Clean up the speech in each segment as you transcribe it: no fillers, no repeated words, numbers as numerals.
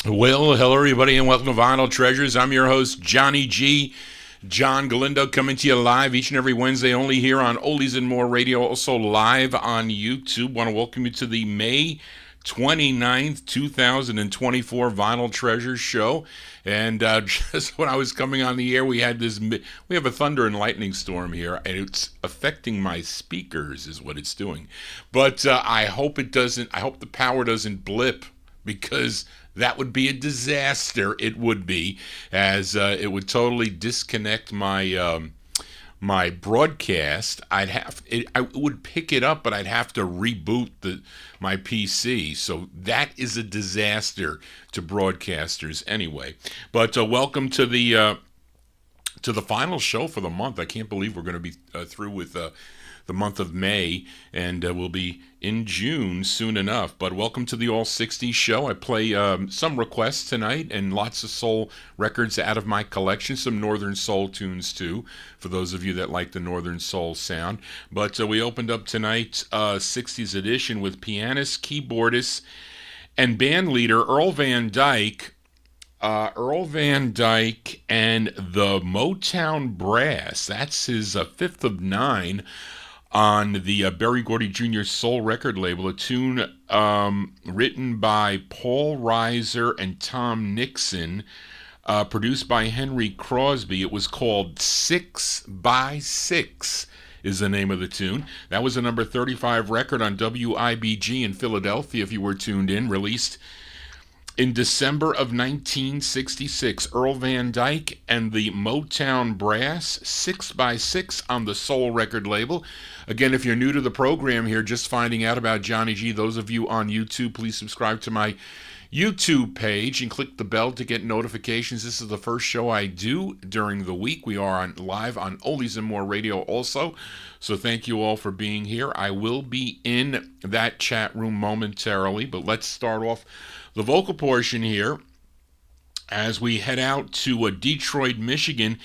Well, hello everybody and welcome to Vinyl Treasures. I'm your host, Johnny G. John Galindo, coming to you live each and every Wednesday, only here on Oldies and More Radio, also live on YouTube. Want to welcome you to the May 29th, 2024 Vinyl Treasures show. And just when I was coming on the air, we have a thunder and lightning storm here, and it's affecting my speakers is what it's doing. But I hope the power doesn't blip, because that would be a disaster. It would be, as it would totally disconnect my my broadcast. I would pick it up, but I'd have to reboot my PC. So that is a disaster to broadcasters anyway. But welcome to the final show for the month. I can't believe we're going to be through with the month of May, and we'll be in June soon enough. But welcome to the All 60s show. I play some requests tonight and lots of soul records out of my collection, some Northern Soul tunes too, for those of you that like the Northern Soul sound. But we opened up tonight's 60s edition with pianist, keyboardist, and band leader Earl Van Dyke. Earl Van Dyke and the Motown Brass. That's his fifth of nine on the Berry Gordy Jr. Soul record label, a tune written by Paul Reiser and Tom Nixon, produced by Henry Crosby. It was called 6 by 6 is the name of the tune. That was a number 35 record on WIBG in Philadelphia, if you were tuned in, released in December of 1966. Earl Van Dyke and the Motown Brass, 6 by 6 on the Soul record label. Again, if you're new to the program here, just finding out about Johnny G, those of you on YouTube, please subscribe to my YouTube page and click the bell to get notifications. This is the first show I do during the week. We are live on Oldies and More Radio also, so thank you all for being here. I will be in that chat room momentarily, but let's start off the vocal portion here as we head out to Detroit, Michigan.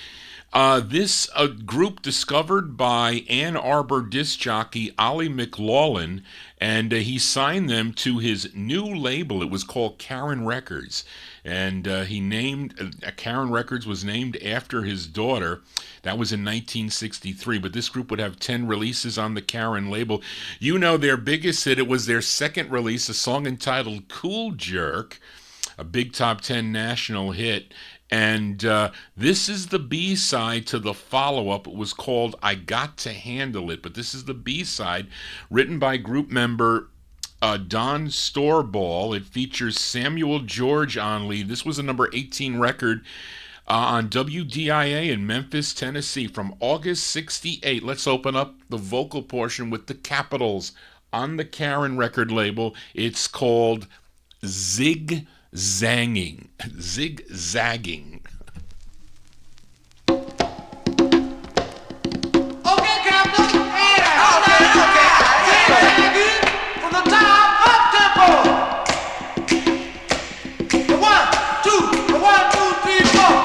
This group discovered by Ann Arbor disc jockey Ollie McLaughlin, and he signed them to his new label. It was called Karen Records, and he named Karen Records was named after his daughter. That was in 1963, but this group would have 10 releases on the Karen label. You know, their biggest hit, it was their second release, a song entitled Cool Jerk, a big top 10 national hit. And this is the B-side to the follow-up. It was called I Got to Handle It, but this is the B-side, written by group member Don Storball. It features Samuel George on lead. This was a number 18 record on WDIA in Memphis, Tennessee from August 68. Let's open up the vocal portion with the Capitals on the Karen record label. It's called Zigzagging. Zigzagging. Okay, Captain. Zigzagging from the top up tempo. The 1, 2, the 1, 2, 3, 4.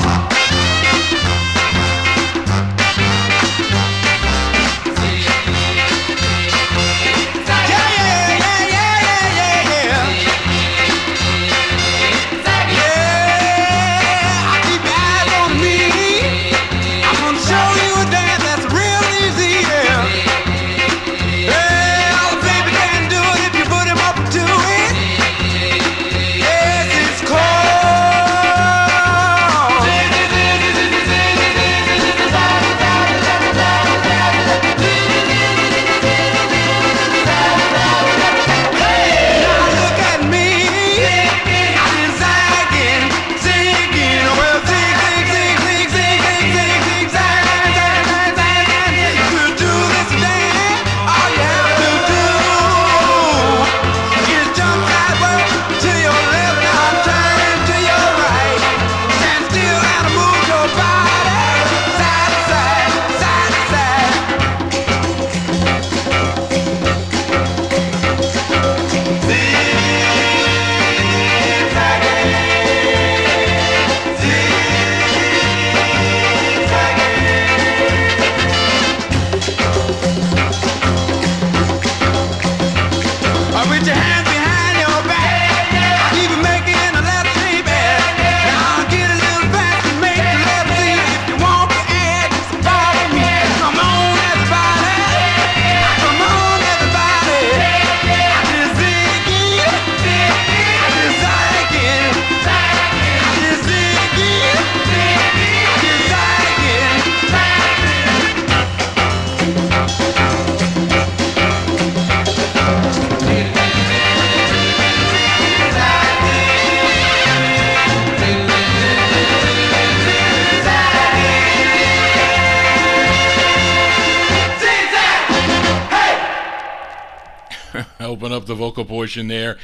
I keep Open up the vocal portion there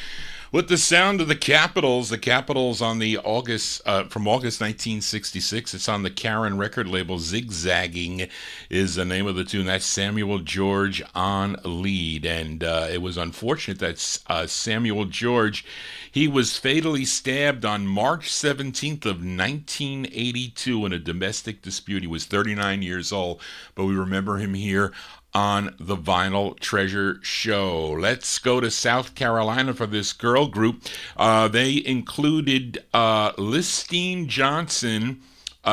with the sound of the Capitals. The Capitals on the from August 1966. It's on the Karen record label. Zigzagging is the name of the tune. That's Samuel George on lead, and it was unfortunate that Samuel George, he was fatally stabbed on March 17th of 1982 in a domestic dispute. He was 39 years old, but we remember him here on the Vinyl Treasure Show. Let's go to South Carolina for this girl group. They included Listine Johnson,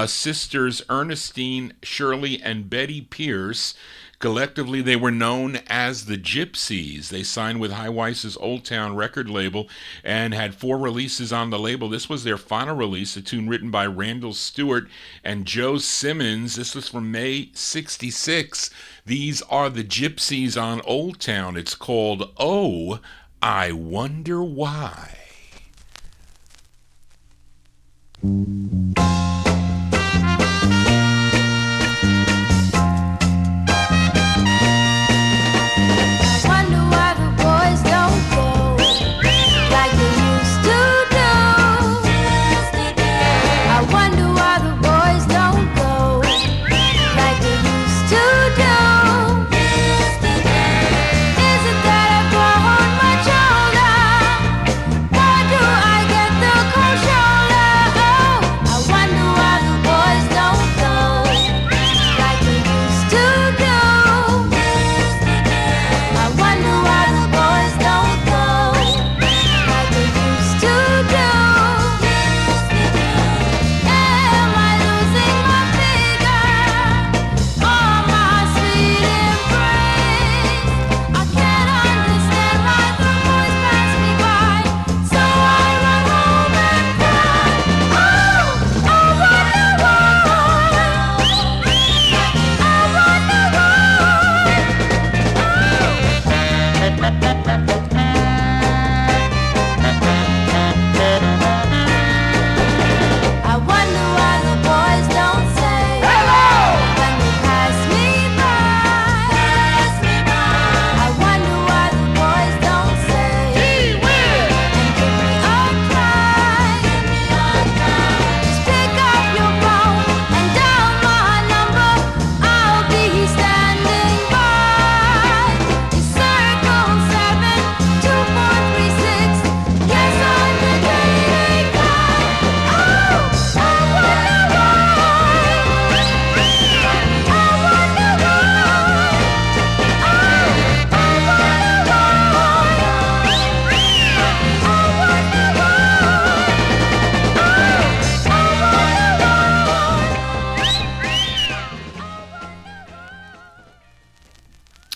sisters Ernestine, Shirley, and Betty Pierce. Collectively, they were known as the Gypsies. They signed with High Weiss's Old Town record label and had 4 releases on the label. This was their final release, a tune written by Randall Stewart and Joe Simmons. This was from May 66. These are the Gypsies on Old Town. It's called Oh, I Wonder Why.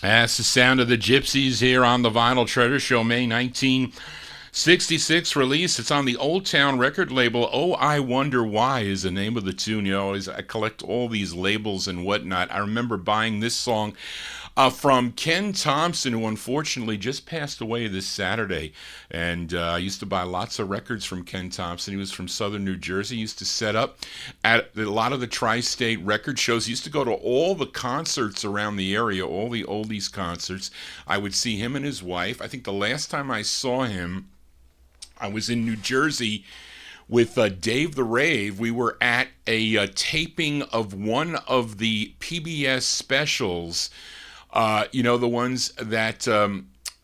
That's the sound of the Gypsies here on the Vinyl Treasure Show, May 1966 release. It's on the Old Town record label. Oh, I Wonder Why is the name of the tune. You know, I collect all these labels and whatnot. I remember buying this song from Ken Thompson, who unfortunately just passed away this Saturday. And I used to buy lots of records from Ken Thompson. He was from southern New Jersey. He used to set up at a lot of the tri-state record shows. He used to go to all the concerts around the area, all the oldies concerts. I would see him and his wife. I think the last time I saw him, I was in New Jersey with Dave the Rave. We were at a taping of one of the PBS specials. You know, the ones that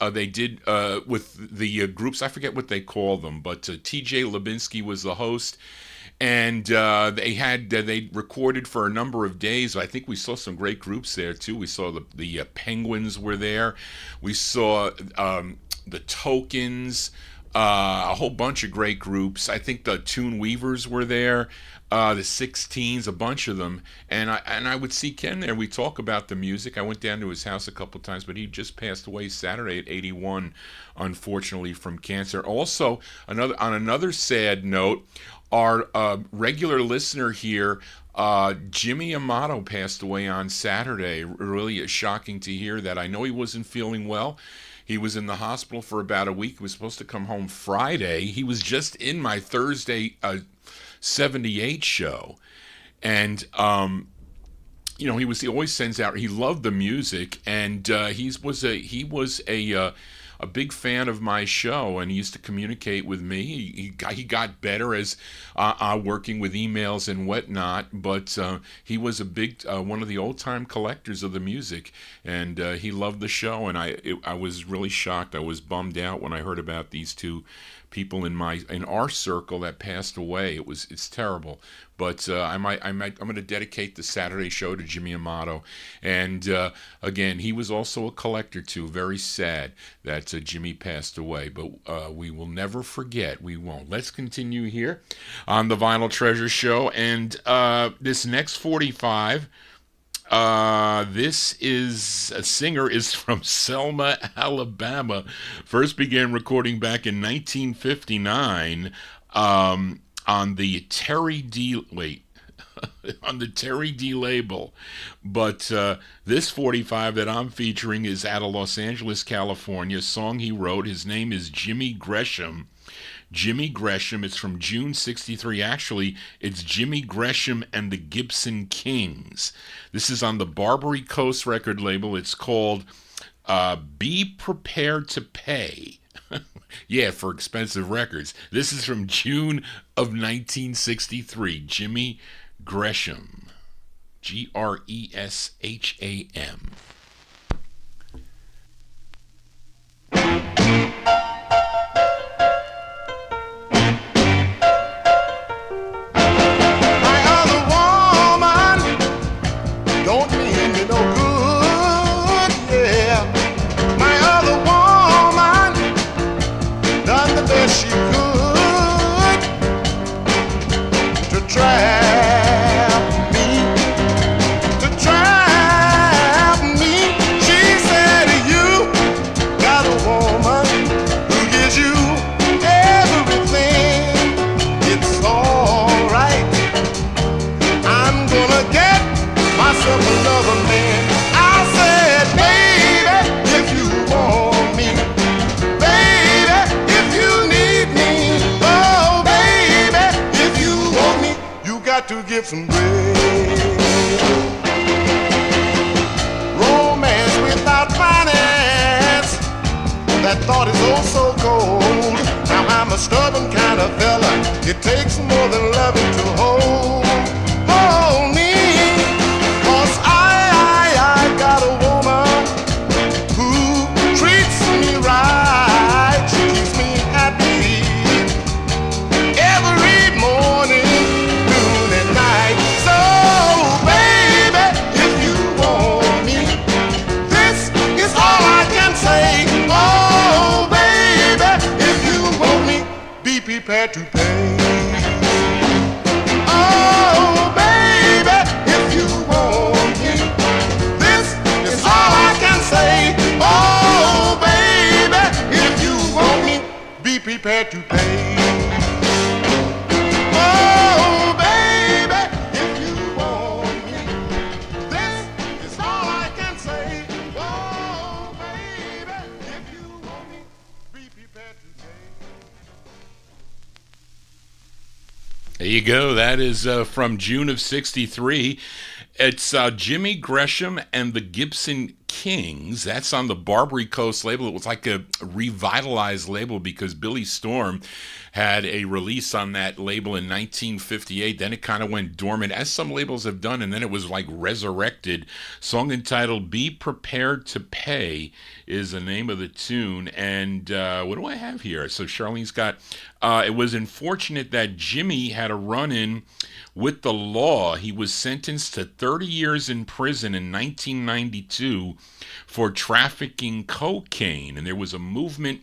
they did with the groups. I forget what they call them, but T.J. Lubinsky was the host, and they recorded for a number of days. I think we saw some great groups there too. We saw the Penguins were there. We saw the Tokens. A whole bunch of great groups. I think the Tune Weavers were there, the 16's, a bunch of them. And I would see Ken there. We talk about the music. I went down to his house a couple times, but he just passed away Saturday at 81, unfortunately, from cancer. Also, on another sad note, our regular listener here, Jimmy Amato, passed away on Saturday. Really shocking to hear that. I know he wasn't feeling well. He was in the hospital for about a week. He was supposed to come home Friday. He was just in my Thursday 78 show. And, you know, he always sends out, he loved the music. And he was a a big fan of my show, and he used to communicate with me. He got better as working with emails and whatnot, but he was a big one of the old time collectors of the music, and he loved the show. And I was really shocked. I was bummed out when I heard about these two people in our circle that passed away. It's terrible. But I'm going to dedicate the Saturday show to Jimmy Amato. And again, he was also a collector too. Very sad that Jimmy passed away. But we will never forget. We won't. Let's continue here on the Vinyl Treasure Show. And this next 45. This is a singer is from Selma, Alabama. First began recording back in 1959 on the Terry D label. But this 45 that I'm featuring is out of Los Angeles, California. A song he wrote. His name is Jimmy Gresham. Jimmy Gresham. It's from June 63. Actually, it's Jimmy Gresham and the Gibson Kings. This is on the Barbary Coast record label. It's called Be Prepared to Pay. Yeah, for expensive records. This is from June of 1963. Jimmy Gresham. Gresham. She could to trap me. She said, you got a woman who gives you everything. It's alright. I'm gonna get myself another man. I said, baby, if you want me, baby, if you need me, oh baby, if you want me, you got to give some bread. Romance without finance, that thought is oh so cold. Now I'm a stubborn kind of fella. It takes more than loving to hold me. 'Cause I got a woman who treats me right. She keeps me happy every morning, noon and night. So baby, if you want me, this is all I can say. Oh baby, if you want me, be prepared to pay. Oh baby, if you want me, this is all I can say. Oh baby, if you want me, be prepared to pay. Oh baby, if you want me, this is all I can say. Oh baby, if you want me, be prepared to pay. There you go. That is from June of 63. It's Jimmy Gresham and the Gibson Kings. That's on the Barbary Coast label. It was like a revitalized label because Billy Storm had a release on that label in 1958. Then it kind of went dormant, as some labels have done, and then it was like resurrected. Song entitled Be Prepared to Pay is the name of the tune. And what do I have here? So Charlene's got, it was unfortunate that Jimmy had a run-in with the law. He was sentenced to 30 years in prison in 1992 for trafficking cocaine. And there was a movement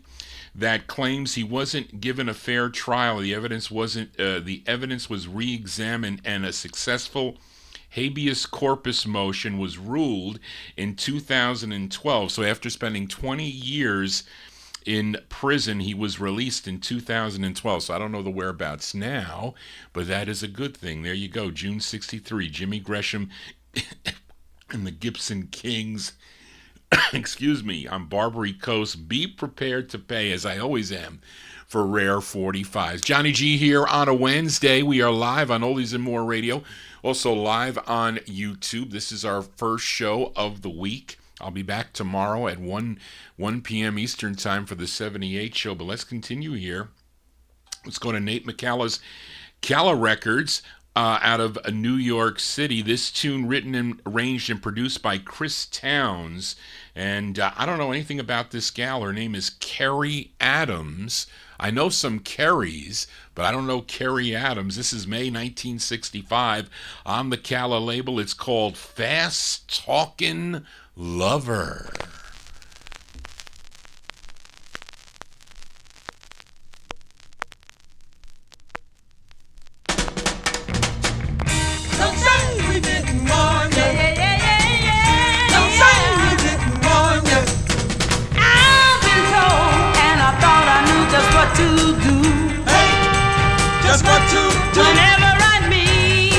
that claims he wasn't given a fair trial. The evidence was re-examined, and a successful habeas corpus motion was ruled in 2012. So after spending 20 years in prison, he was released in 2012. So I don't know the whereabouts now, but that is a good thing. There you go. June 63, Jimmy Gresham and the Gibson Kings. Excuse me, on Barbary Coast. Be prepared to pay, as I always am, for rare 45s. Johnny G here on a Wednesday. We are live on Oldies and More Radio, also live on YouTube. This is our first show of the week. I'll be back tomorrow at 1 p.m. Eastern Time for the 78 show. But let's continue here. Let's go to Nate McCall's Calla Records out of New York City. This tune written and arranged and produced by Chris Towns. And I don't know anything about this gal. Her name is Carrie Adams. I know some Carries, but I don't know Carrie Adams. This is May 1965 on the Calla label. It's called Fast Talkin' Lover. Don't say we didn't warn you. Don't say we didn't warn you. I've been told, and I thought I knew just what to do. Hey, just what to do. Whenever I meet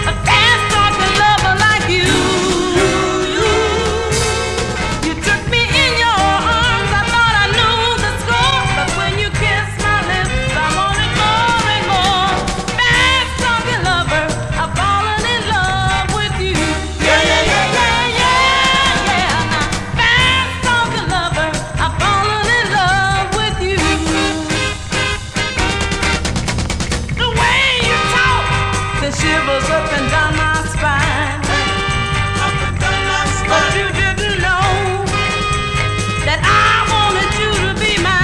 a fast-talking lover like you, you took me in your arms. I thought I knew the score, but when you kissed my lips, I wanted more and more. Fast-talking lover, I've fallen in love with you. Now, fast-talking lover, I've fallen in love with you. The way you talk, the shivers up and down my spine. Up and down my spine. But you didn't know that I wanted you to be mine.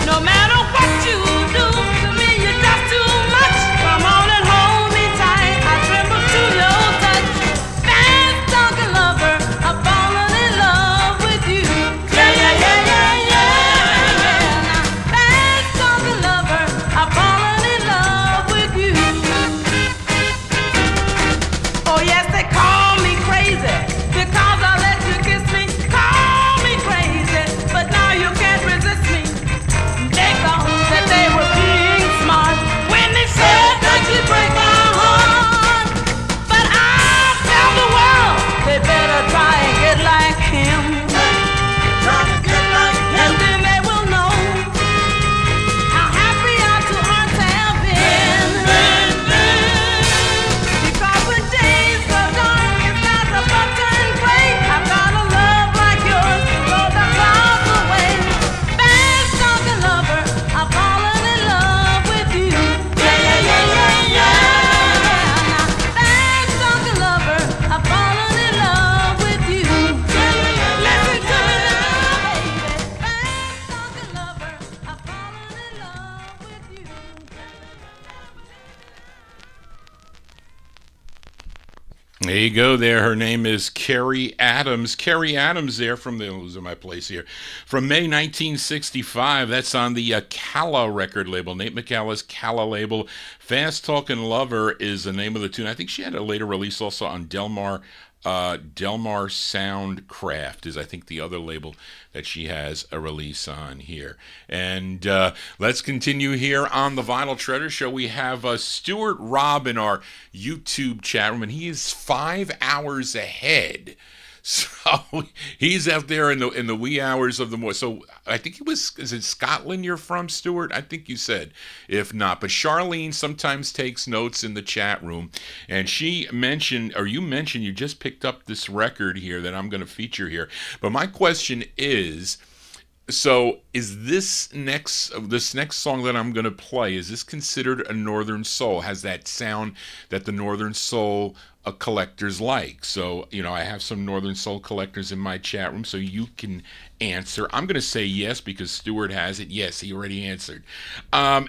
No matter what you do to me, you're just too much. Come on and hold me tight. I tremble to your touch. Fast-talking lover, I've fallen in love with you. Now, fast-talking lover, I've fallen in love with you. Oh yes, they call me crazy because I let you kiss me. Call me crazy, but now you can't resist me. They thought that they were being smart when they said that you'd break my heart. But I tell the world they better try and get like him. Try to get like him. And then they will know how happy I to have been. Because when days go dark, it's not a button break. I've got a love like yours to blow the clouds away. Fast-talking lover, I've fallen in love with you. Now, fast-talking lover, I've fallen in love with you. Listen to me now, baby. Fast-talking lover, I've fallen in love with you. There you go there. Her name is Carrie Adams. Carrie Adams there from the, losing my place here, from May 1965. That's on the Calla record label, Nate McCall's Calla label. Fast Talkin' Lover is the name of the tune. I think she had a later release also on Delmar Soundcraft is I think the other label that she has a release on here. And let's continue here on the Vinyl Treasure Show. We have Stuart Robb in our YouTube chat room, and he is 5 hours ahead. So he's out there in the wee hours of the morning. So I think is it Scotland you're from, Stuart? I think you said. If not, but Charlene sometimes takes notes in the chat room, and she mentioned, or you mentioned, you just picked up this record here that I'm going to feature here. But my question is, so is this next song that I'm going to play, is this considered a Northern Soul? Has that sound that the Northern Soul collectors like? So, I have some Northern Soul collectors in my chat room, so you can answer. I'm going to say yes because Stuart has it. Yes, he already answered. But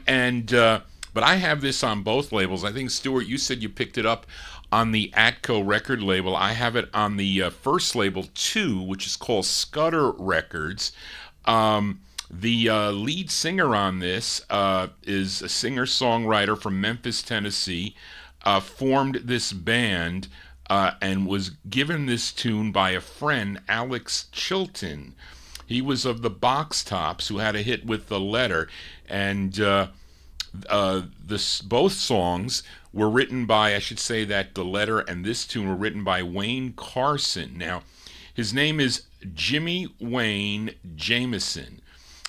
I have this on both labels. I think, Stuart, you said you picked it up on the Atco record label. I have it on the first label, too, which is called Scudder Records. The lead singer on this is a singer-songwriter from Memphis, Tennessee, formed this band and was given this tune by a friend, Alex Chilton. He was of the Box Tops, who had a hit with The Letter, and both songs were written by, I should say that The Letter and this tune were written by Wayne Carson. Now, his name is Jimmy Wayne Jameson.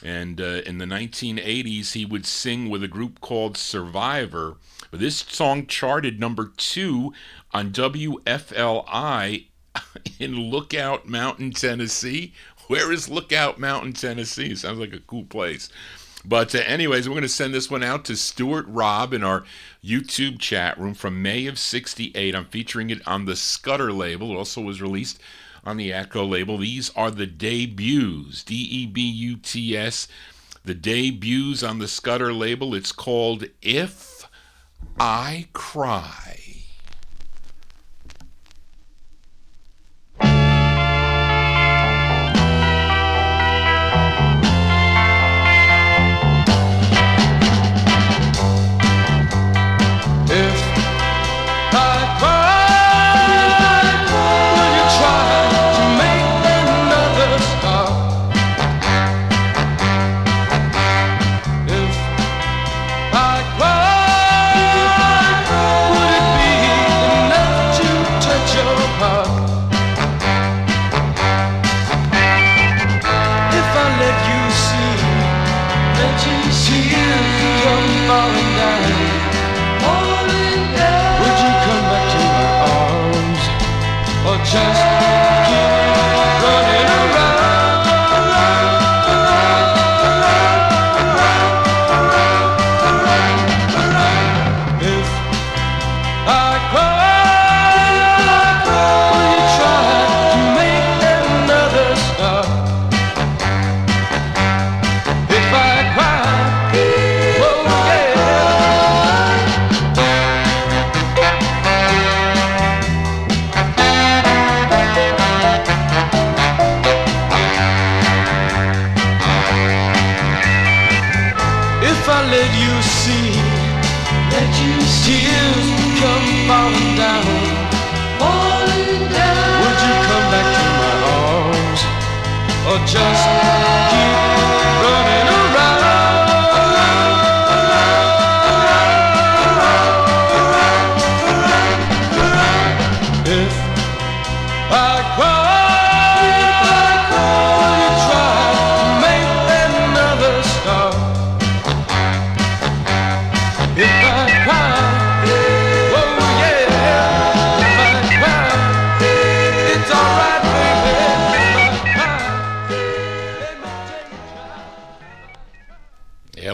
And in the 1980s, he would sing with a group called Survivor. But this song charted number 2 on WFLI in Lookout Mountain, Tennessee. Where is Lookout Mountain, Tennessee? Sounds like a cool place. But anyways, we're going to send this one out to Stuart Robb in our YouTube chat room from May of 68. I'm featuring it on the Scudder label. It also was released on the Atco label. These are the debuts, Debuts, the debuts on the Scudder label. It's called If I Cry.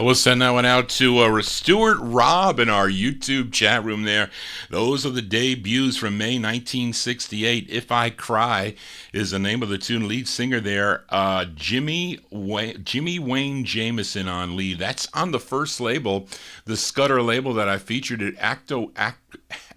We'll send that one out to Stuart Robb in our YouTube chat room there. Those are the debuts from May 1968. If I Cry is the name of the tune. Lead singer there, Jimmy Wayne Jameson on lead. That's on the first label, the Scudder label that I featured at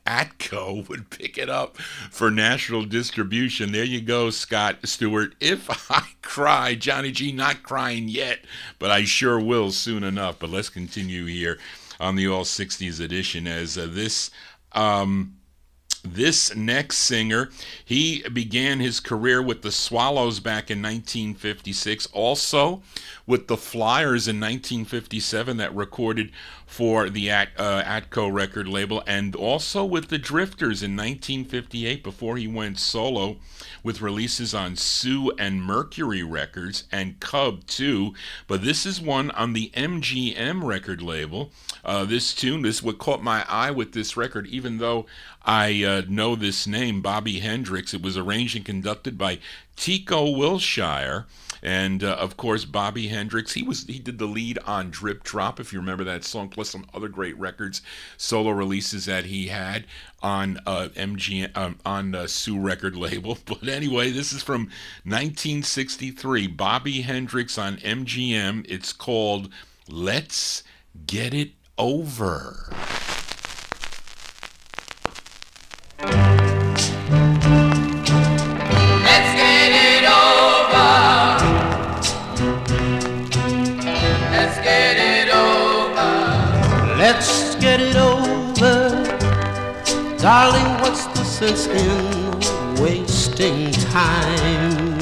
Atco would pick it up for national distribution. There you go, Scott Stewart. If I Cry, Johnny G, not crying yet, but I sure will soon enough. But let's continue here on the All 60s edition as this next singer, he began his career with the Swallows back in 1956, also with the Flyers in 1957 that recorded for the Atco record label, and also with the Drifters in 1958 before he went solo with releases on Sue and Mercury Records and Cub too. But this is one on the MGM record label. This tune, this is what caught my eye with this record, even though I know this name, Bobby Hendricks. It was arranged and conducted by Tico Wilshire. And of course, Bobby Hendricks, he did the lead on Drip Drop, if you remember that song, plus some other great records, solo releases that he had on MGM on Sue record label. But anyway, this is from 1963, Bobby Hendricks on MGM. It's called Let's Get It Over. Let's get it over, darling, what's the sense in wasting time?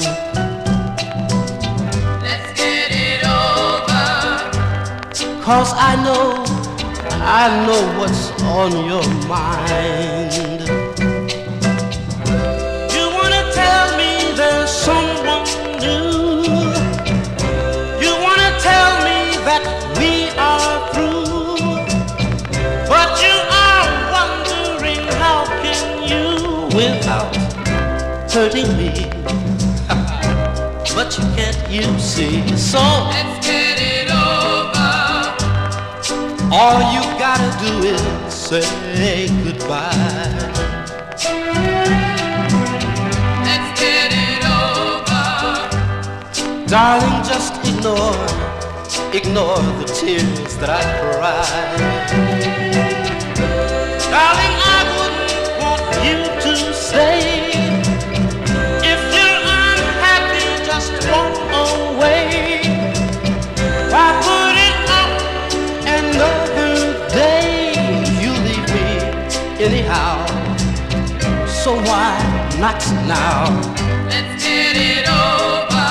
Let's get it over, 'cause I know what's on your mind. You wanna tell me there's someone new. You wanna tell we are through. But you are wondering how can you without hurting me. But you can't, you see. So let's get it over. all you gotta do is say goodbye. Let's get it over. Darling, just ignore the tears that I cry. Darling, I wouldn't want you to stay. If you're unhappy, just walk away. Why put it off another day? You leave me anyhow, so why not now? Let's get it over.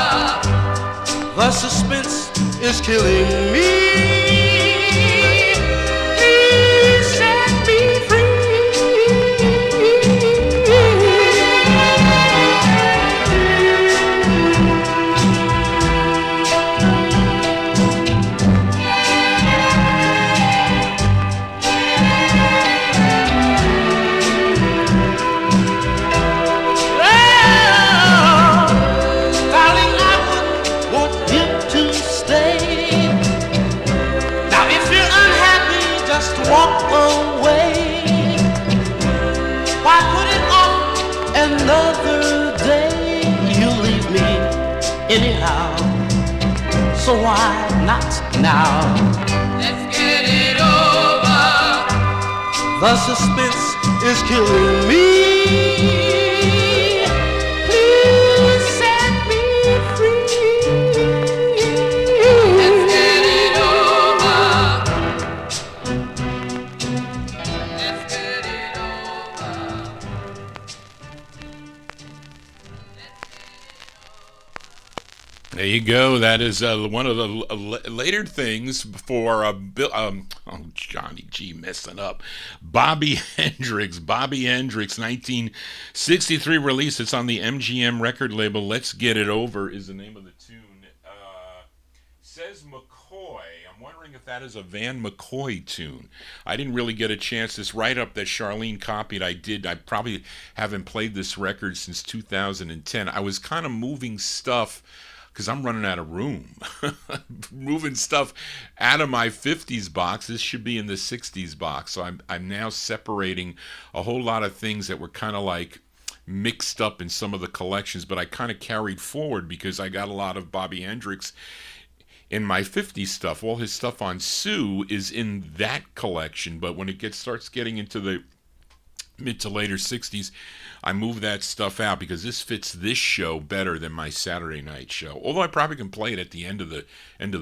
The suspense is killing me. Please set me free. Darling, I wouldn't want you to stay. Now if you're unhappy, just walk away. Why put it off another day? You leave me anyhow, so why not now? Let's get it over. The suspense is killing me. Please set me free. Let's get it over. Let's get it over. There you go. That is one of the later things for Johnny G messing up. Bobby Hendrix, 1963 release. It's on the MGM record label. Let's Get It Over is the name of the tune. Says McCoy. I'm wondering if that is a Van McCoy tune. I didn't really get a chance. This write-up that Charlene copied, I probably haven't played this record since 2010. I was kind of moving stuff because I'm running out of room. Moving stuff out of my 50s box. This should be in the 60s box. So I'm now separating a whole lot of things that were kind of like mixed up in some of the collections, but I kind of carried forward because I got a lot of Bobby Hendrix in my 50s stuff. All his stuff on Sue is in that collection, but when it starts getting into the mid to later 60s, I move that stuff out because this fits this show better than my Saturday night show. Although I probably can play it at the end of the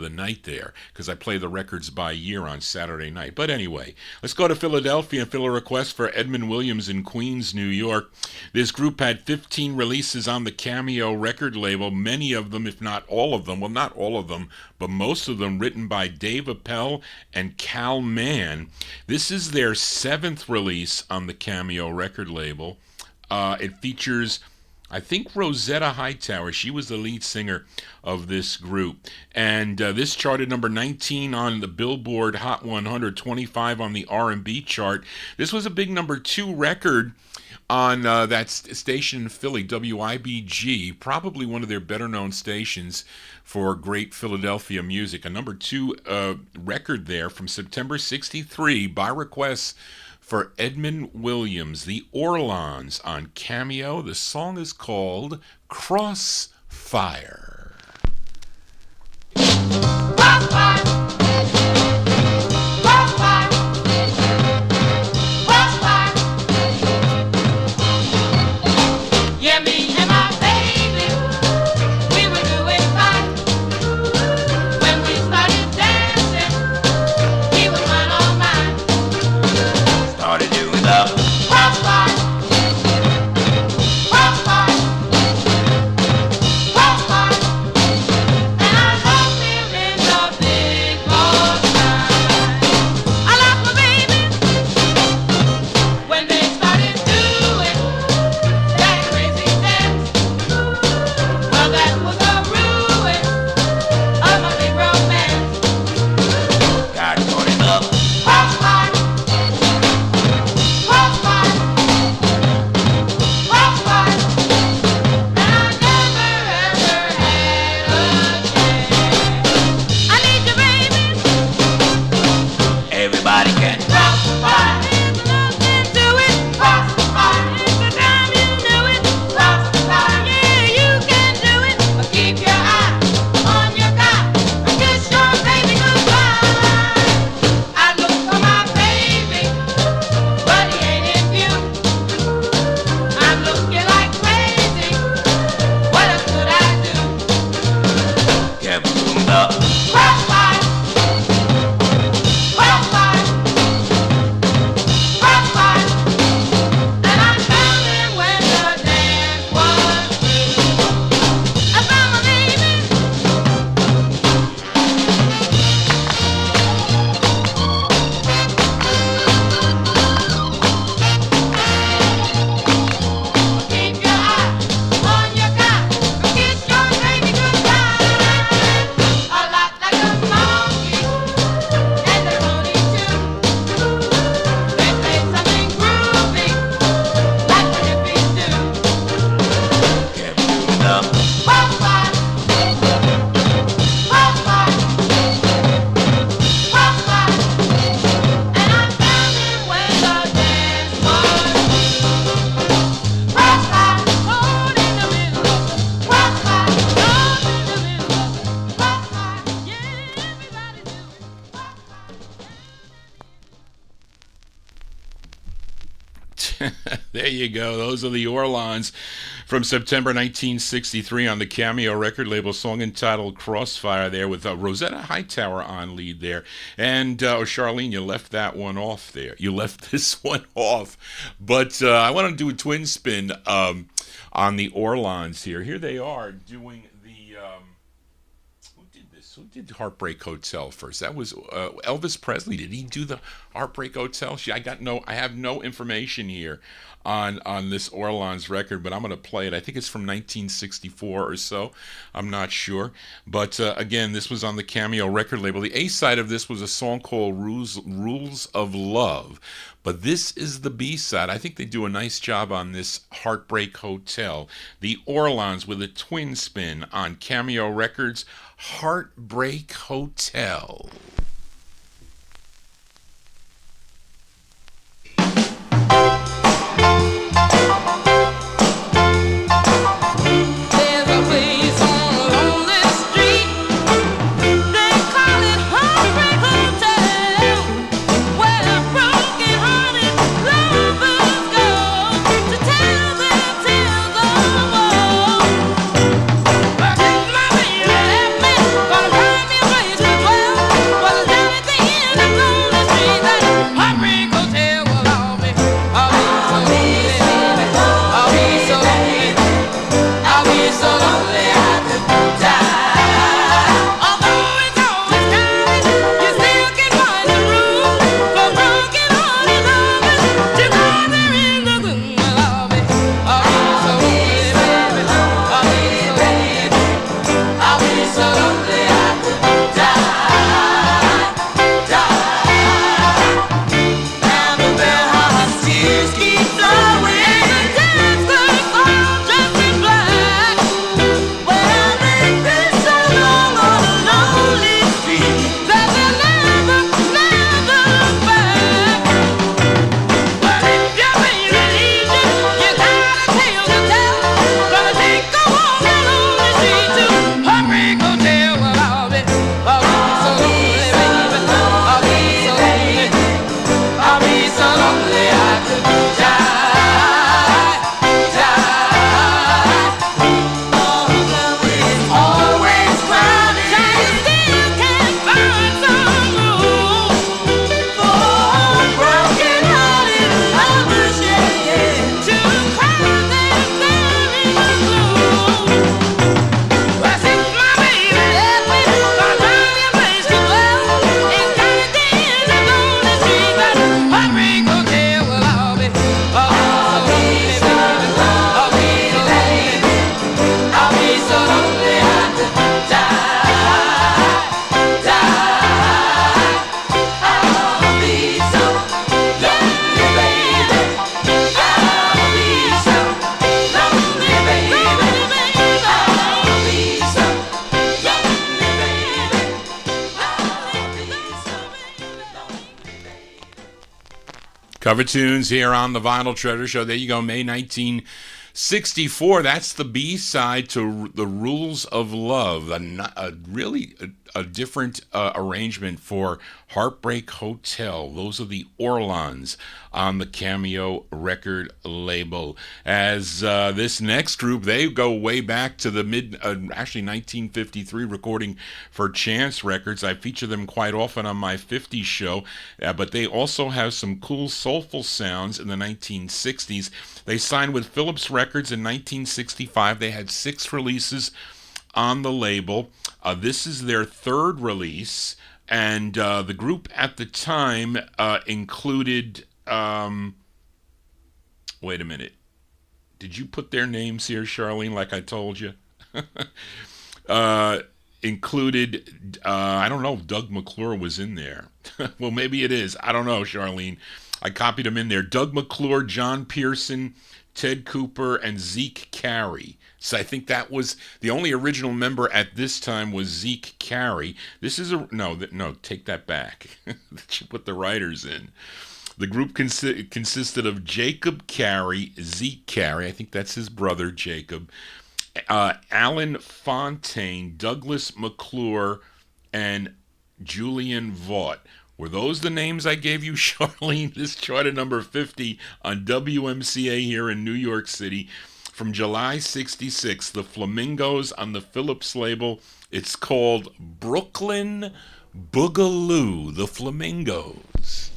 night there because I play the records by year on Saturday night. But anyway, let's go to Philadelphia and fill a request for Edmund Williams in Queens, New York. This group had 15 releases on the Cameo record label, many of them, if not all of them, well, not all of them, but most of them written by Dave Appel and Cal Mann. This is their 7th release on the Cameo record label. It features, I think, Rosetta Hightower. She was the lead singer of this group. And this charted number 19 on the Billboard Hot 100, 25 on the R&B chart. This was a big number 2 record on that station in Philly, WIBG, probably one of their better-known stations for great Philadelphia music. A number 2 record there from September 63 by request for Edmund Williams, the Orlons on Cameo. The song is called Crossfire. Crossfire. Crossfire. Crossfire. Yeah, me and my baby, we were doing fine. When we started dancing, he was one on mine. Started doing the Crossfire. Crossfire. Crossfire. There you go. Those are the Orlons from September 1963 on the Cameo record label, song entitled Crossfire there with Rosetta Hightower on lead there. And Charlene, you left that one off there. You left this one off. But I want to do a twin spin on the Orlons here. Here they are doing the... Who did Heartbreak Hotel first? That was Elvis Presley. Did he do the Heartbreak Hotel? I have no information here on this Orlons record, but I'm going to play it. I think it's from 1964 or so. I'm not sure. But again, this was on the Cameo record label. The A-side of this was a song called Rules of Love. But this is the B-side. I think they do a nice job on this Heartbreak Hotel. The Orlons with a twin spin on Cameo Records, Heartbreak Hotel. There's a place on a lonely street, they call it Heartbreak Hotel, where broken-hearted lovers go to tell their tales of woe. But if my baby left me, gonna find me a place to dwell. Well, it's down at the end of lonely street, that Heartbreak Hotel will all be. I'll be so lonely, I'll be so lonely I could die. Although it's always crowded, you still can find a room for broken-hearted lovers to gather in the gloom. Well, I'll be so lonely, baby. I'll be so lonely I could die. And the bellhop's tears keep flowing, and the dance clerks all dressed in black. Well, they've been so long on a lonely street that they'll never, never look back. But if your baby leaves you, you got a tale to tell. Gonna take a walk down lonely street to Heartbreak Hotel. Well, I'll be so lonely, baby. I'll be so lonely. I'll be so lonely I could die. Although it's always crowded, you still can find some room for broken-hearted lovers, yeah, to cry their sorry blues. Well, since my baby left me, gonna find me a place to dwell. It's down at the end of lonely street, that Heartbreak Hotel. Well, I'll be so lonely, baby. I'll be so lonely. I'll be so lonely I could die. I'll be so lonely, baby. I'll be so lonely, baby. I'll be so lonely, baby. Cover tunes here on the Vinyl Treasure Show. There you go, May 1964. That's the B-side to The Rules of Love. A different arrangement for Heartbreak Hotel. Those are the Orlons on the Cameo record label. As this next group, they go way back to the actually 1953, recording for Chance Records. I feature them quite often on my 50s show, but they also have some cool soulful sounds in the 1960s. They signed with Philips Records in 1965. They had 6 releases on the label. This is their 3rd release, and the group at the time included... wait a minute. Did you put their names here, Charlene, like I told you? Included, I don't know if Doug McClure was in there. Well, maybe it is. I don't know, Charlene. I copied him in there. Doug McClure, John Pearson, Ted Cooper, and Zeke Carey. So I think that was the only original member at this time was Zeke Carey. This is no, take that back. You put the writers in. The group consisted of Jacob Carey, Zeke Carey, I think that's his brother Jacob, Alan Fontaine, Douglas McClure, and Julian Vaught Were those the names I gave you, Charlene? This chart at number 50 on WMCA here in New York City from July 66. The Flamingos on the Phillips label. It's called Brooklyn Boogaloo. The Flamingos.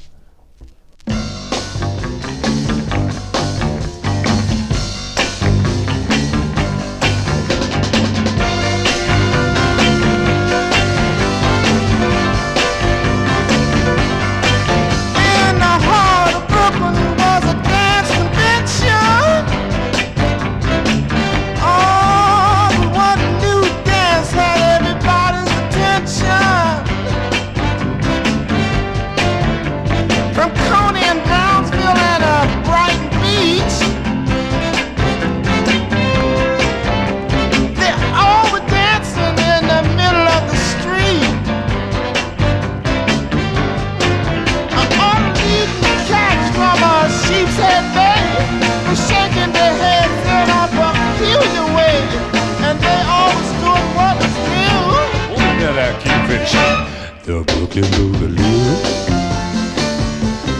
The Brooklyn Boogaloo.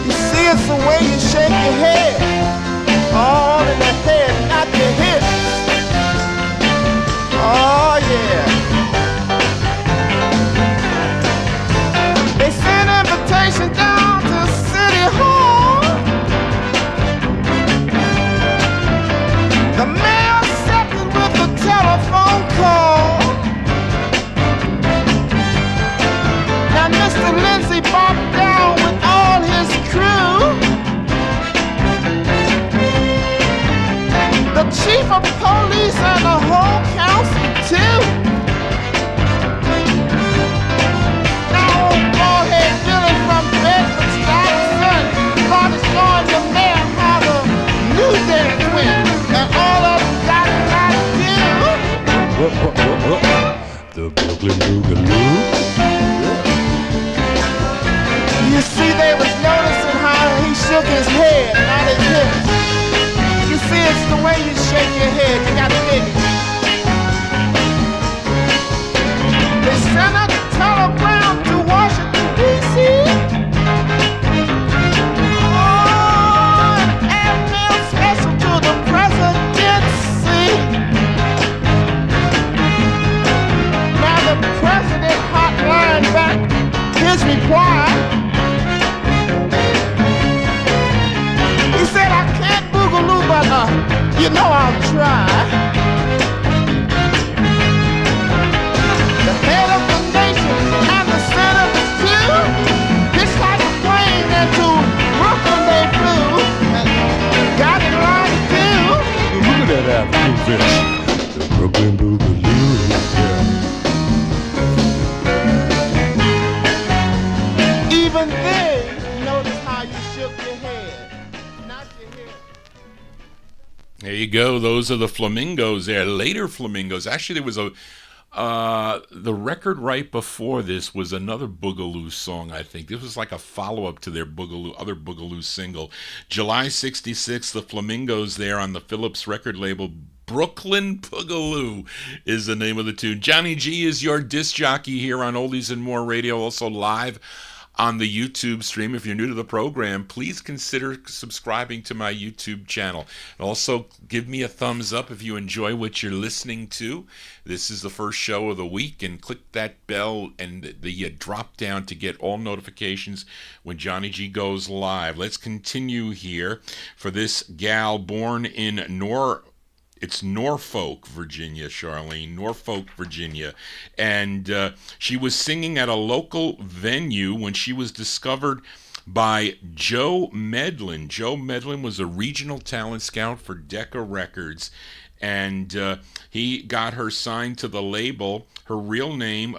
You see, it's the way you shake your head, all in the head, not the hips. Oh yeah. They send invitations down to City Hall. The mayor accepted with a telephone call. Mr. Lindsay bopped down with all his crew. The chief of police and the whole council too. Now old bald-head Billy from Bedford-Stuyvesant thought it's going to mayor how the new dance went, and all of them got it like you. The Brooklyn Boogaloo. You see, they was noticing how he shook his head, not his hips. You see, it's the way you shake your head. You got to dig it. They sent a telegram to Washington, D.C. Oh, an airmail special to the presidency. Now the president hotline back his reply. He said, I can't boogaloo, but you know I'll try. The head of the nation and the senators too. Just like a plane into Brooklyn they flew. Got it right too. Look at that afternoon fish. The Brooklyn Boogaloo. Yeah. Even then, notice how you shook your head. Not your head. There you go. Those are the Flamingos there. Later Flamingos. Actually, there was the record right before this was another Boogaloo song, I think. This was like a follow-up to their other Boogaloo single. July 66, the Flamingos there on the Phillips record label. Brooklyn Boogaloo is the name of the tune. Johnny G is your disc jockey here on Oldies and More Radio, also live on the YouTube stream. If you're new to the program, please consider subscribing to my YouTube channel. And also give me a thumbs up if you enjoy what you're listening to. This is the first show of the week, and click that bell and the drop down to get all notifications when Johnny G goes live. Let's continue here for this gal born in Norfolk, Virginia, Charlene. Norfolk, Virginia. And she was singing at a local venue when she was discovered by Joe Medlin. Joe Medlin was a regional talent scout for Decca Records. And he got her signed to the label. Her real name,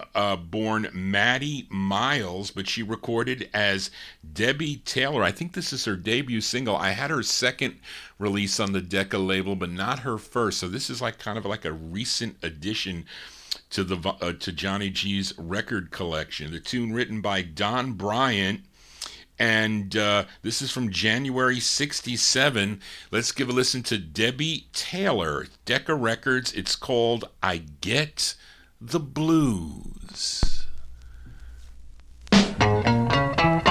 born Maddie Miles, but she recorded as Debbie Taylor. I think this is her debut single. I had her second release on the Decca label, but not her first. So this is like kind of like a recent addition to the to Johnny G's record collection. The tune written by Don Bryant. And this is from January 67. Let's give a listen to Debbie Taylor, Decca Records. It's called I Get the Blues. I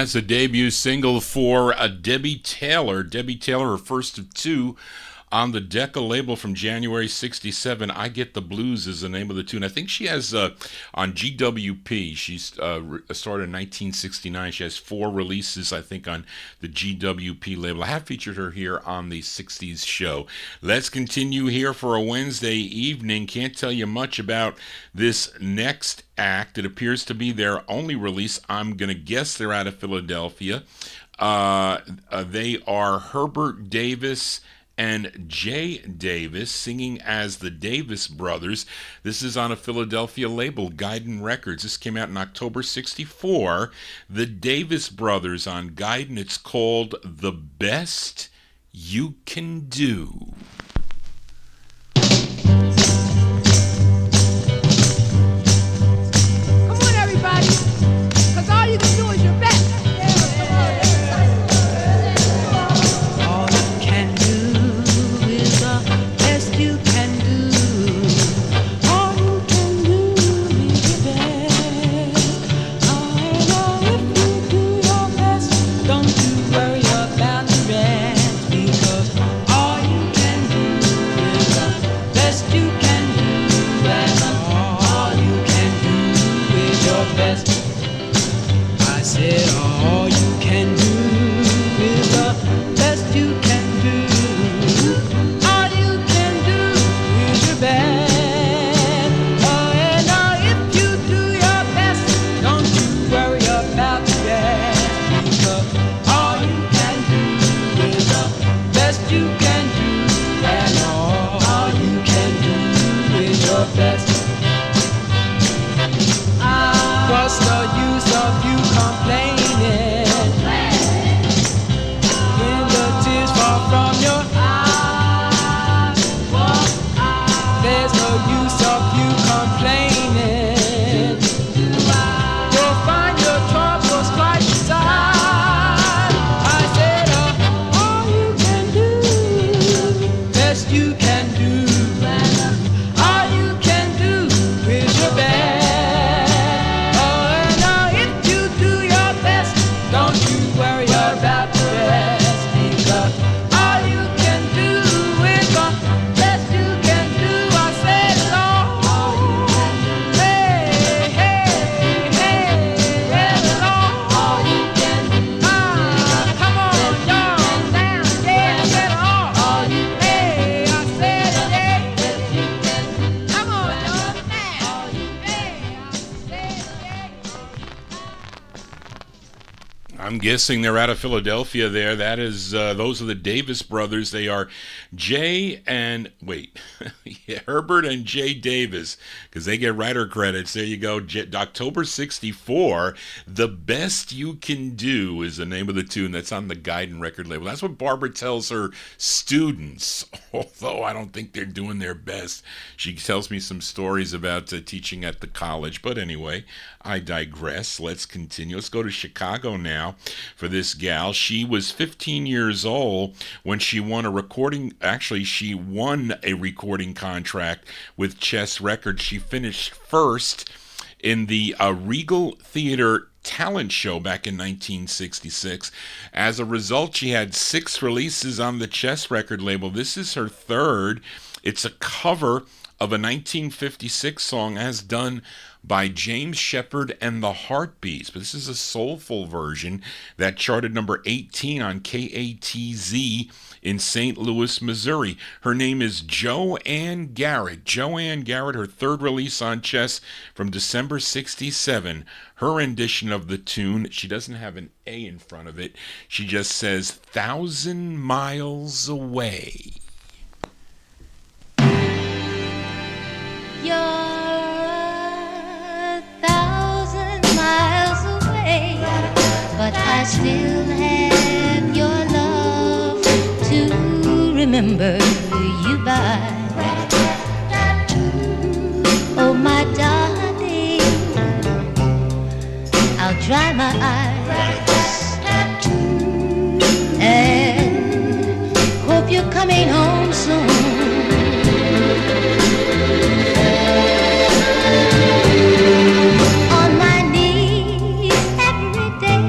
That's a debut single for Debbie Taylor. Debbie Taylor, her first of two on the Decca label from January 67. I Get the Blues is the name of the tune. I think she has on GWP. She's started in 1969. She has 4 releases, I think, on the GWP label. I have featured her here on the 60s show. Let's continue here for a Wednesday evening. Can't tell you much about this next act. It appears to be their only release. I'm going to guess they're out of Philadelphia. They are Herbert Davis and Jay Davis singing as the Davis Brothers. This is on a Philadelphia label, Guidon Records. This came out in October 64. The Davis Brothers on Guidon. It's called The Best You Can Do. Come on, everybody, because all you can do is your best. Guessing they're out of Philadelphia there. That is, those are the Davis Brothers. They are Herbert and Jay Davis, because they get writer credits. There you go. October 64, The Best You Can Do is the name of the tune that's on the Guidon record label. That's what Barbara tells her students, although I don't think they're doing their best. She tells me some stories about teaching at the college. But anyway, I digress. Let's continue. Let's go to Chicago now for this gal. She was 15 years old when she won a recording. Actually, she won a recording contract with Chess Records. She finished first in the Regal Theater talent show back in 1966. As a result, she had 6 releases on the Chess record label. This is her third. It's a cover of a 1956 song as done by James Shepard and the Heartbeats. But this is a soulful version that charted number 18 on KATZ in St. Louis, Missouri. Her name is Joanne Garrett. Joanne Garrett, her third release on Chess from December 67. Her rendition of the tune, she doesn't have an A in front of it. She just says, 1,000 Miles Away. You're 1,000 miles away, but I still have your love to remember you by. Oh, my darling, I'll dry my eyes and hope you're coming home soon. On my knees every day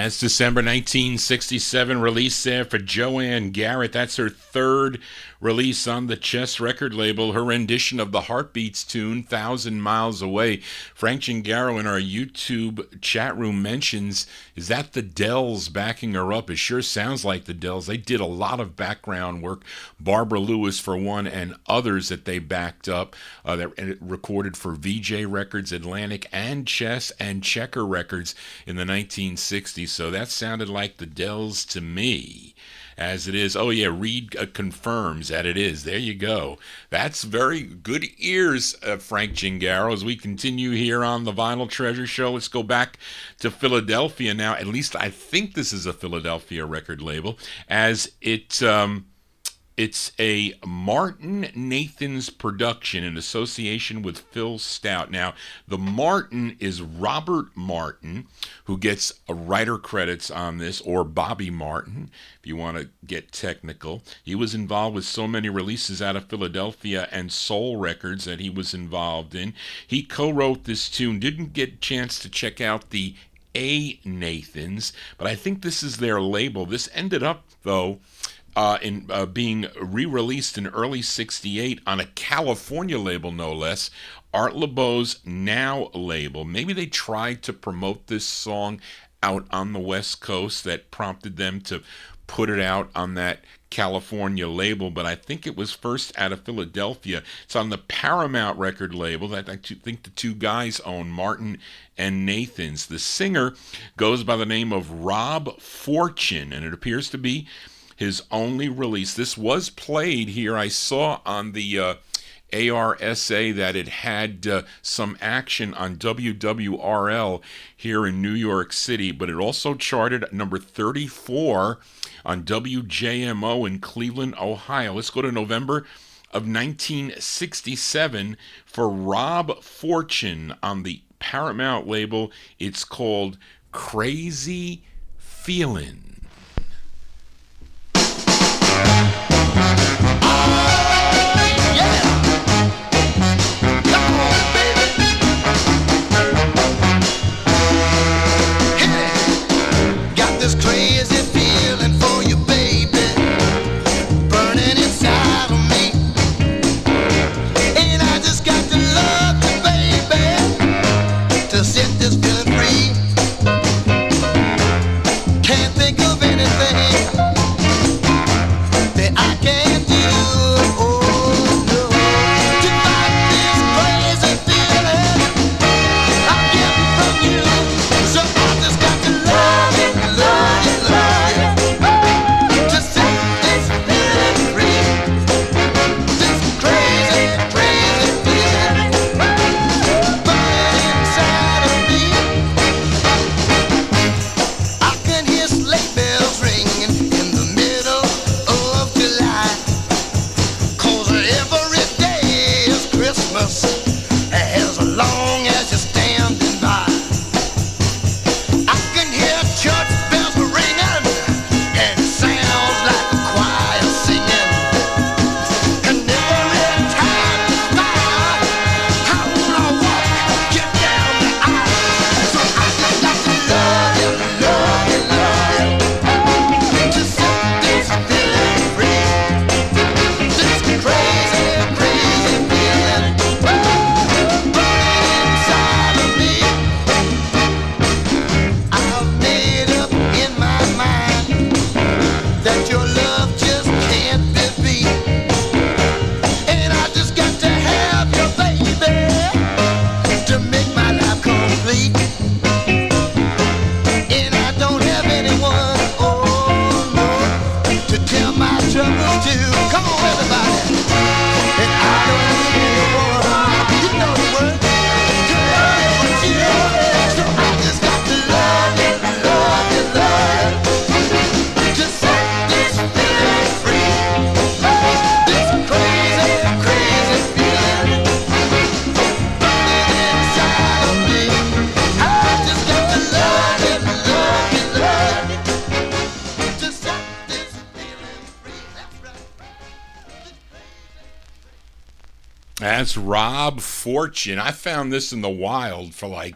That's December 1967 release there for Joanne Garrett. That's her third release on the Chess record label. Her rendition of the Heartbeats tune, 1,000 Miles Away. Frank Gingaro in our YouTube chat room mentions, is that the Dells backing her up? It sure sounds like the Dells. They did a lot of background work. Barbara Lewis, for one, and others that they backed up. That recorded for VJ Records, Atlantic, and Chess and Checker Records in the 1960s. So that sounded like the Dells to me. As it is. Oh, yeah, Reed confirms that it is. There you go. That's very good ears, Frank Gingaro. As we continue here on the Vinyl Treasure Show, let's go back to Philadelphia now. At least I think this is a Philadelphia record label, as it's a Martin Nathan's production in association with Phil Stout. Now, the Martin is Robert Martin, who gets a writer credits on this, or Bobby Martin, if you want to get technical. He was involved with so many releases out of Philadelphia and Soul Records that he was involved in. He co-wrote this tune. Didn't get a chance to check out the A Nathans, but I think this is their label. This ended up, though, in being re-released in early 68 on a California label, no less, Art LeBeau's Now label. Maybe they tried to promote this song out on the West Coast. That prompted them to put it out on that California label, but I think it was first out of Philadelphia. It's on the Paramount record label that I think the two guys own, Martin and Nathan's. The singer goes by the name of Rob Fortune, and it appears to be his only release. This was played here. I saw on the ARSA that it had some action on WWRL here in New York City, but it also charted at number 34 on WJMO in Cleveland, Ohio. Let's go to November of 1967 for Rob Fortune on the Paramount label. It's called Crazy Feelin'. That's Rob Fortune. I found this in the wild for like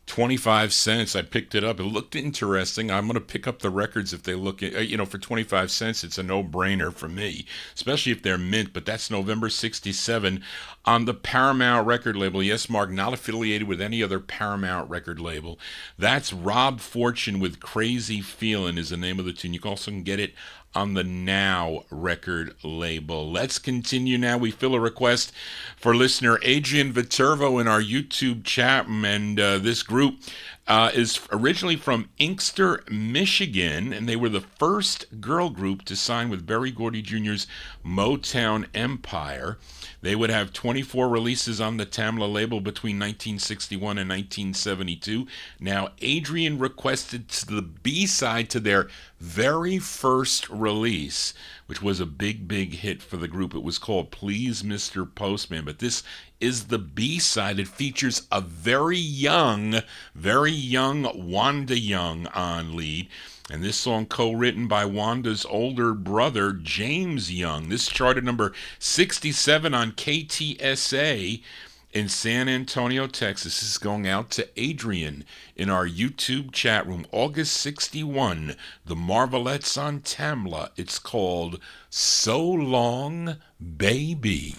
25 cents. I picked it up. It looked interesting. I'm going to pick up the records if they look, for 25 cents. It's a no-brainer for me, especially if they're mint. But that's November 67 on the Paramount record label. Yes, Mark, not affiliated with any other Paramount record label. That's Rob Fortune with Crazy Feelin' is the name of the tune. You can also get it on the Now record label. Let's continue now. We fill a request for listener Adrian Viterbo in our YouTube chat, and this group is originally from Inkster, Michigan, and they were the first girl group to sign with Berry Gordy Jr.'s Motown Empire. They would have 24 releases on the Tamla label between 1961 and 1972. Now, Adrian requested the B-side to their very first release, which was a big, big hit for the group. It was called Please Mr. Postman, but this is the B-side. It features a very young Wanda Young on lead. And this song co-written by Wanda's older brother, James Young. This charted number 67 on KTSA in San Antonio, Texas. This is going out to Adrian in our YouTube chat room. August 61, the Marvelettes on Tamla. It's called So Long, Baby.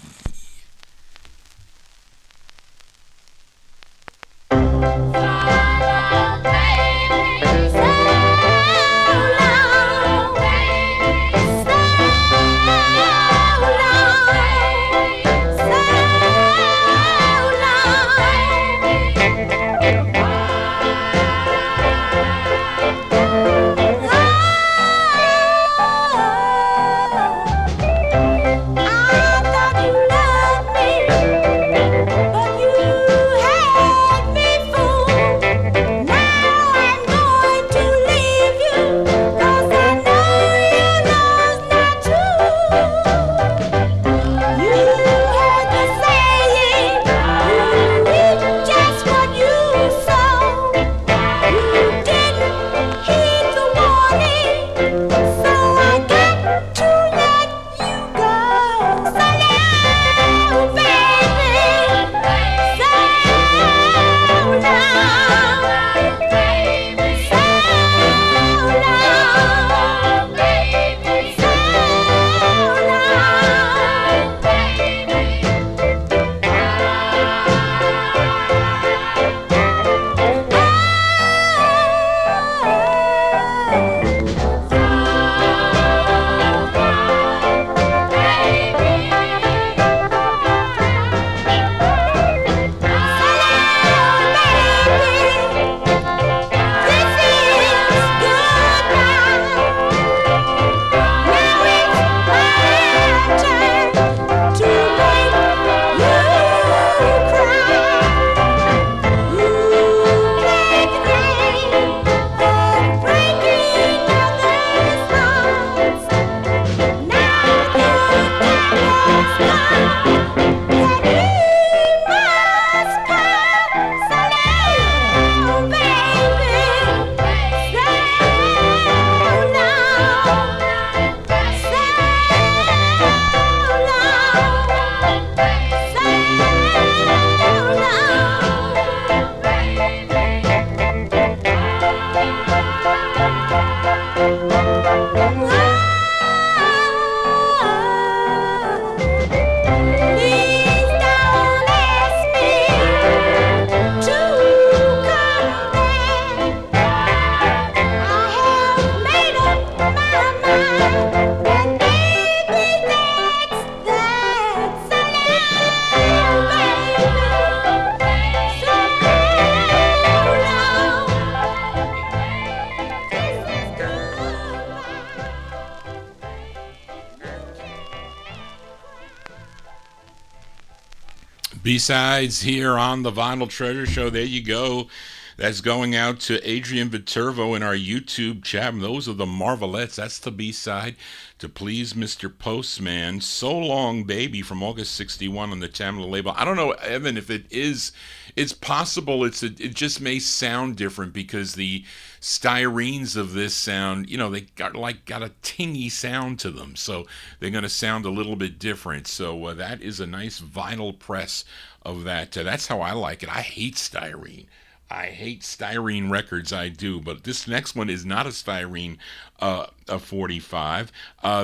B-sides here on the Vinyl Treasure Show. There you go. That's going out to Adrian Viterbo in our YouTube chat. Those are the Marvelettes. That's the B-side to Please Mr. Postman. So Long Baby from August 61 on the Tamla label. I don't know, Evan, if it's possible it just may sound different because the styrenes of this sound, they got a tingy sound to them. So they're going to sound a little bit different. So that is a nice vinyl press of that. That's how I like it. I hate styrene. I hate styrene records, I do, but this next one is not a styrene a 45.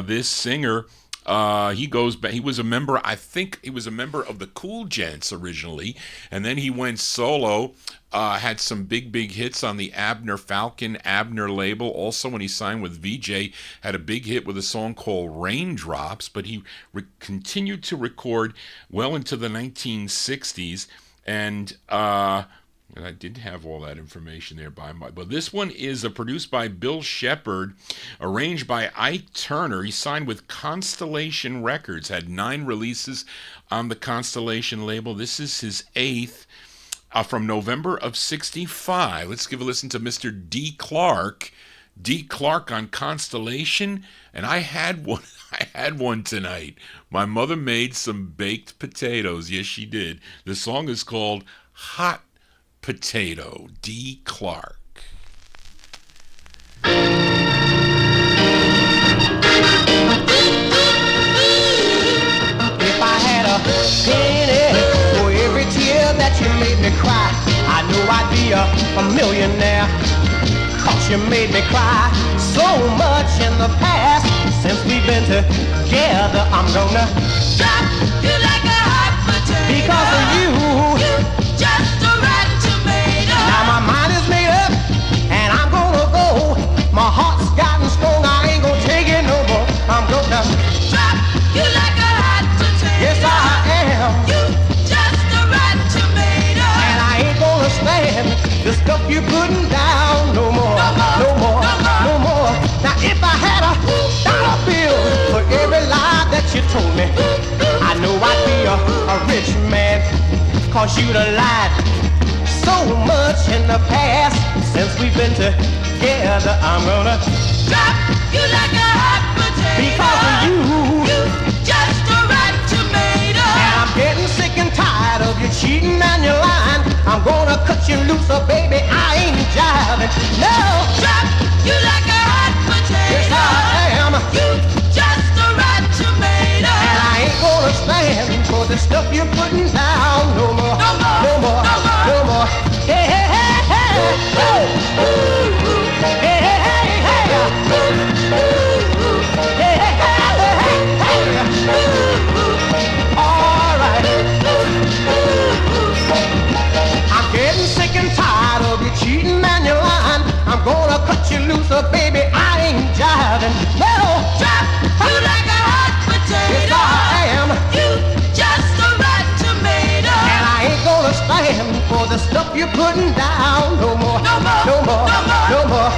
This singer, he goes back. He was a member. I think he was a member of the Cool Gents originally, and then he went solo. Had some big hits on the Abner label. Also, when he signed with VJ, had a big hit with a song called Raindrops. But he continued to record well into the 1960s, and I did have all that information there but this one is produced by Bill Shepard, arranged by Ike Turner. He signed with Constellation Records, had 9 releases on the Constellation label. This is his 8th from November of 65. Let's give a listen to Mr. D. Clark. D. Clark on Constellation, and I had one tonight. My mother made some baked potatoes. Yes, she did. The song is called Hot Potato, D. Clark. If I had a penny for every tear that you made me cry, I know I'd be a millionaire. 'Cause you made me cry so much in the past. Since we've been together, I'm gonna Drop you like a hot potato. because of you. You just a rotten tomato. Now my mind is made up, and I'm gonna go. My heart's gotten strong, I ain't gonna take it no more. I'm gonna Drop you like a hot potato. yes I am, You just a rotten tomato. and I ain't gonna stand the stuff you're putting down no more, no more, no more. Now if I had a dollar bill for every lie that you told me, I know I'd be a rich man. 'Cause you'd have lied so much in the past. Since we've been together, I'm gonna Drop you like a hot potato. because of you. You just a rotten tomato. And I'm getting sick and tired of you cheating and your lying. I'm gonna cut you loose, oh baby, I ain't jiving. No, Drop you like a hot potato. yes I am, You just a rotten tomato. and I ain't gonna stand for the stuff you're putting down no more, No more, no more, no more. no more. Hey, hey, hey, hey, hey, hey, hey, hey, hey, hey, hey. All right. I'm getting sick and tired of you cheating and you lying. I'm gonna cut you loose, oh baby, I ain't jiving. No, Drop you like a hot yes potato. I am, You just a rotten tomato. and I ain't gonna stand for the stuff you're putting down no more, No more, no more, no more. no more.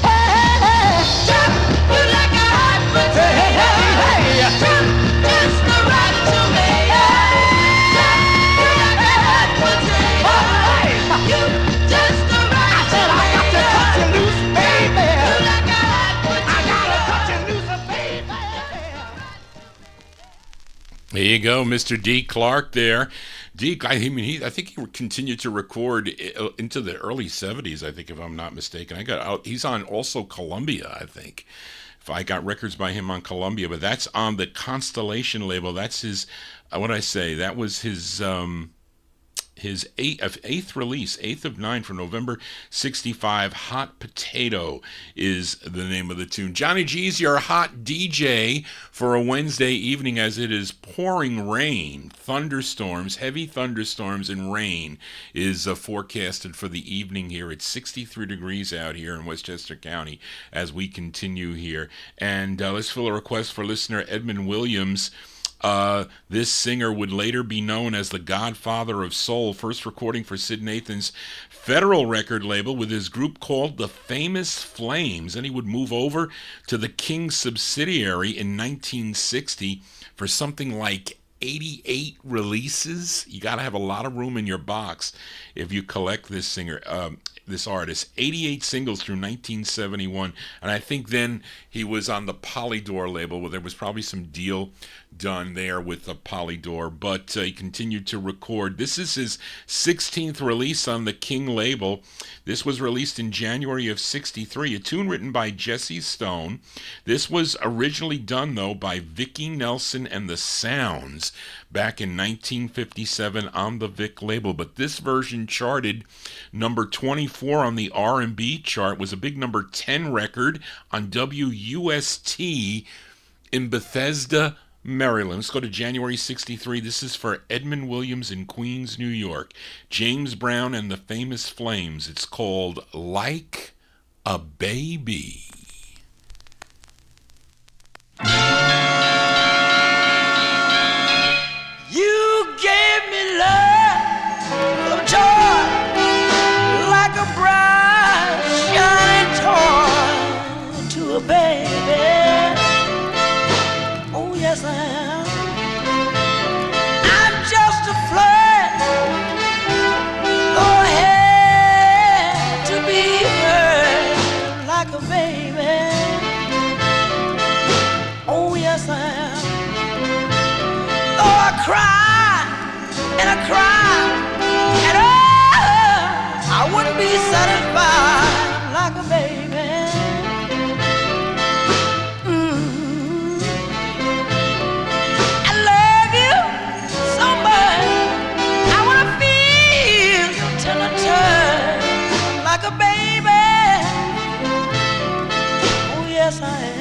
Hey, hey, hey. Drop you like a hot potato. Hey, hey, hey, hey. Drop just a rotten tomato. Drop you like a hot potato. You just a rotten I said I got to cut you tomato. loose, baby. You like a hot potato. I gotta cut you loose, baby. There you go, Mr. D. Clark there. I think he continued to record into the early 70s, I think, if I'm not mistaken. He's on also Columbia, I think. If I got records by him on Columbia, but that's on the Constellation label. That's his, that was his eighth release, 8th of 9 from November 65. Hot Potato is the name of the tune. Johnny G's your hot DJ for a Wednesday evening as it is pouring rain. Thunderstorms, heavy thunderstorms and rain is forecasted for the evening here. It's 63 degrees out here in Westchester County as we continue here. And let's fill a request for listener Edmund Williams. This singer would later be known as the Godfather of Soul, first recording for Sid Nathan's Federal record label with his group called the Famous Flames. Then he would move over to the King subsidiary in 1960 for something like 88 releases. You got to have a lot of room in your box if you collect this singer. this artist. 88 singles through 1971, and I think then he was on the Polydor label, where there was probably some deal done there with the Polydor, but he continued to record. This is his 16th release on the King label. This was released in January of 63, a tune written by Jesse Stone. This was originally done, though, by Vicki Nelson and the Sounds back in 1957 on the Vic label, but this version charted number 24 on the R&B chart, was a big number 10 record on WUST in Bethesda, Maryland. Let's go to January 63. This is for Edmund Williams in Queens, New York. James Brown and the Famous Flames. It's called Like a Baby. You gave me love of joy, like a bright shining toy to a baby. Oh yes I am. I'm just a flirt, go ahead to be heard like a baby. Oh yes I am. Oh, I cry, and I cry, and oh, I wouldn't be satisfied like a baby. I love you so much, I wanna feel your tender touch like a baby. Oh, yes I am.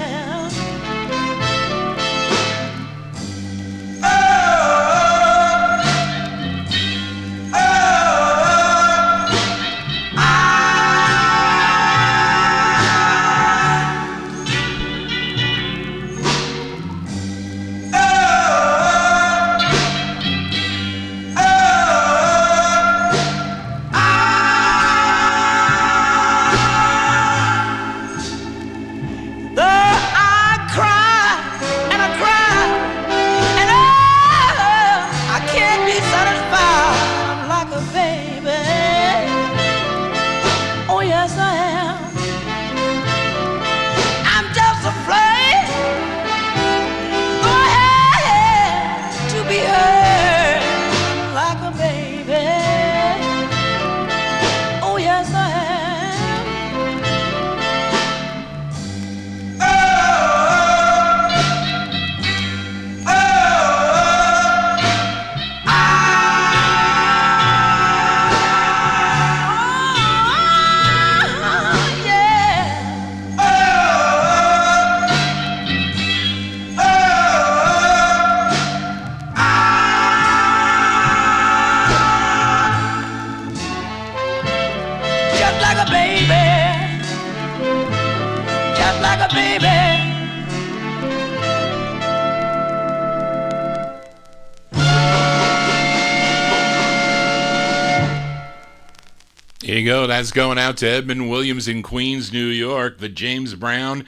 Here you go. That's going out to Edmund Williams in Queens, New York. The James Brown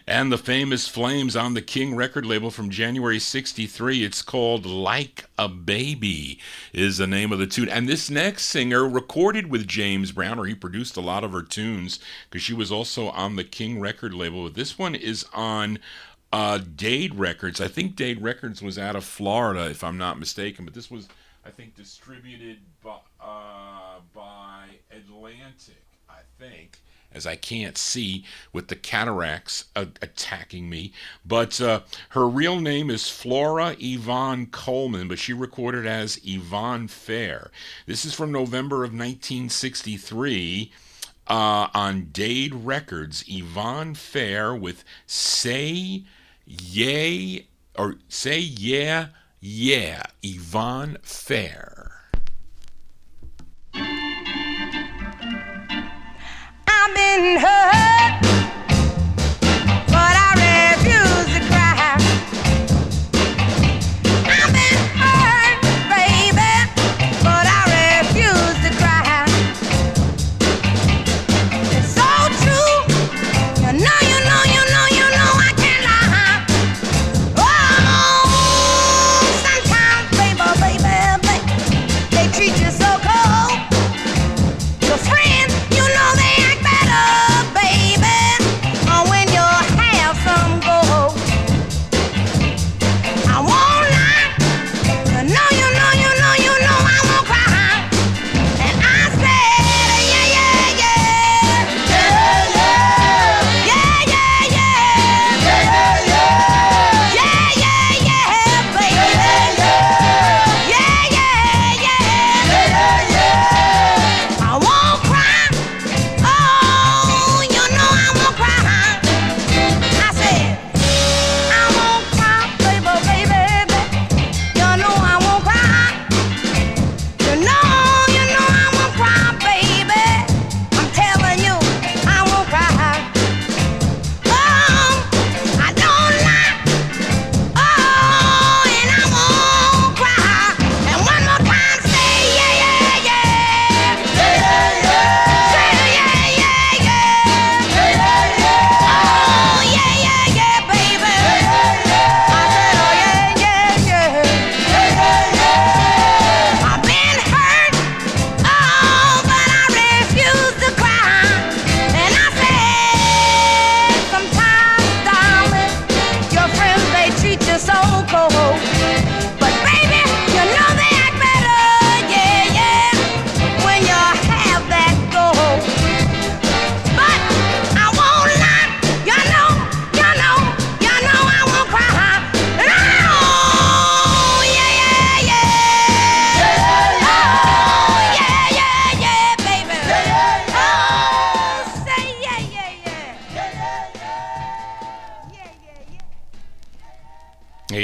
and the Famous Flames on the King record label from January 63. It's called Like a Baby is the name of the tune. And this next singer recorded with James Brown, or he produced a lot of her tunes because she was also on the King record label. This one is on Dade Records. I think Dade Records was out of Florida, if I'm not mistaken. But this was, I think, distributed by Atlantic, I think, as I can't see with the cataracts attacking me. But her real name is Flora Yvonne Coleman, but she recorded as Yvonne Fair. This is from November of 1963 on Dade Records. Yvonne Fair with Say Yay, or Say Yeah, Yeah, Yvonne Fair. I've been hurt, but I refuse to cry. I've been hurt, baby, but I refuse to cry. It's so true, you know I can't lie. Oh, sometimes, baby,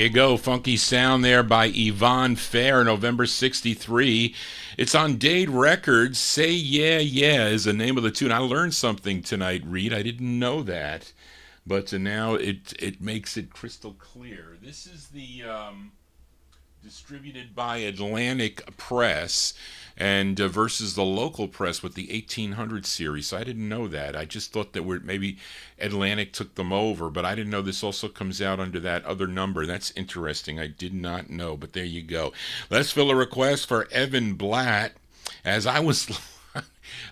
you go. Funky Sound there by Yvonne Fair, November 63. It's on Dade Records. Say Yeah Yeah is the name of the tune. I learned something tonight, Reed. I didn't know that. But now it makes it crystal clear. This is the distributed by Atlantic Press and versus the local press with the 1800 series. So I didn't know that. I just thought that maybe Atlantic took them over, but I didn't know this also comes out under that other number. That's interesting. I did not know, but there you go. Let's fill a request for Evan Blatt. As I was...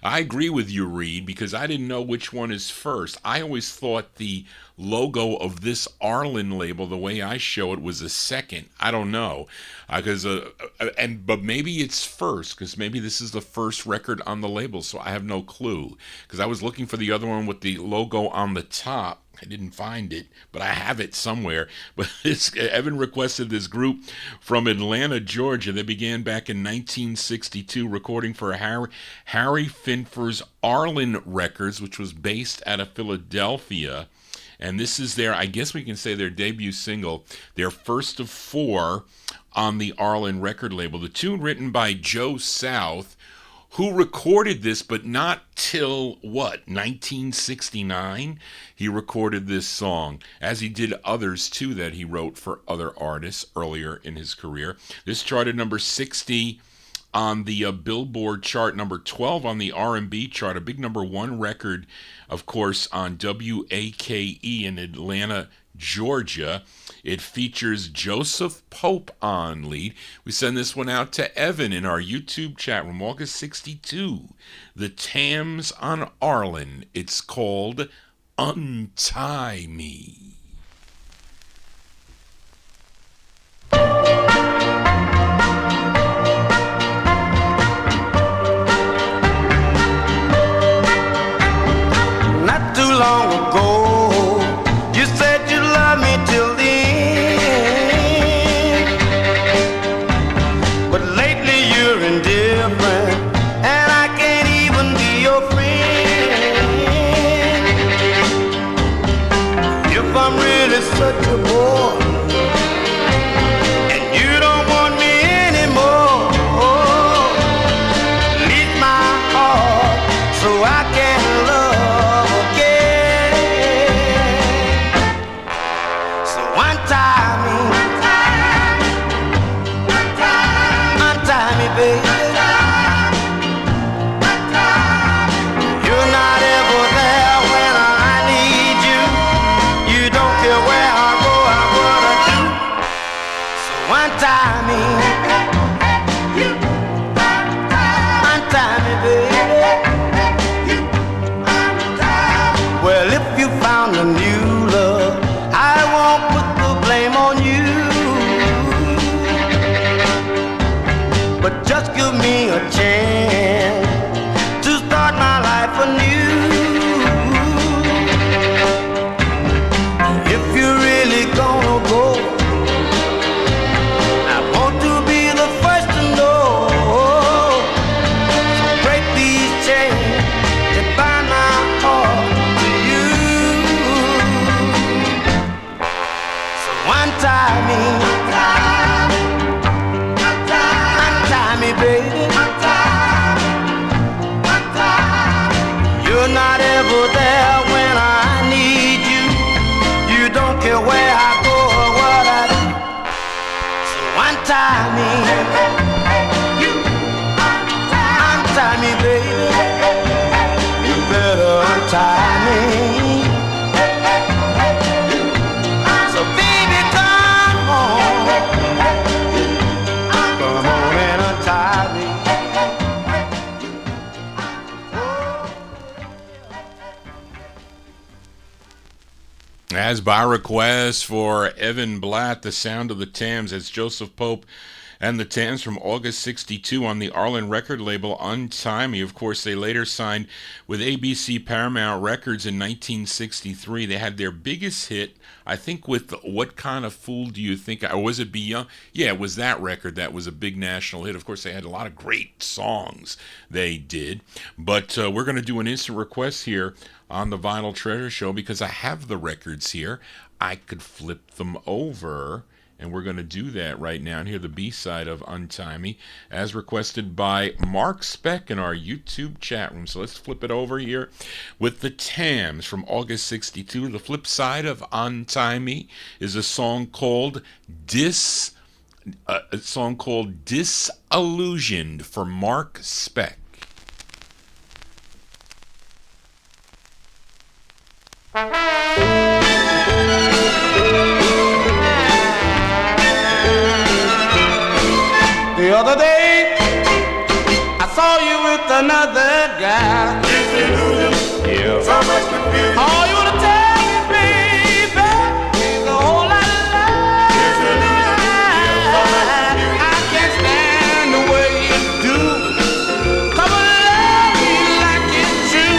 I agree with you, Reed, because I didn't know which one is first. I always thought the logo of this Arlen label, the way I show it, was a second. I don't know, but maybe it's first, because maybe this is the first record on the label. So I have no clue, because I was looking for the other one with the logo on the top. I didn't find it, but I have it somewhere. But Evan requested this group from Atlanta, Georgia. They began back in 1962, recording for Harry Finfer's Arlen Records, which was based out of Philadelphia. And this is their, I guess we can say, their debut single, their first of 4 on the Arlen record label. The tune written by Joe South, who recorded this, but not till, 1969? He recorded this song, as he did others, too, that he wrote for other artists earlier in his career. This charted number 60 on the Billboard chart, number 12 on the R&B chart, a big number 1 record, of course, on WAKE in Atlanta, Georgia. It features Joseph Pope on lead. We send this one out to Evan in our YouTube chat room, August 62. The Tams on Arlen. It's called Untie Me. Not too long ago, you said you loved me till the end, but lately you're indifferent, and I can't even be your friend. If I'm really such a bore, and you don't want me anymore, leave my heart so I can love again. So untie me, untie me, baby. You're not ever there when I need you. You don't care where I go or what I do. So untie me, untie me, baby. Well, if you found a new love, I won't put the blame on you, but just give me a chance to start my life anew. If you're really gonna go, I want to be the first to know. So break these chains and bind my heart to you. So untie me, untie me, baby. You're not ever there when I need you. You don't care where I go or what I do. So untie me, untie me, baby. You better untie me. So baby, come on and untie me. As by request for Evan Blatt, the sound of the Tams, as Joseph Pope and the Tams from August 62 on the Arlen record label Untie Me. Of course, they later signed with ABC Paramount Records in 1963. They had their biggest hit, I think, with What Kind of Fool Do You Think Or was it Beyond? Yeah, it was that record that was a big national hit. Of course, they had a lot of great songs they did. But we're going to do an instant request here on the Vinyl Treasure Show because I have the records here. I could flip them over And we're going to do that right now and hear the B-side of Untie Me as requested by Mark Speck in our YouTube chat room. So let's flip it over here with the Tams from August 62. The flip side of Untie Me is a song called Disillusioned for Mark Speck. The other day, I saw you with another guy. Yeah. So much confusion. All you wanna tell me, baby, is a whole lot of love. I can't stand the way you do. Come on, love me like it's true.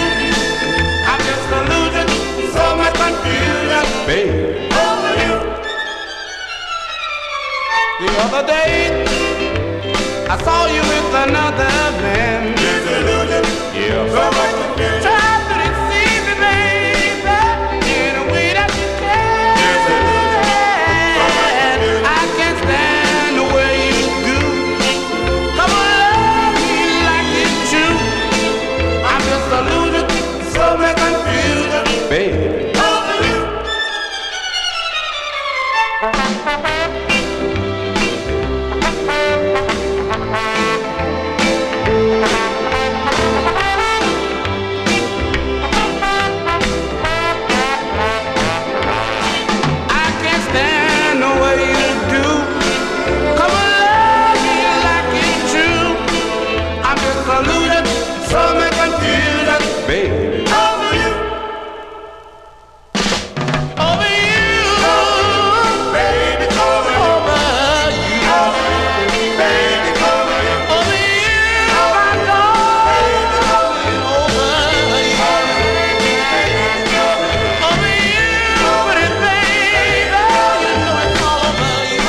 I'm just a loser, so much confusion, baby. Over you. The other day, I saw you with another man. Disillusion. Yeah. So much confusion. Try to deceive me, baby, in a way that you can. Disillusion. So much confusion. I can't stand the way you do. Come on, love me like it's true. I'm just a loser, so much confusion, baby. Over you. Baby. Over you. Over you. Baby, over you. Over you. Baby, over you. Over you. My darling. Over you. Over you. But it, baby, you know it's all over you.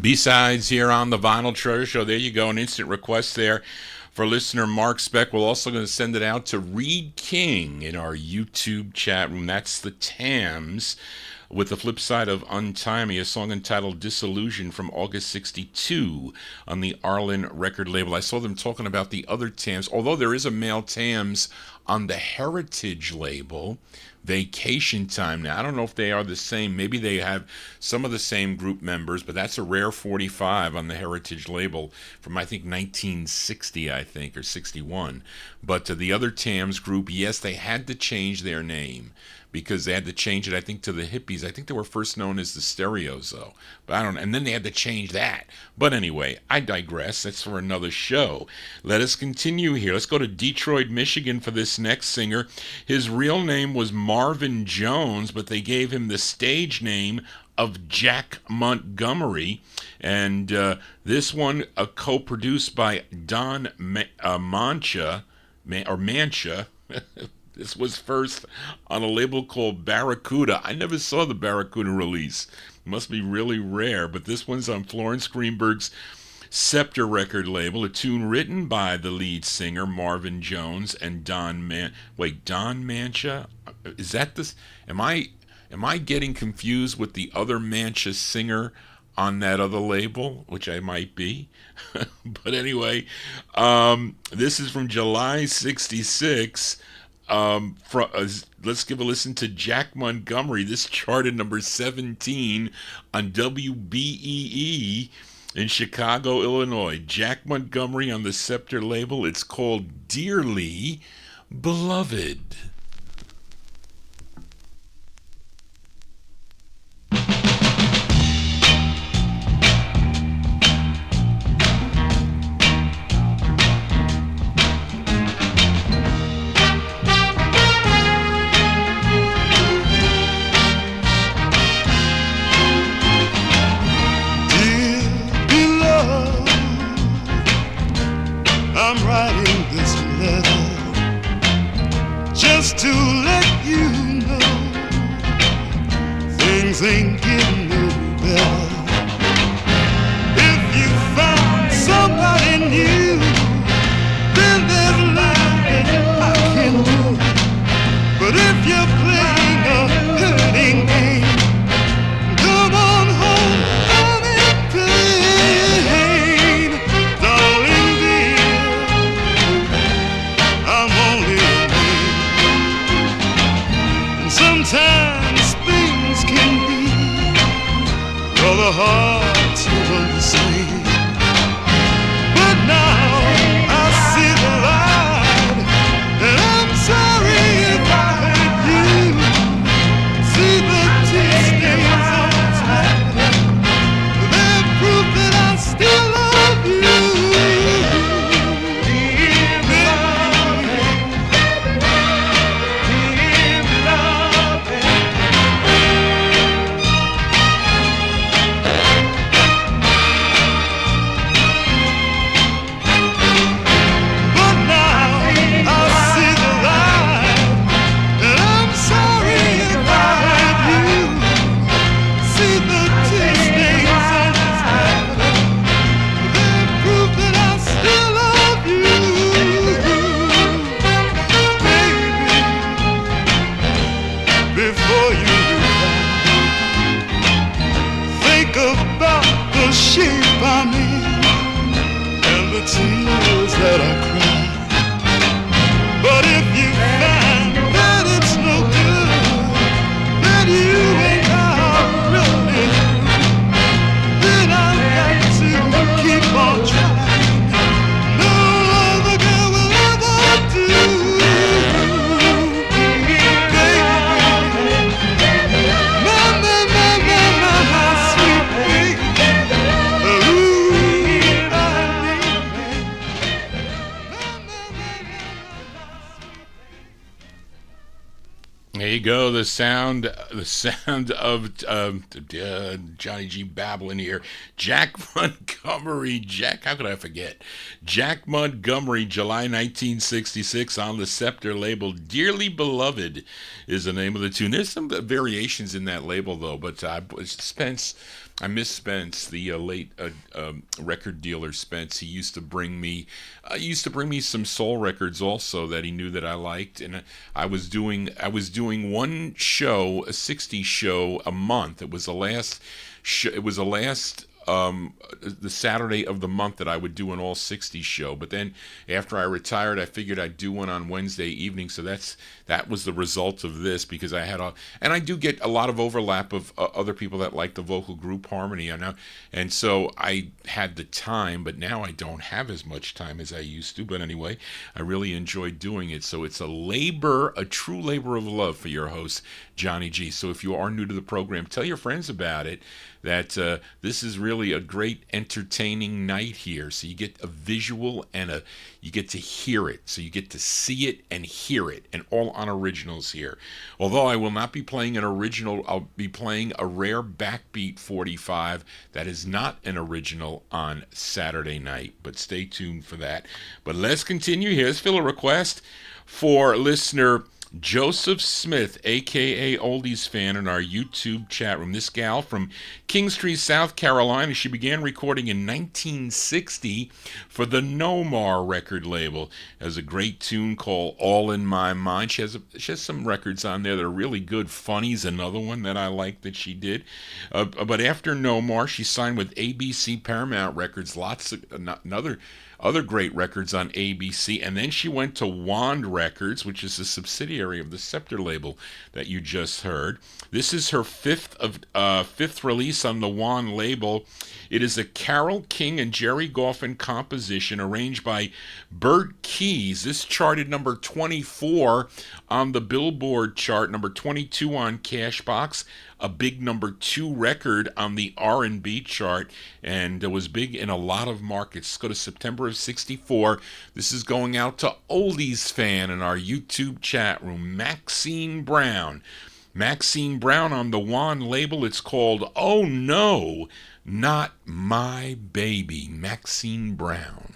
B-sides here on the Vinyl Treasure Show. There you go, an instant request there for listener Mark Speck. We're also going to send it out to Reed King in our YouTube chat room. That's the Tams with the flip side of Untie Me, a song entitled Disillusion from August 62 on the Orlon record label. I saw them talking about the other Tams, although there is a male Tams on the Heritage label, Vacation Time. Now, I don't know if they are the same. Maybe they have some of the same group members, but that's a rare 45 on the Heritage label from, I think, 1960, I think, or 61. But the other Tams group, yes, they had to change their name because they had to change it, I think, to the Hippies. I think they were first known as the Stereos, though. But I don't know. And then they had to change that. But anyway, I digress. That's for another show. Let us continue here. Let's go to Detroit, Michigan for this next singer. His real name was Marvin Jones, but they gave him the stage name of Jack Montgomery. And this one co-produced by Don Mancha. This was first on a label called Barracuda. I never saw the Barracuda release. It must be really rare, but this one's on Florence Greenberg's Scepter record label, a tune written by the lead singer Marvin Jones and Don Mancha? Is that this? Am I getting confused with the other Mancha singer on that other label, which I might be? But anyway, this is from July 66. Let's give a listen to Jack Montgomery. This charted number 17 on WBEE in Chicago, Illinois. Jack Montgomery on the Scepter label. It's called Dearly Beloved. I'm writing this letter just to let you know things ain't getting no better. If you found somebody new, then there's life hard to understand. But now I see the light, and I'm sorry if I hurt you. See the tear stains on the tide, they're proof that I still love you. Shape I'm in and the tears that I cry. But if you find that it's no good, that you and I are really through, then I've got to keep on trying. No other girl will ever do. There you go, the sound of Johnny G babbling here. Jack Montgomery, how could I forget? Jack Montgomery, July 1966, on the Scepter label. Dearly Beloved is the name of the tune. There's some variations in that label, though, but I miss Spence, the late record dealer Spence. He used to bring me some soul records also that he knew that I liked, and I was doing one show, a 60s show a month. It was the last the Saturday of the month that I would do an all 60s show. But then after I retired, I figured I'd do one on Wednesday evening. So that was the result of this, because and I do get a lot of overlap of other people that like the vocal group harmony. And so I had the time, but now I don't have as much time as I used to. But anyway, I really enjoyed doing it. So it's a true labor of love for your host, Johnny G. So if you are new to the program, tell your friends about it, that this is really a great entertaining night here. So you get a visual and you get to hear it. So you get to see it and hear it, and all on originals here. Although I will not be playing an original, I'll be playing a rare backbeat 45 that is not an original on Saturday night. But stay tuned for that. But let's continue. Here's fill a request for listener Joseph Smith, a.k.a. Oldies Fan, in our YouTube chat room. This gal from Kingstree, South Carolina, she began recording in 1960 for the Nomar record label. Has a great tune called All in My Mind. She has some records on there that are really good. Funny's another one that I like that she did. But after Nomar, she signed with ABC Paramount Records. Lots of other great records on ABC, and then she went to Wand Records, which is a subsidiary of the Scepter label that you just heard. This is her fifth release on the Wand label. It is a Carole King and Jerry Goffin composition arranged by Bert Keys. This charted number 24 on the Billboard chart, number 22 on Cashbox, a big number 2 record on the R&B chart, and it was big in a lot of markets. Let's go to September of 64. This is going out to Oldies Fan in our YouTube chat room, Maxine Brown. Maxine Brown on the Wand label. It's called Oh No, Not My Baby. Maxine Brown.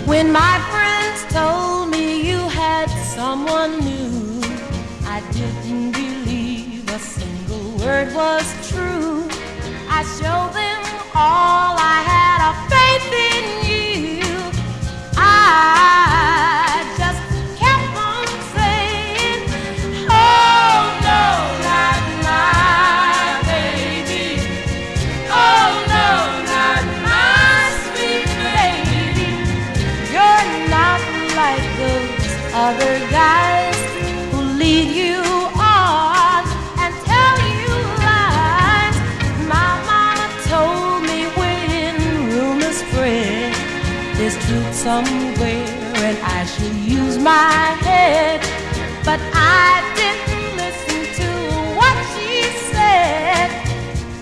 When my friends told me you had someone new, I didn't believe a single word was true. I showed them all I had of faith in you. I just kept on saying, oh no, not my baby. Oh no, not my sweet baby. other guys who lead you on and tell you lies. My mama told me when rumors spread, there's truth somewhere and I should use my head. But I didn't listen to what she said.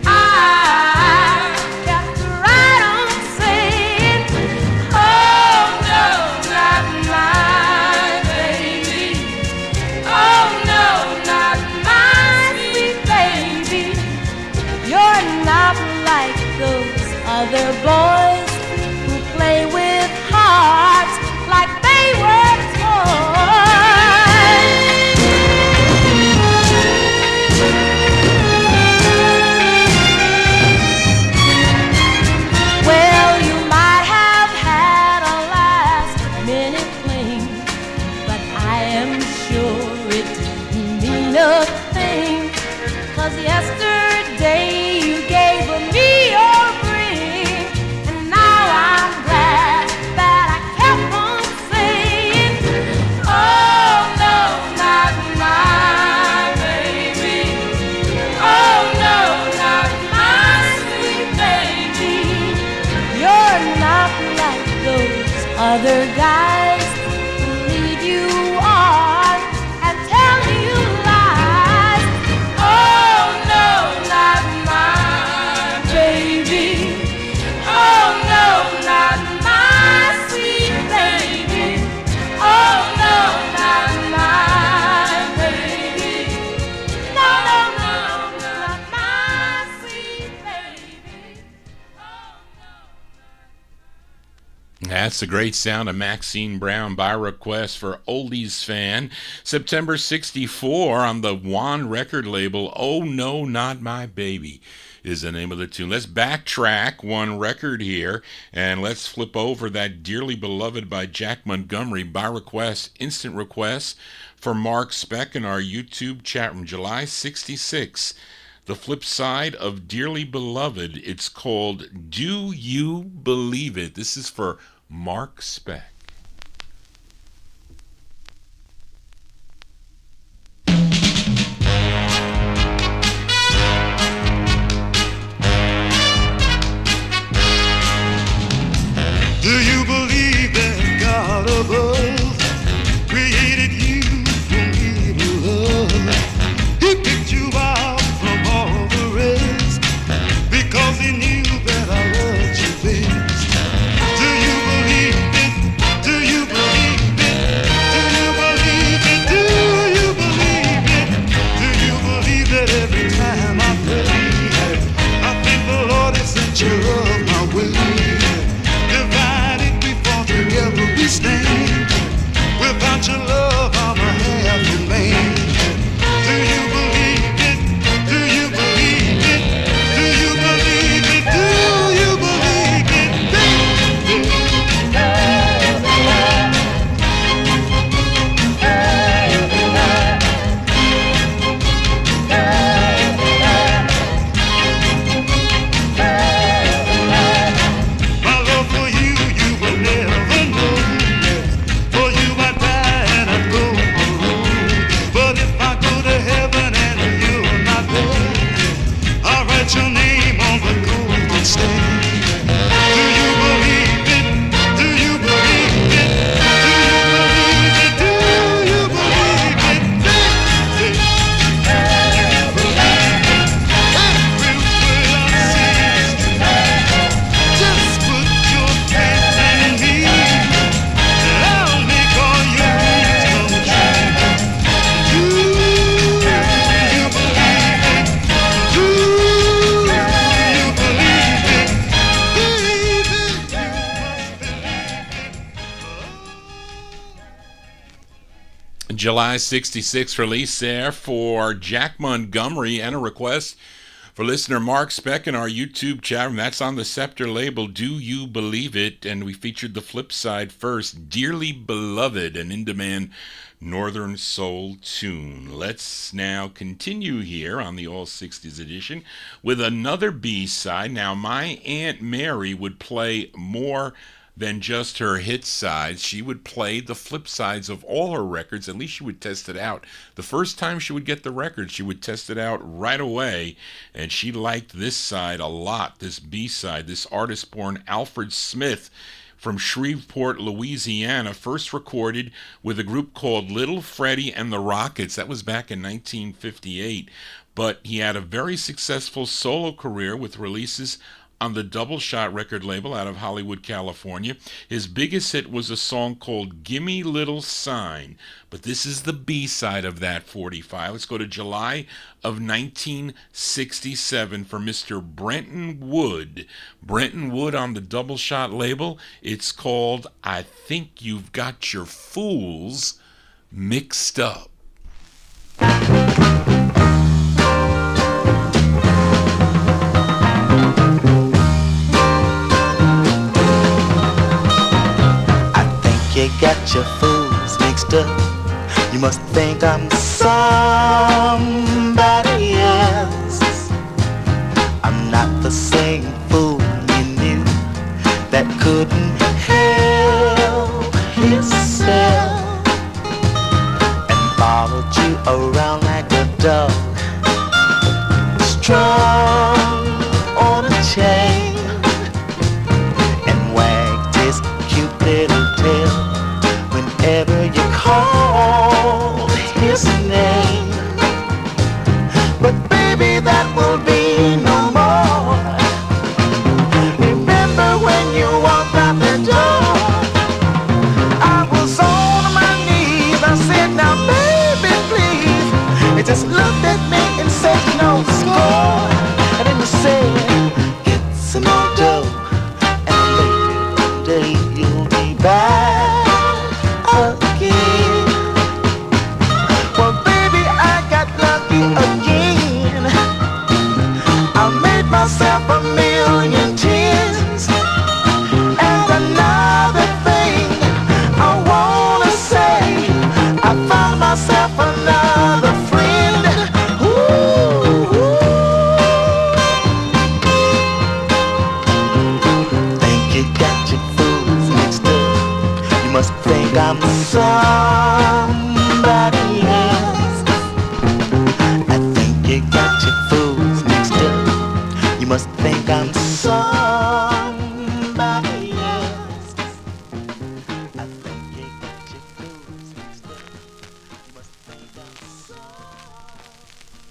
I kept right on saying, oh no, not my baby. Oh no, not my sweet baby. You're not like those other boys who play with hearts like they were toys. Well, you might have had a last minute fling, but I am sure it didn't mean a thing. 'Cause yesterday you gave me your ring, and now I'm glad that I kept on saying, oh no, not my baby. Oh no, not my sweet baby. You're not like those other guys who lead you on and tell you lies. Oh no, not my baby. Oh no, not my sweet baby. Oh no, not my baby. No, no, no, not my sweet baby. Oh no. That's the great sound of Maxine Brown by request for Oldies Fan. September 64 on the Juan record label. Oh No, Not My Baby is the name of the tune. Let's backtrack one record here and let's flip over that Dearly Beloved by Jack Montgomery by request, instant request for Mark Speck in our YouTube chat room, July 66. The flip side of Dearly Beloved, it's called Do You Believe It? This is for Mark Speck. Do you believe that God above created you from evil love? He picked you out from all the rest because he knew that I loved you best. Do you believe it? Do you believe it? Do you believe it? Do you believe it? Do you believe that every time I pray, I thank the Lord has sent your love my way? Divided we fall together we stand. Without your love I'm a half man. Do you believe it? Do you believe it? Do you believe it? Do you believe it? My love for you, you will never know. For you I die and I go alone. But if I go to heaven and you're not there, I'll write your name on the golden stain. Do you believe it? Do you believe it? Do you believe it? Do you believe it? Every word I say is true. Just put your faith in me. I'll make all your dreams come true. Do you believe it? Do you believe it? Believe it. You must believe it. July 66 release there for Jack Montgomery and a request for listener Mark Speck in our YouTube chat room. That's on the Scepter label, Do You Believe It? And we featured the flip side first, Dearly Beloved, an in-demand Northern Soul tune. Let's now continue here on the All 60s edition with another B-side. Now, my Aunt Mary would play more than just her hit sides. She would play the flip sides of all her records. At least she would test it out. The first time she would get the record, she would test it out right away, and she liked this side a lot, this B-side. This artist born Alfred Smith from Shreveport, Louisiana, first recorded with a group called Little Freddie and the Rockets. That was back in 1958. But he had a very successful solo career with releases on the Double Shot record label out of Hollywood, California. His biggest hit was a song called Gimme Little Sign, but this is the B-side of that 45. Let's go to July of 1967 for Mr. Brenton Wood. Brenton Wood on the Double Shot label. It's called I Think You've Got Your Fools Mixed Up. You got your fools mixed up. You must think I'm somebody else. I'm not the same fool you knew that couldn't help himself and followed you around like a dog, strung on a chain, and wagged his cute little tail whenever you call his name. But baby, that will be no more. Remember when you walked out the door, I was on my knees. I said, now baby, please. They just looked at me and said, no score. And then you said, get some more dough, and later one day you'll be back. Myself a million tears. And another thing I wanna say, I found myself another friend. Ooh. Think you got your fools mixed up. You must think I'm somebody else. I think you got your fools mixed up. You must think I'm somebody else. I think you got your fools mixed up. You must think I'm somebody.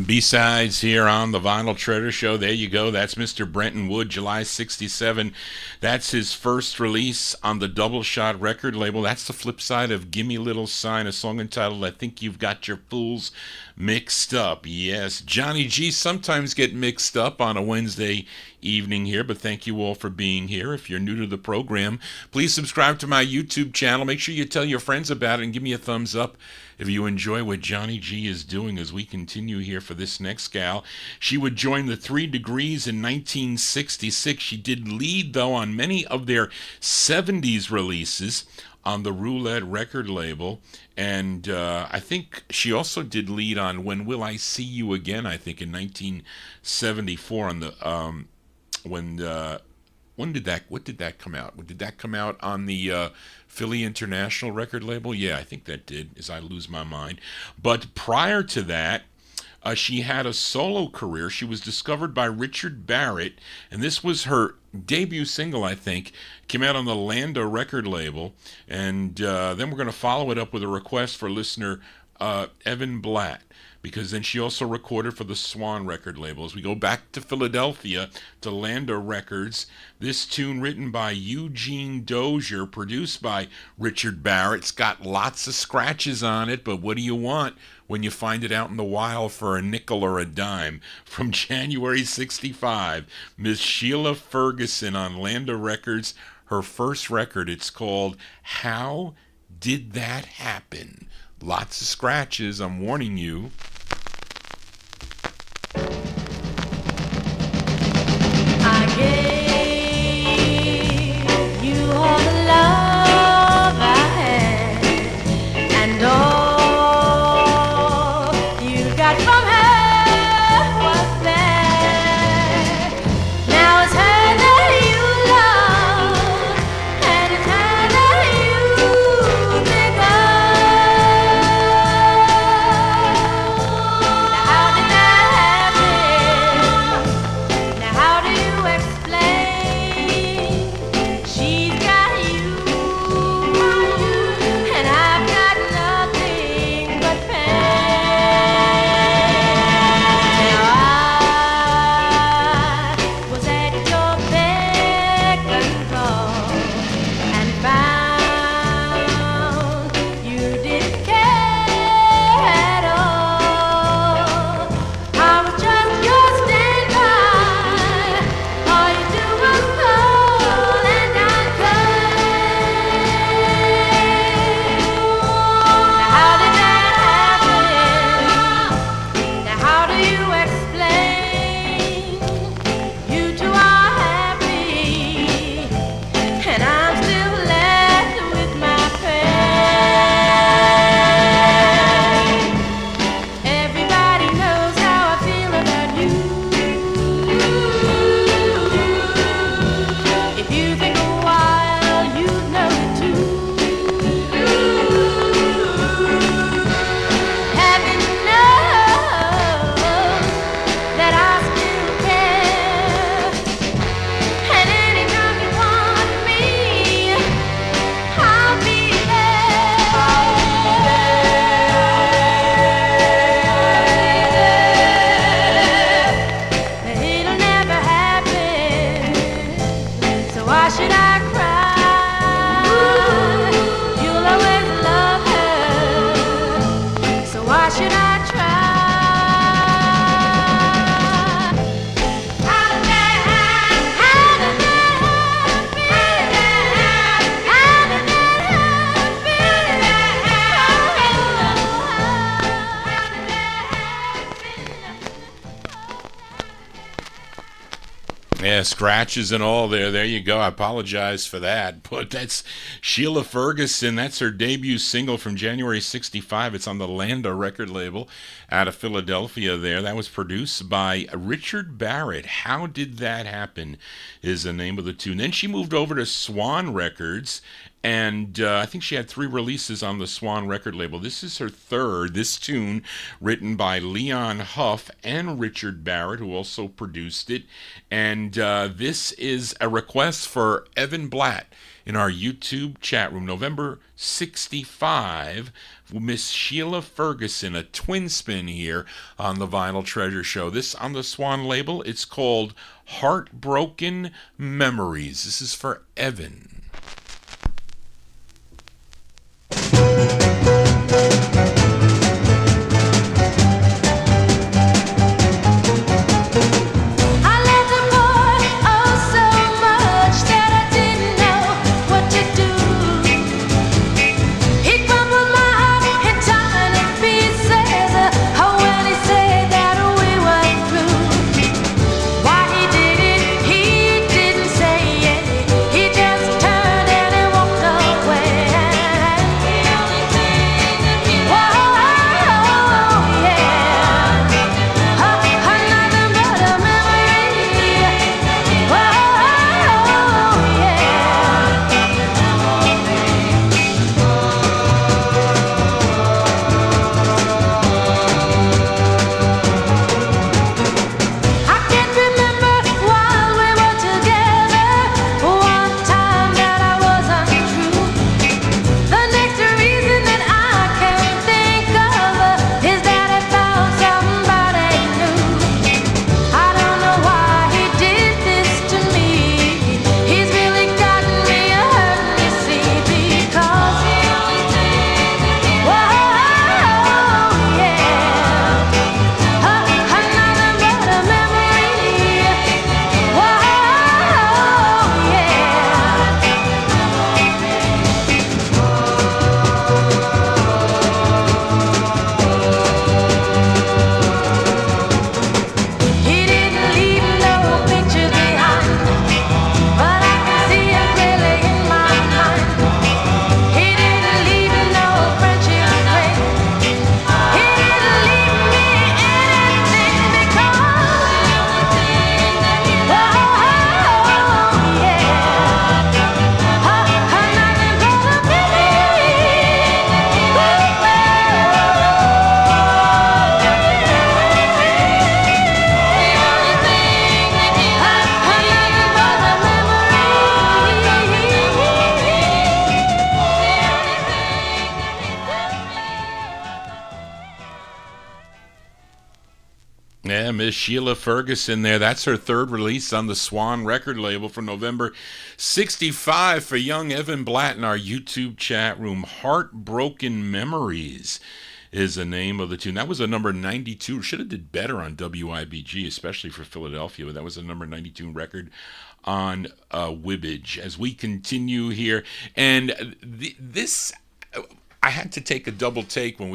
B-sides here on the Vinyltreasure Show. There you go. That's Mr. Brenton Wood, July 67. That's his first release on the Double Shot record label. That's the flip side of Gimme Little Sign, a song entitled I Think You've Got Your Fools Mixed Up. Yes, Johnny G sometimes get mixed up on a Wednesday evening here, but thank you all for being here. If you're new to the program, please subscribe to my YouTube channel. Make sure you tell your friends about it and give me a thumbs up if you enjoy what Johnny G is doing as we continue here for this next gal. She would join the 3 Degrees in 1966. She did lead, though, on many of their 70s releases on the Roulette record label, and I think she also did lead on When Will I See You Again, I think in 1974 on the what did that come out? Did that come out on the Philly International record label? Yeah, I think that did, as I lose my mind. But prior to that, she had a solo career. She was discovered by Richard Barrett, and this was her debut single, I think. Came out on the Landa record label, and then we're going to follow it up with a request for listener Evan Blatt, because then she also recorded for the Swan record label. As we go back to Philadelphia, to Landa Records, this tune written by Eugene Dozier, produced by Richard Barrett. It's got lots of scratches on it, but what do you want when you find it out in the wild for a nickel or a dime? From January 65, Miss Sheila Ferguson on Landa Records, her first record. It's called How Did That Happen? Lots of scratches, I'm warning you. I gave you all the love I had, and all you got from her was bad. Now it's her that you love, Yeah, scratches and all there. There you go. I apologize for that. But that's Sheila Ferguson. That's her debut single from January 65. It's on the Landa record label out of Philadelphia there. That was produced by Richard Barrett. How Did That Happen is the name of the tune. Then she moved over to Swan Records. And I think she had 3 releases on the Swan record label. This is her third. This tune, written by Leon Huff and Richard Barrett, who also produced it. And this is a request for Evan Blatt in our YouTube chat room. November 65, Miss Sheila Ferguson, a twin spin here on the Vinyl Treasure Show. This on the Swan label, it's called Heartbroken Memories. This is for Evan. Miss Sheila Ferguson there. That's her third release on the Swan record label from November 65 for young Evan Blatt in our YouTube chat room. Heartbroken Memories is the name of the tune. That was a number 92. Should have did better on WIBG, especially for Philadelphia, but that was a number 92 record on Wibbage. As we continue here, and this... I had to take a double take when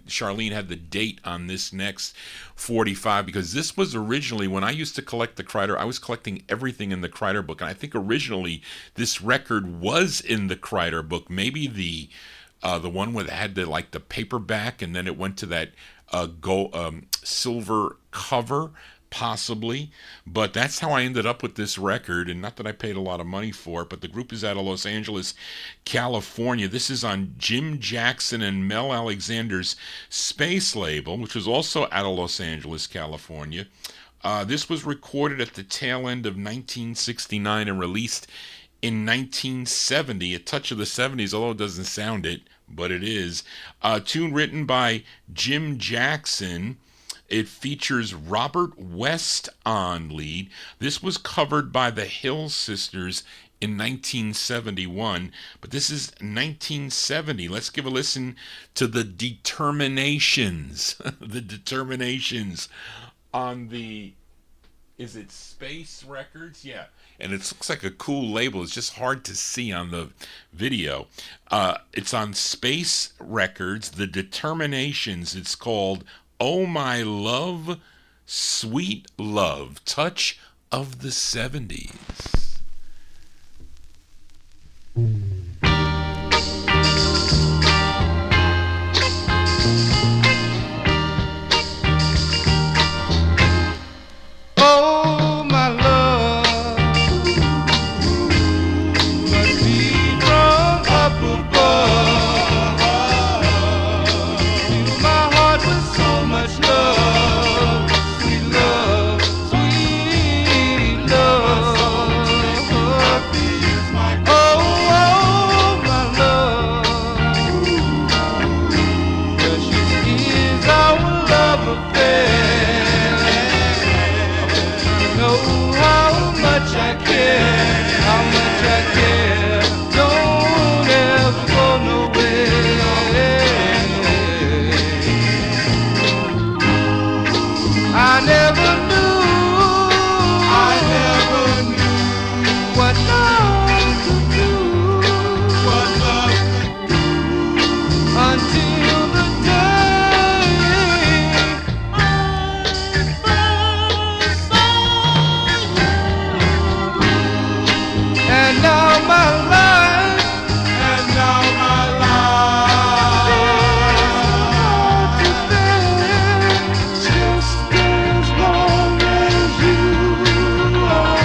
Charlene had the date on this next 45, because this was originally, when I used to collect the Kreider, I was collecting everything in the Kreider book, and I think originally this record was in the Kreider book, maybe the one where it had the paperback, and then it went to that silver cover, possibly, but that's how I ended up with this record. And not that I paid a lot of money for it, but the group is out of Los Angeles, California. This is on Jim Jackson and Mel Alexander's Space label, which was also out of Los Angeles, California. This was recorded at the tail end of 1969 and released in 1970, a touch of the 70s, although it doesn't sound it, but it is. A tune written by Jim Jackson. It features Robert West on lead. This was covered by the Hill Sisters in 1971, but this is 1970. Let's give a listen to the Determinations. The Determinations on the, is it Space Records? Yeah. And it looks like a cool label. It's just hard to see on the video. It's on Space Records, The Determinations. It's called Oh My Love, Sweet Love, Touch of the 70s. Oh, my love must be from up above. Fill my heart with so much love, sweet love, sweet love. Oh, my love, precious is our love affair. Know how much I care, how much I care. Don't ever go nowhere. I never knew what love could do, until the day I first saw you. And now my life is there, just as long as you are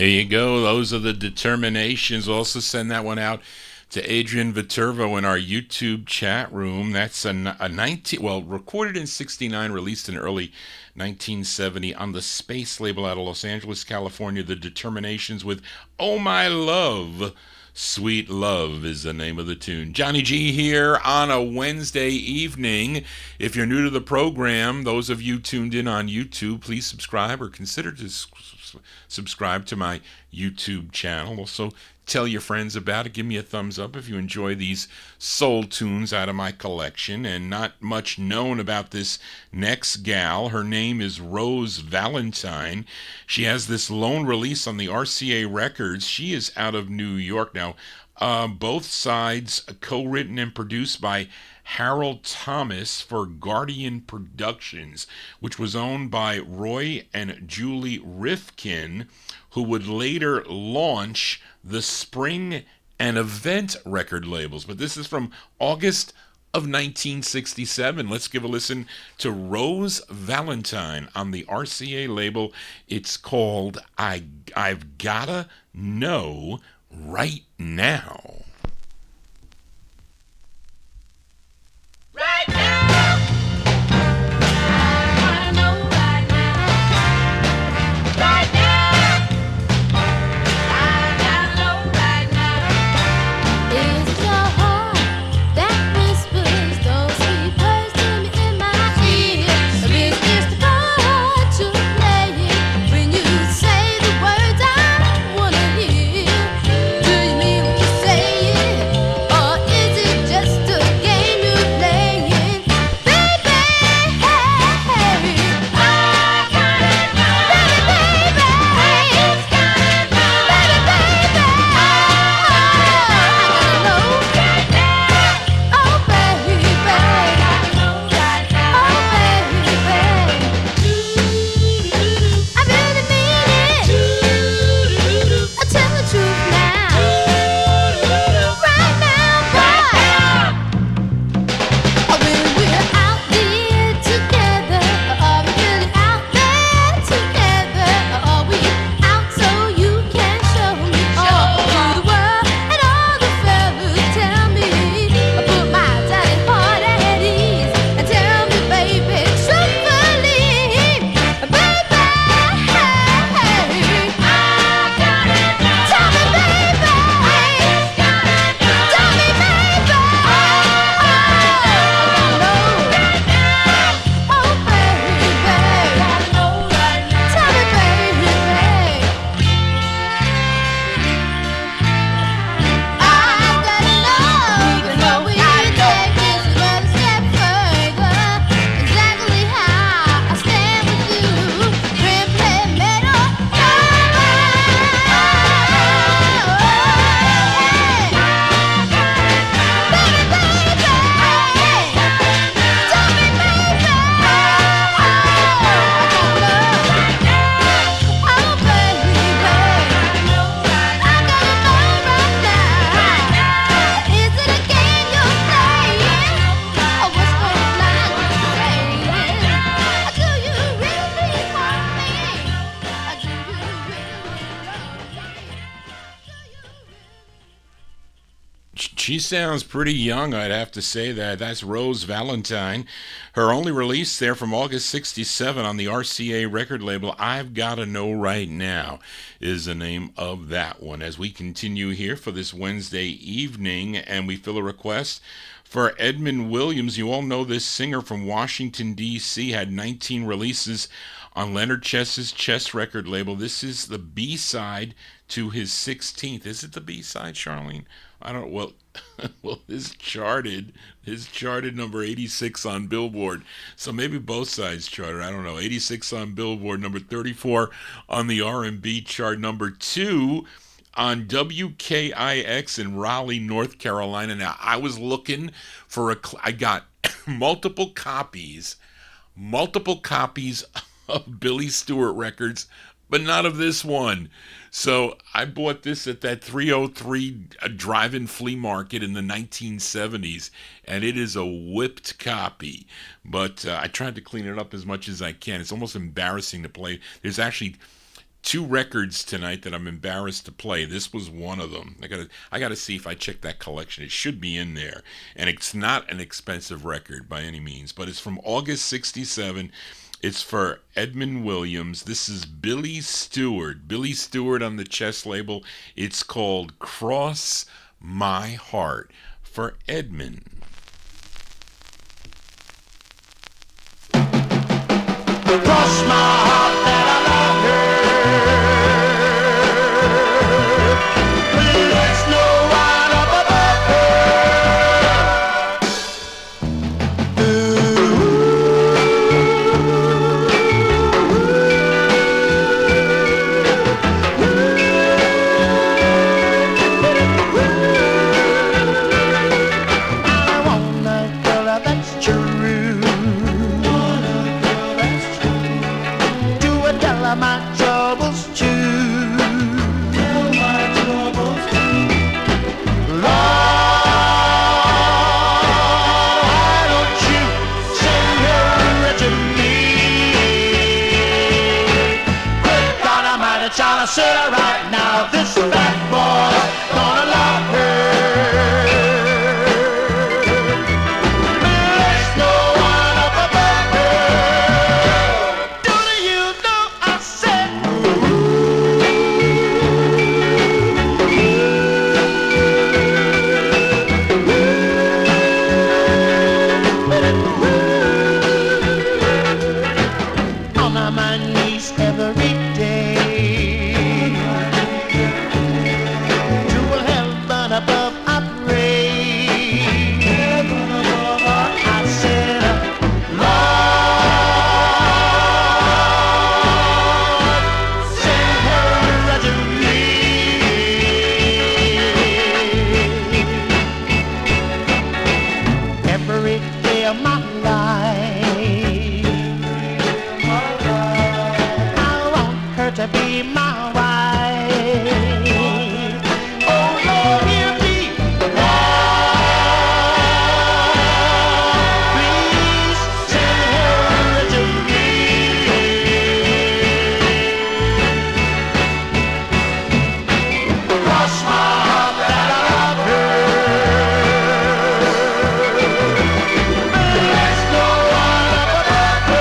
There you go. Those are the Determinations. We'll also send that one out to Adrian Viterbo in our YouTube chat room. That's a 19, well, recorded in 69, released in early 1970 on the Space label out of Los Angeles, California. The Determinations with Oh My Love. Sweet Love is the name of the tune. Johnny G here on a Wednesday evening. If you're new to the program, those of you tuned in on YouTube, please subscribe or consider to subscribe to my YouTube channel. Also, tell your friends about it. Give me a thumbs up if you enjoy these soul tunes out of my collection. And not much known about this next gal. Her name is Rose Valentine. She has this lone release on the RCA Records. She is out of New York now. Both sides co-written and produced by Harold Thomas for Guardian Productions, which was owned by Roy and Julie Rifkin, who would later launch the Spring and Event record labels. But this is from August of 1967. Let's give a listen to Rose Valentine on the RCA label. It's called I've Gotta Know Right Now. Right now. I wanna know right now. Right now. I gotta know right now. Is it your heart that whispers those sweet words to me in my ear? Or is this the part you're playing when you say the words I wanna hear? Do you mean what you say? She sounds pretty young, I'd have to say that. That's Rose Valentine. Her only release there from August 67 on the RCA record label, I've Gotta Know Right Now, is the name of that one. As we continue here for this Wednesday evening, and we fill a request for Edmund Williams. You all know this singer from Washington, D.C., had 19 releases on Leonard Chess's Chess record label. This is the B-side to his 16th. Is it the B-side, Charlene? I don't know. Well, his charted number 86 on Billboard. So maybe both sides charted. I don't know. 86 on Billboard, number 34 on the R&B chart, number 2 on WKIX in Raleigh, North Carolina. Now, I was looking for I got multiple copies of Billy Stewart records, but not of this one. So I bought this at that 303 drive-in flea market in the 1970s, and it is a whipped copy. But I tried to clean it up as much as I can. It's almost embarrassing to play. There's actually 2 records tonight that I'm embarrassed to play. This was one of them. I gotta see if I check that collection. It should be in there. And it's not an expensive record by any means, but it's from August 67. It's for Edmund Williams. This is Billy Stewart. Billy Stewart on the Chess label. It's called Cross My Heart for Edmund. Cross my heart that I love her. There's no one up above her. I want a girl that's true. My troubles too. Tell my troubles too. Lord, why don't you send her to me? Good God Almighty, child, I said her right now. This bad boy gonna love her. There's no one up above her. Do you know? On my knees every day to heaven above I pray. I said, Lord, send her to me. Every day of my life I want her to be my wife. Oh Lord, hear me. Please send her to me. Cross my heart that I love her. There's no one up above her.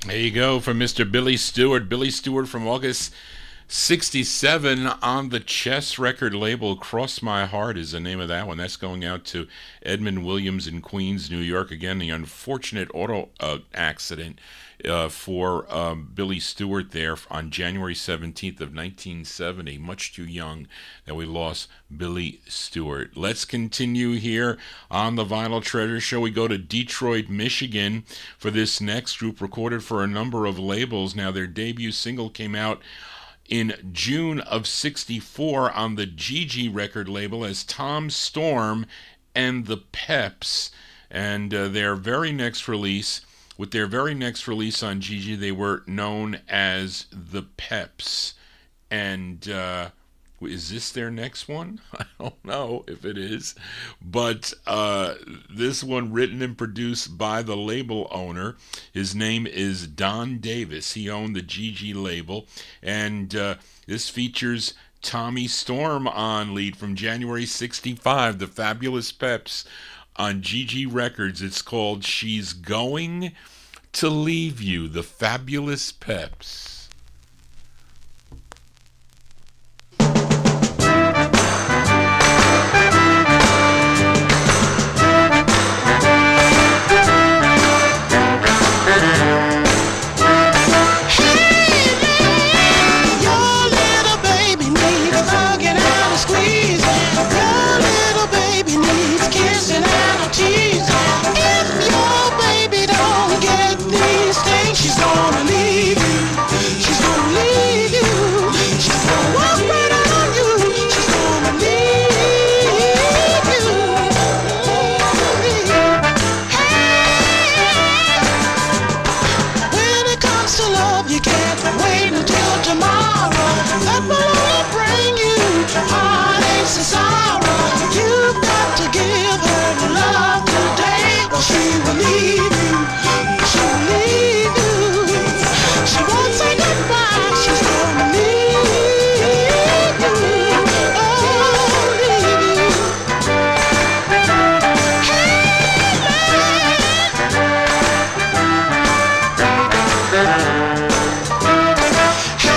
There you go from Mr. Billy Stewart. Billy Stewart from August 67 on the Chess record label. Cross My Heart is the name of that one. That's going out to Edmund Williams in Queens, New York. Again, the unfortunate auto accident for Billy Stewart there on January 17th of 1970. Much too young that we lost Billy Stewart. Let's continue here on the Vinyl Treasure Show. We go to Detroit, Michigan for this next group, recorded for a number of labels. Now, their debut single came out in June of 64 on the Gigi record label as Tom Storm and the Peps. And with their very next release on Gigi, they were known as the Peps. And is this their next one? I don't know if it is. But this one written and produced by the label owner. His name is Don Davis. He owned the Gigi label. And this features Tommy Storm on lead from January 65, the Fabulous Peps on Gigi Records. It's called She's Going to Leave You, the Fabulous Peps. She's gonna leave you. She's gonna leave you. She's gonna walk right on you. She's gonna leave you. Hey, when it comes to love, you can't wait until tomorrow. That will only bring you heartaches and sorrow. You've got to give her love today, or she will leave you. She will leave you. She won't say goodbye. She's gonna leave you. Oh, leave you. Hey,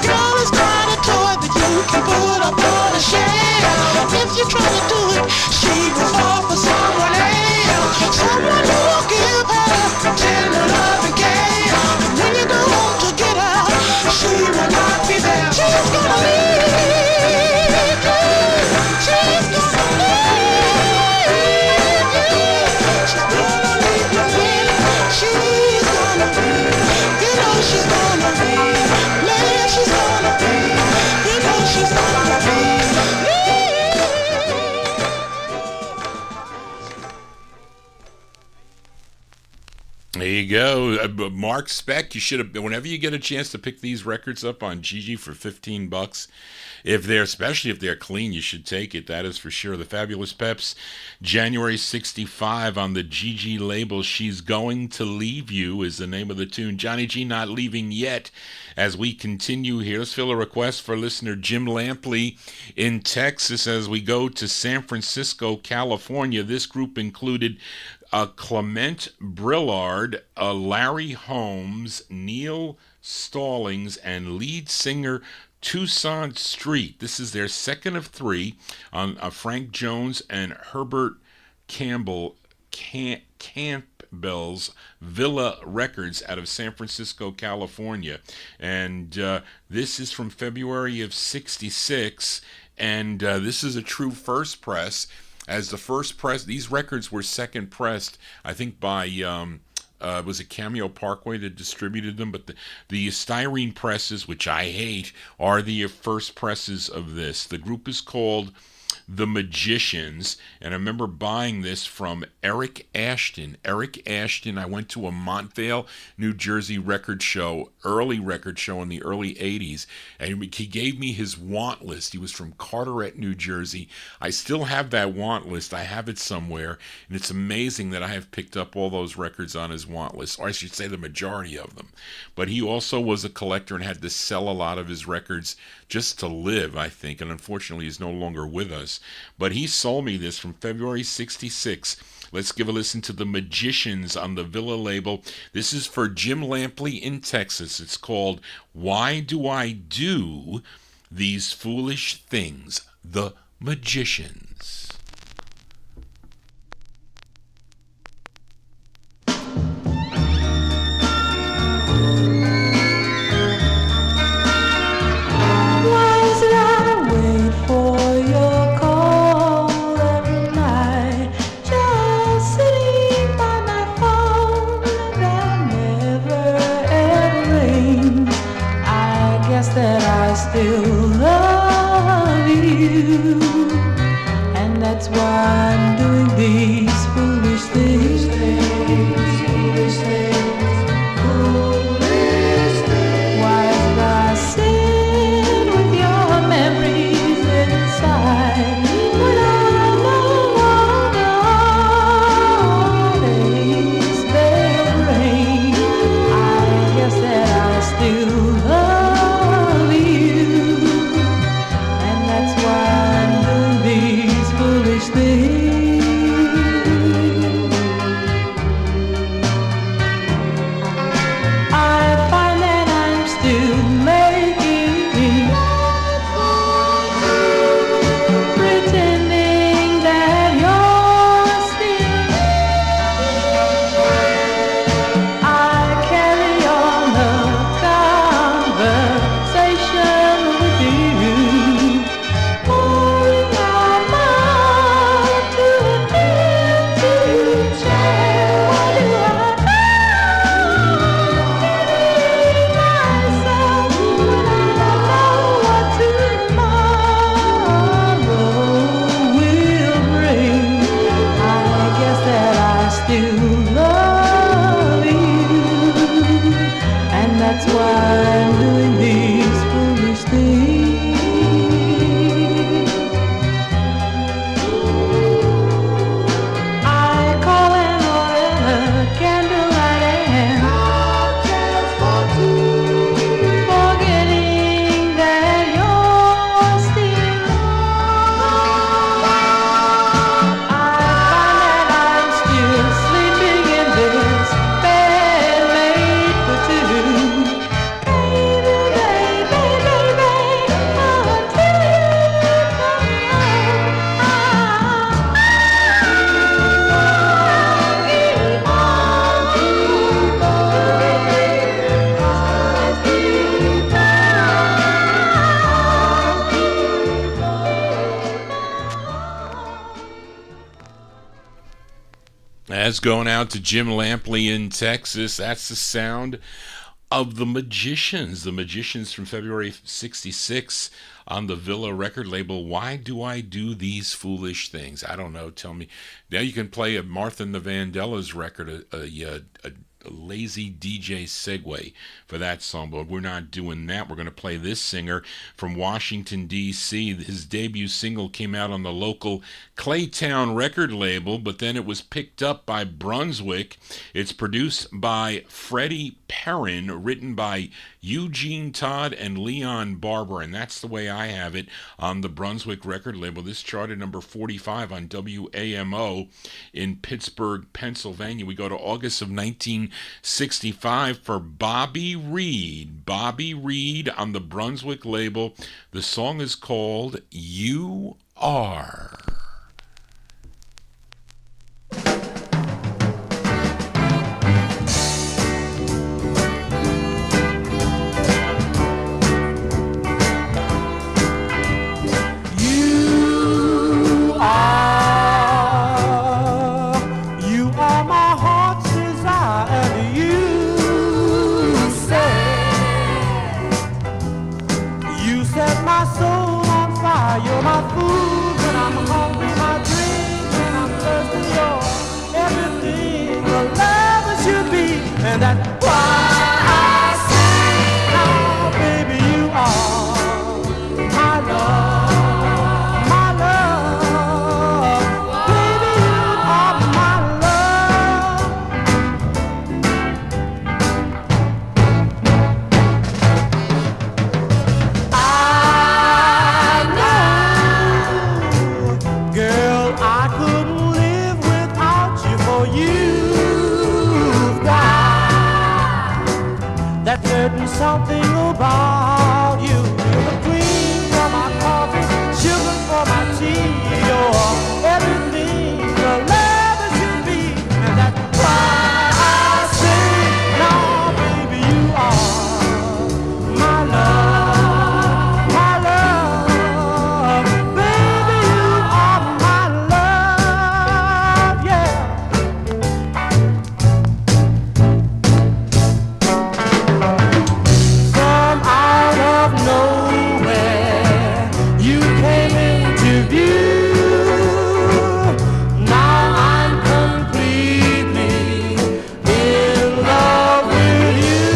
girl is not a toy that you can put up on a shelf. If you try to do it, she will fall for someone else. Someone who will give her tender love and care. And when you go home to get her, she will not be there. She's gonna leave you. She's gonna leave you. She's gonna leave you, baby. She's gonna leave. You know she's gonna leave. Man, she's gonna leave. You know she's gonna leave. There you go. Mark Speck, you should have, whenever you get a chance to pick these records up on Gigi for $15, especially if they're clean, you should take it. That is for sure. The Fabulous Peps, January 65 on the Gigi label. She's Going to Leave You is the name of the tune. Johnny G not leaving yet as we continue here. Let's fill a request for listener Jim Lampley in Texas as we go to San Francisco, California. This group included Clement Brillard, Larry Holmes, Neil Stallings, and lead singer Toussaint Street. This is their second of three on Frank Jones and Herbert Campbell's Villa Records out of San Francisco, California. And this is from February of 66, and this is a true first press. As the first press, these records were second pressed, I think, by was it Cameo Parkway that distributed them? But the styrene presses, which I hate, are the first presses of this. The group is called The Magicians, and I remember buying this from Eric Ashton. Eric Ashton, I went to a Montvale, New Jersey record show, early record show in the early 80s, and he gave me his want list. He was from Carteret, New Jersey. I still have that want list. I have it somewhere, and it's amazing that I have picked up all those records on his want list, or I should say the majority of them. But he also was a collector and had to sell a lot of his records just to live, I think, and unfortunately he's no longer with us. But he sold me this from February 66. Let's give a listen to The Magicians on the Villa label. This is for Jim Lampley in Texas. It's called Why Do I Do These Foolish Things? The Magicians. Still love you, and that's why I'm doing these foolish things. Foolish things. Why should I sit with your memories inside when I know all the heartaches they'll bring? I guess that I still love. That's going out to Jim Lampley in Texas. That's the sound of The Magicians. The Magicians from February 66 on the Villa record label. Why do I do these foolish things? I don't know. Tell me. Now you can play a Martha and the Vandellas record, a lazy DJ segue for that song, but we're not doing that. We're going to play this singer from Washington, D.C. His debut single came out on the local Claytown record label, but then it was picked up by Brunswick. It's produced by Freddie Perrin, written by Eugene Todd and Leon Barber, and that's the way I have it on the Brunswick record label. This charted number 45 on WAMO in Pittsburgh, Pennsylvania. We go to August of 1965 for Bobby Reed. Bobby Reed on the Brunswick label. The song is called You Are. You're my food when I'm hungry, my drink when I'm thirsty. You're everything a lover should be, and that's why I say, oh, baby, you are my love, my love. Baby, you are my love. Girl, I couldn't live without you. know you've got that certain something about you. You're the cream for my coffee, sugar for my tea. You're everything the love should be, and that's why I say, now, baby, you are my love, my love. Baby, you are my love, yeah. From out of nowhere, you came into view. Now I'm completely in love with you.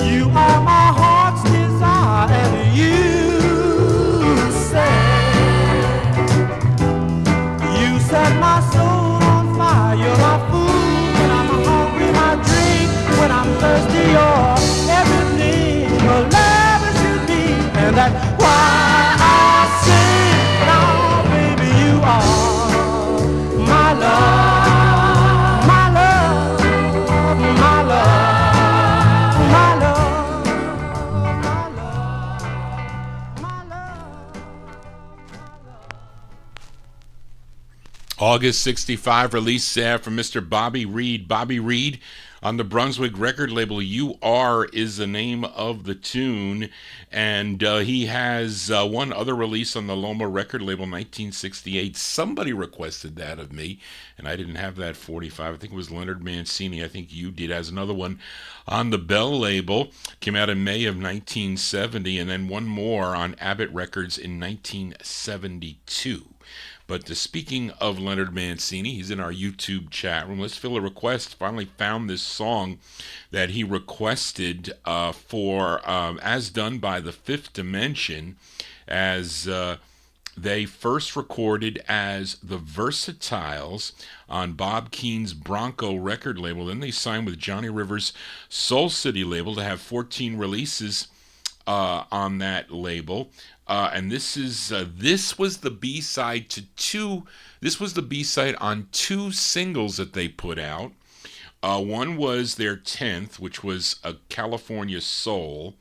You are my heart's desire, and you set my soul on fire. You're my food when I'm hungry, my drink when I'm thirsty. You're everything your love should be, and that's why I say, now, baby, you are my love, my love, my love, my love, my love, my love. August 65 release from Mr. Bobby Reed. Bobby Reed on the Brunswick record label. You Are is the name of the tune. And he has one other release on the Loma record label, 1968. Somebody requested that of me, and I didn't have that 45. I think it was Leonard Mancini. I think you did. Has another one on the Bell label. Came out in May of 1970, and then one more on Abbott Records in 1972. But speaking of Leonard Mancini, he's in our YouTube chat room. Let's fill a request. Finally found this song that he requested for, as done by the Fifth Dimension, as they first recorded as the Versatiles on Bob Keene's Bronco record label. Then they signed with Johnny Rivers' Soul City label to have 14 releases on that label. And this was the B-side to two. This was the B-side on two singles that they put out. One was their 10th, which was a California Soul,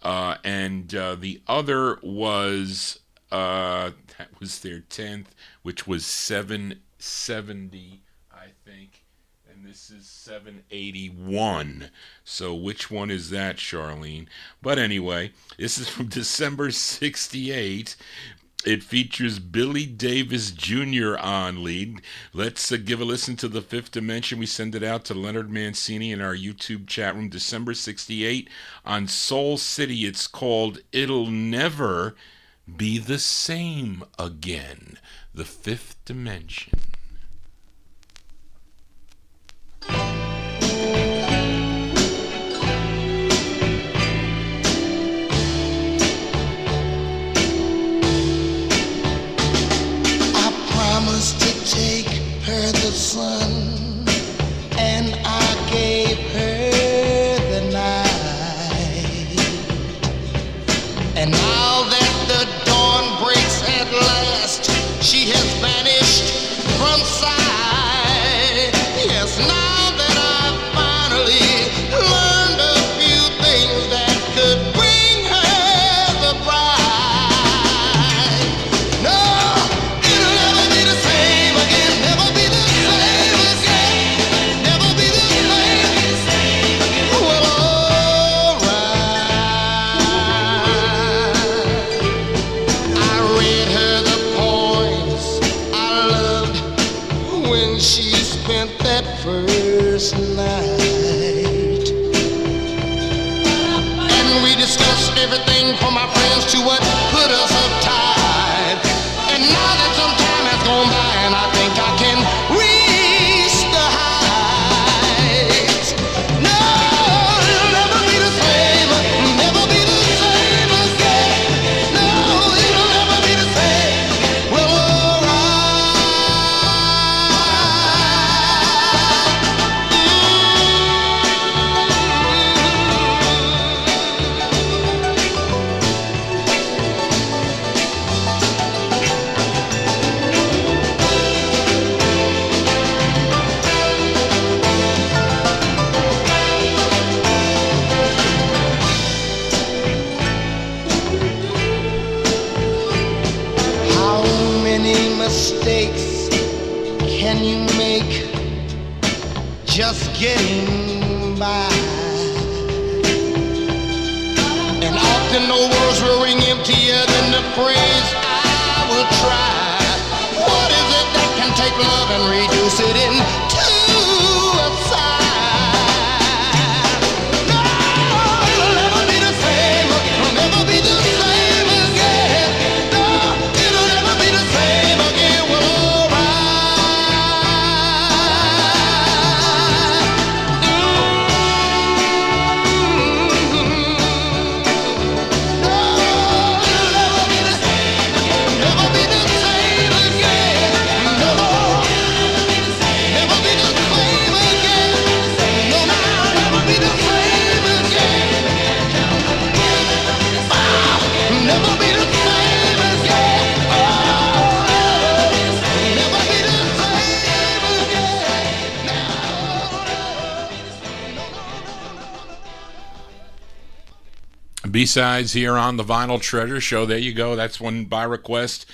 and the other was that was their 10th, which was 770, I think, and this is 781. So which one is that, Charlene? But anyway, this is from December 68. It features Billy Davis Jr. on lead. Let's give a listen to the Fifth Dimension. We send it out to Leonard Mancini in our YouTube chat room. December 68 on Soul City. It's called It'll Never Be the Same Again. The Fifth Dimension. To take her the sun, and I gave her the night. And now that the dawn breaks at last, she has vanished from mistakes can you make just getting by? And often the words will ring emptier than the phrase I will try. What is it that can take love and reduce it into a sigh? No, it'll never be the same. It'll never be the same again. No, it'll never be the same again. Well, B-sides here on the Vinyl Treasure Show. There you go. That's one by request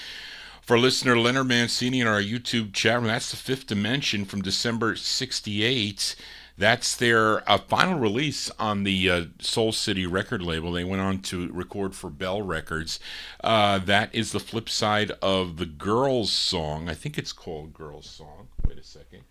for listener Leonard Mancini in our YouTube chat room. That's the Fifth Dimension from December 68. That's their final release on the Soul City record label. They went on to record for Bell Records. That is the flip side of the Girls song. I think it's called Girls Song. Wait a second.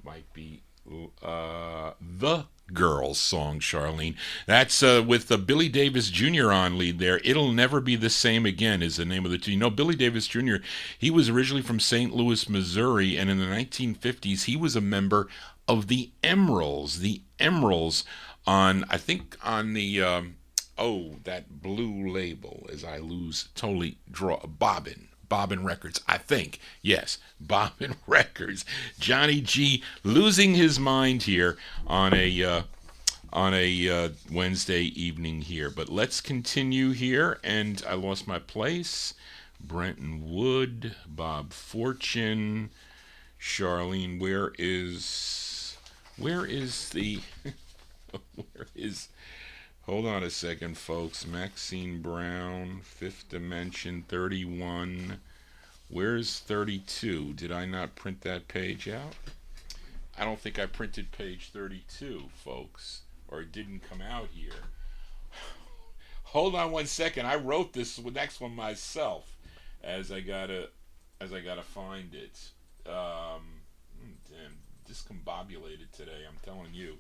Might be the Girls song, Charlene. That's with Billy Davis Jr. on lead there. It'll Never Be the Same Again is the name of the tune. You know, Billy Davis Jr., he was originally from St. Louis, Missouri, and in the 1950s, he was a member of the Emeralds. The Emeralds on, I think, on the, that blue label, as I totally draw, Bobbin Records, I think. Yes, Bobbin Records. Johnny G losing his mind here on a Wednesday evening here. But let's continue here. And I lost my place. Brenton Wood, Bob Fortune, Charlene. Where is the? Hold on a second, folks. Maxine Brown, Fifth Dimension, 31. Where's 32? Did I not print that page out? I don't think I printed page 32, folks. Or it didn't come out here. Hold on one second. I wrote this next one myself. As I gotta find it. Damn, discombobulated today, I'm telling you.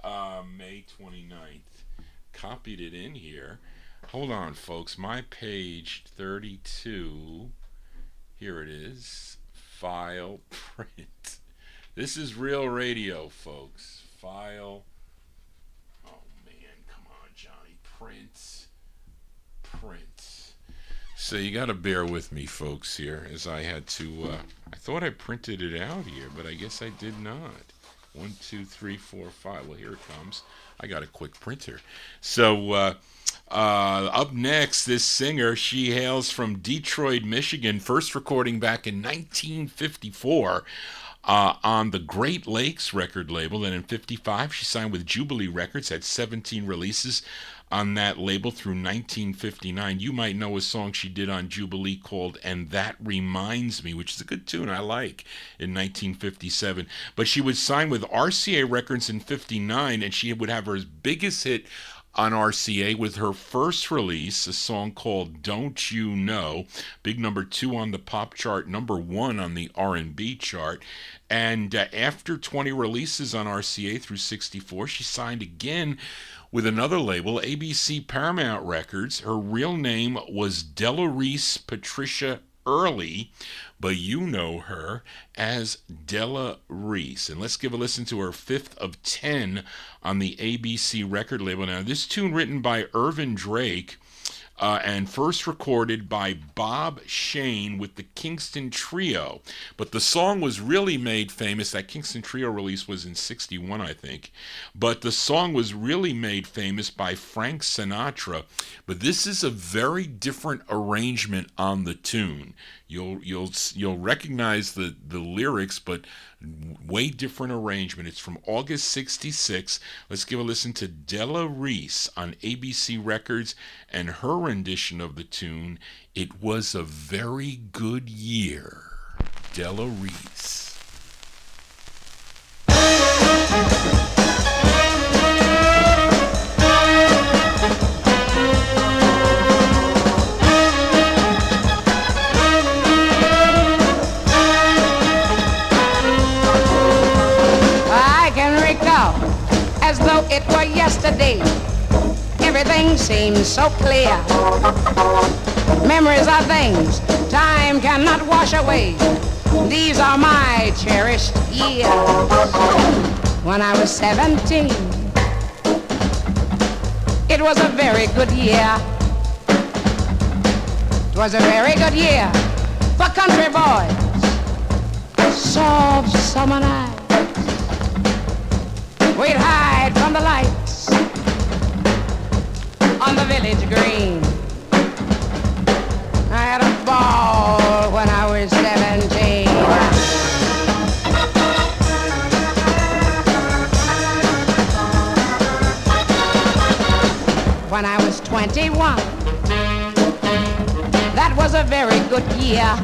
May 29th. Copied it in here. Hold on, folks. My page 32. Here it is. File, print. This is real radio, folks. File. Oh, man. Come on, Johnny. Print. So you got to bear with me, folks, here, as I had to... I thought I printed it out here, but I guess I did not. 1, 2, 3, 4, 5. Well, here it comes. I got a quick printer. So up next, this singer, she hails from Detroit, Michigan, first recording back in 1954 on the Great Lakes record label. Then in 55, she signed with Jubilee Records, had 17 releases on that label through 1959. You might know a song she did on Jubilee called And That Reminds Me, which is a good tune I like, in 1957. But she would sign with RCA Records in 59, and she would have her biggest hit on RCA with her first release, a song called Don't You Know, big number 2 on the pop chart, number 1 on the R&B chart. And after 20 releases on RCA through 64, she signed again with another label, ABC Paramount Records. Her real name was Della Reese Patricia Early, but you know her as Della Reese. And let's give a listen to her 5th of 10 on the ABC record label. Now, this tune written by Irvin Drake and first recorded by Bob Shane with the Kingston Trio. But the song was really made famous. That Kingston Trio release was in 61, I think. But the song was really made famous by Frank Sinatra. But this is a very different arrangement on the tune. You'll recognize the lyrics, but way different arrangement. It's from August 66. Let's give a listen to Della Reese on ABC Records and her rendition of the tune, It Was a Very Good Year. Della Reese. I can recall as though it were yesterday. Everything seems so clear. Memories are things time cannot wash away. These are my cherished years. When I was 17, it was a very good year. It was a very good year for country boys. Soft summer nights, we'd hide from the lights on the village green. I had a ball when I was 17. When I was 21, that was a very good year.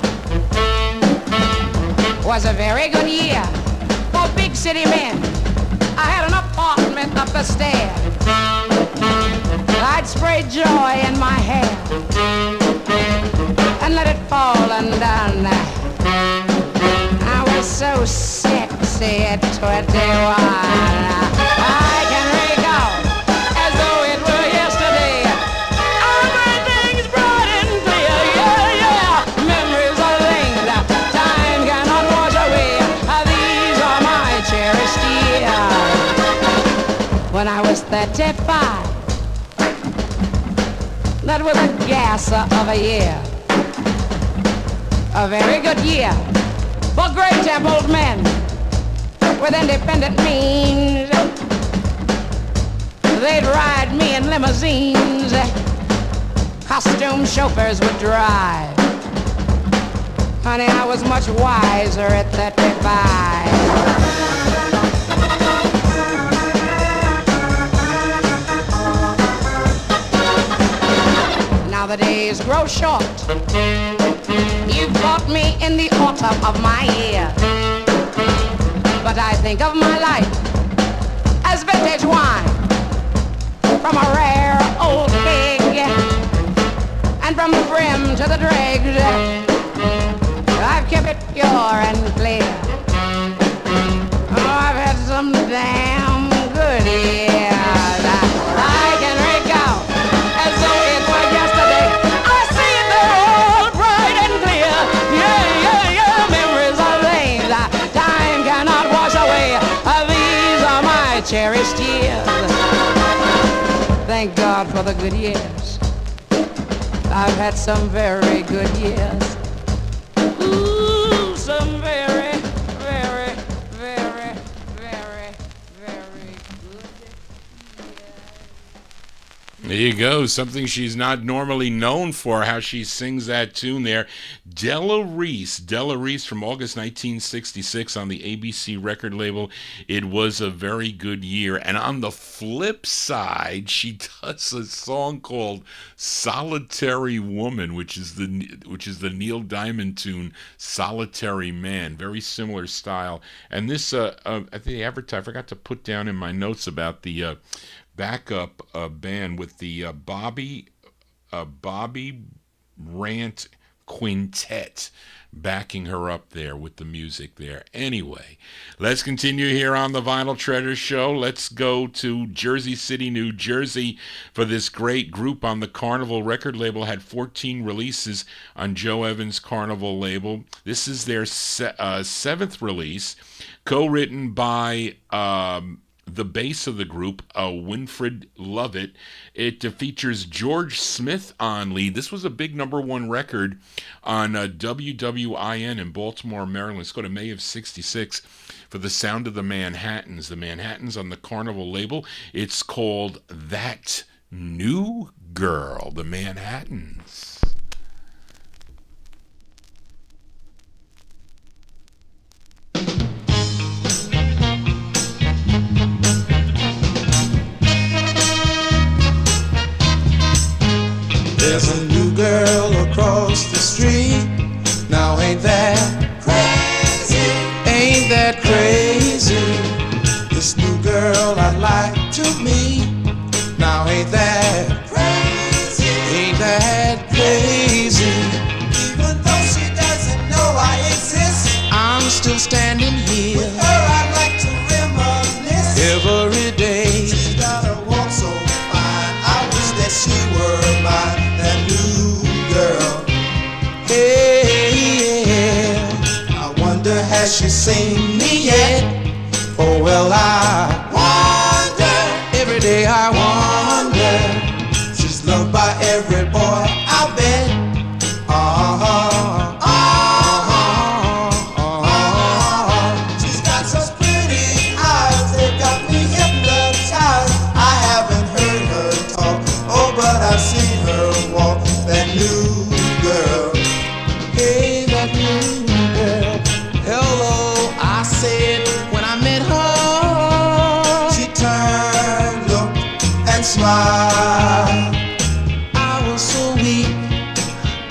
Was a very good year for big city men. I had an apartment up the stairs. I'd spray joy in my hair and let it fall undone. I was so sexy at 21. I can recall as though it were yesterday. Everything's bright and clear, yeah, yeah. Memories are things that time cannot wash away. These are my cherished years. When I was 35, that was a gasser of a year. A very good year for great templed men with independent means. They'd ride me in limousines. Costume chauffeurs would drive. Honey, I was much wiser at 35. Now the days grow short. You caught me in the autumn of my year. But I think of my life as vintage wine from a rare old keg, and from the brim to the dregs I've kept it pure and clear. Oh, I've had some damn good years. I can recall as though it were yesterday. I see it all bright and clear. Yeah, yeah, yeah. Memories are things that time cannot wash away. These are my cherished years. Thank God for the good years. I've had some very good years. Ooh, some very, very, very, very, very good years. There you go. Something she's not normally known for, how she sings that tune there. Della Reese from August 1966 on the ABC record label. It was a very good year. And on the flip side, she does a song called Solitary Woman, which is the Neil Diamond tune Solitary Man. Very similar style. And this, I think the advertisement, I forgot to put down in my notes about the backup band with the Bobby Rant Quintet backing her up there with the music there. Anyway, let's continue here on the Vinyl Treasure Show. Let's go to Jersey City, New Jersey for this great group on the Carnival record label. Had 14 releases on Joe Evans' Carnival label. This is their seventh release, co-written by the bass of the group, Winfred Lovett. It features George Smith on lead. This was a big #1 record on WWIN in Baltimore, Maryland. Let's go to May of '66 for the Sound of the Manhattans. The Manhattans on the Carnival label. It's called That New Girl, the Manhattans. There's a new girl across the street. Now ain't that crazy? has she seen me yet? Oh well, I wonder, every day I wonder. She's loved by every boy, I bet. She's got such pretty eyes, they got me hypnotized. I haven't heard her talk, oh but I've seen her walk. That new girl, hey that new girl. Hello, I said when I met her. She turned, looked and smiled. I was so weak,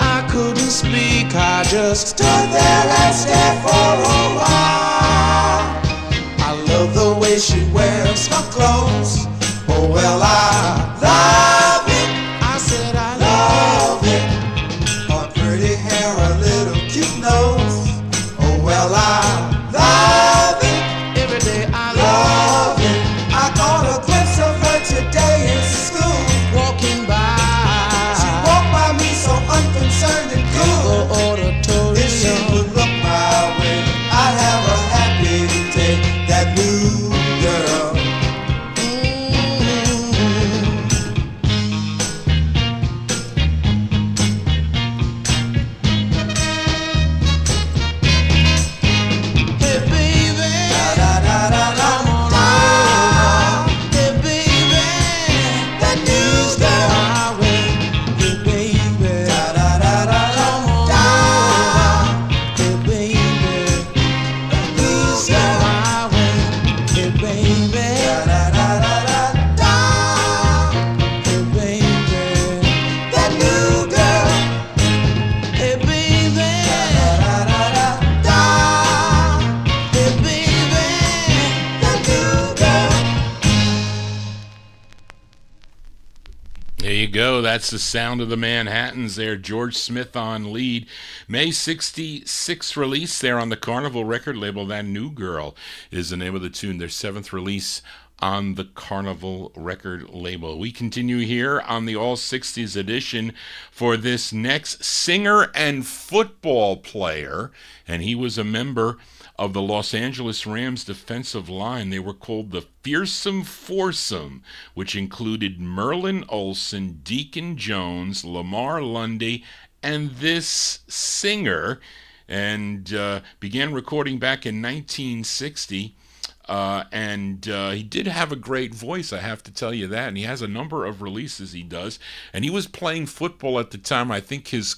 I couldn't speak. I just stood there and stared for a while. I love the way she wears her clothes. Oh well, I love it. I said I love it. Her pretty hair, a little cute nose. Oh well, I love it. Every day I love it. I got a glimpse of her today in school. Walking by, she walked by me so unconcerned and cool. If she would look my way, I'd have a happy day. That new girl. Hey baby, da da da da da. Hey baby, that new girl. Hey baby, da da da da da. Hey baby, that new girl. Hey baby, da da da da da. Hey baby, that new girl. Hey baby, da da da da da. Hey baby, that new girl. There you go. That's the sound of the Manhattans there. George Smith on lead. May 66 release there on the Carnival record label. That New Girl is the name of the tune. Their 7th release on the Carnival record label. We continue here on the All 60s edition for this next singer and football player. And he was a member of the Los Angeles Rams defensive line. They were called the Fearsome Foursome, which included Merlin Olsen, Deacon Jones, Lamar Lundy, and this singer, and began recording back in 1960. And he did have a great voice, I have to tell you that. And he has a number of releases he does. And he was playing football at the time. I think his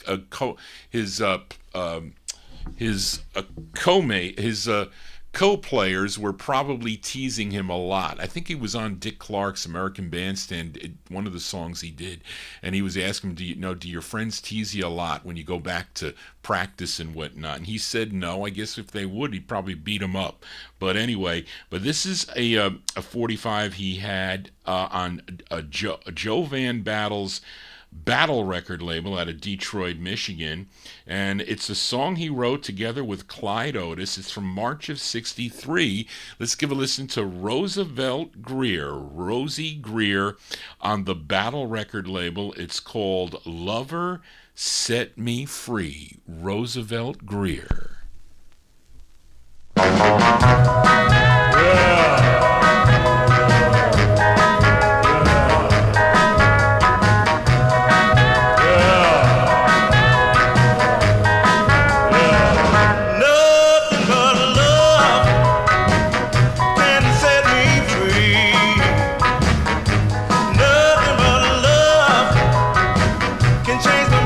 co-players were probably teasing him a lot. I think he was on Dick Clark's American Bandstand, one of the songs he did, and he was asking him, do your friends tease you a lot when you go back to practice and whatnot? And he said no. I guess if they would, he'd probably beat them up. But anyway, this is a 45 he had on Joe Van Battle's Battle record label out of Detroit, Michigan, and it's a song he wrote together with Clyde Otis. It's from March of '63. Let's give a listen to Rosie Greer on the Battle record label. It's called Lover Set Me Free. Roosevelt Greer.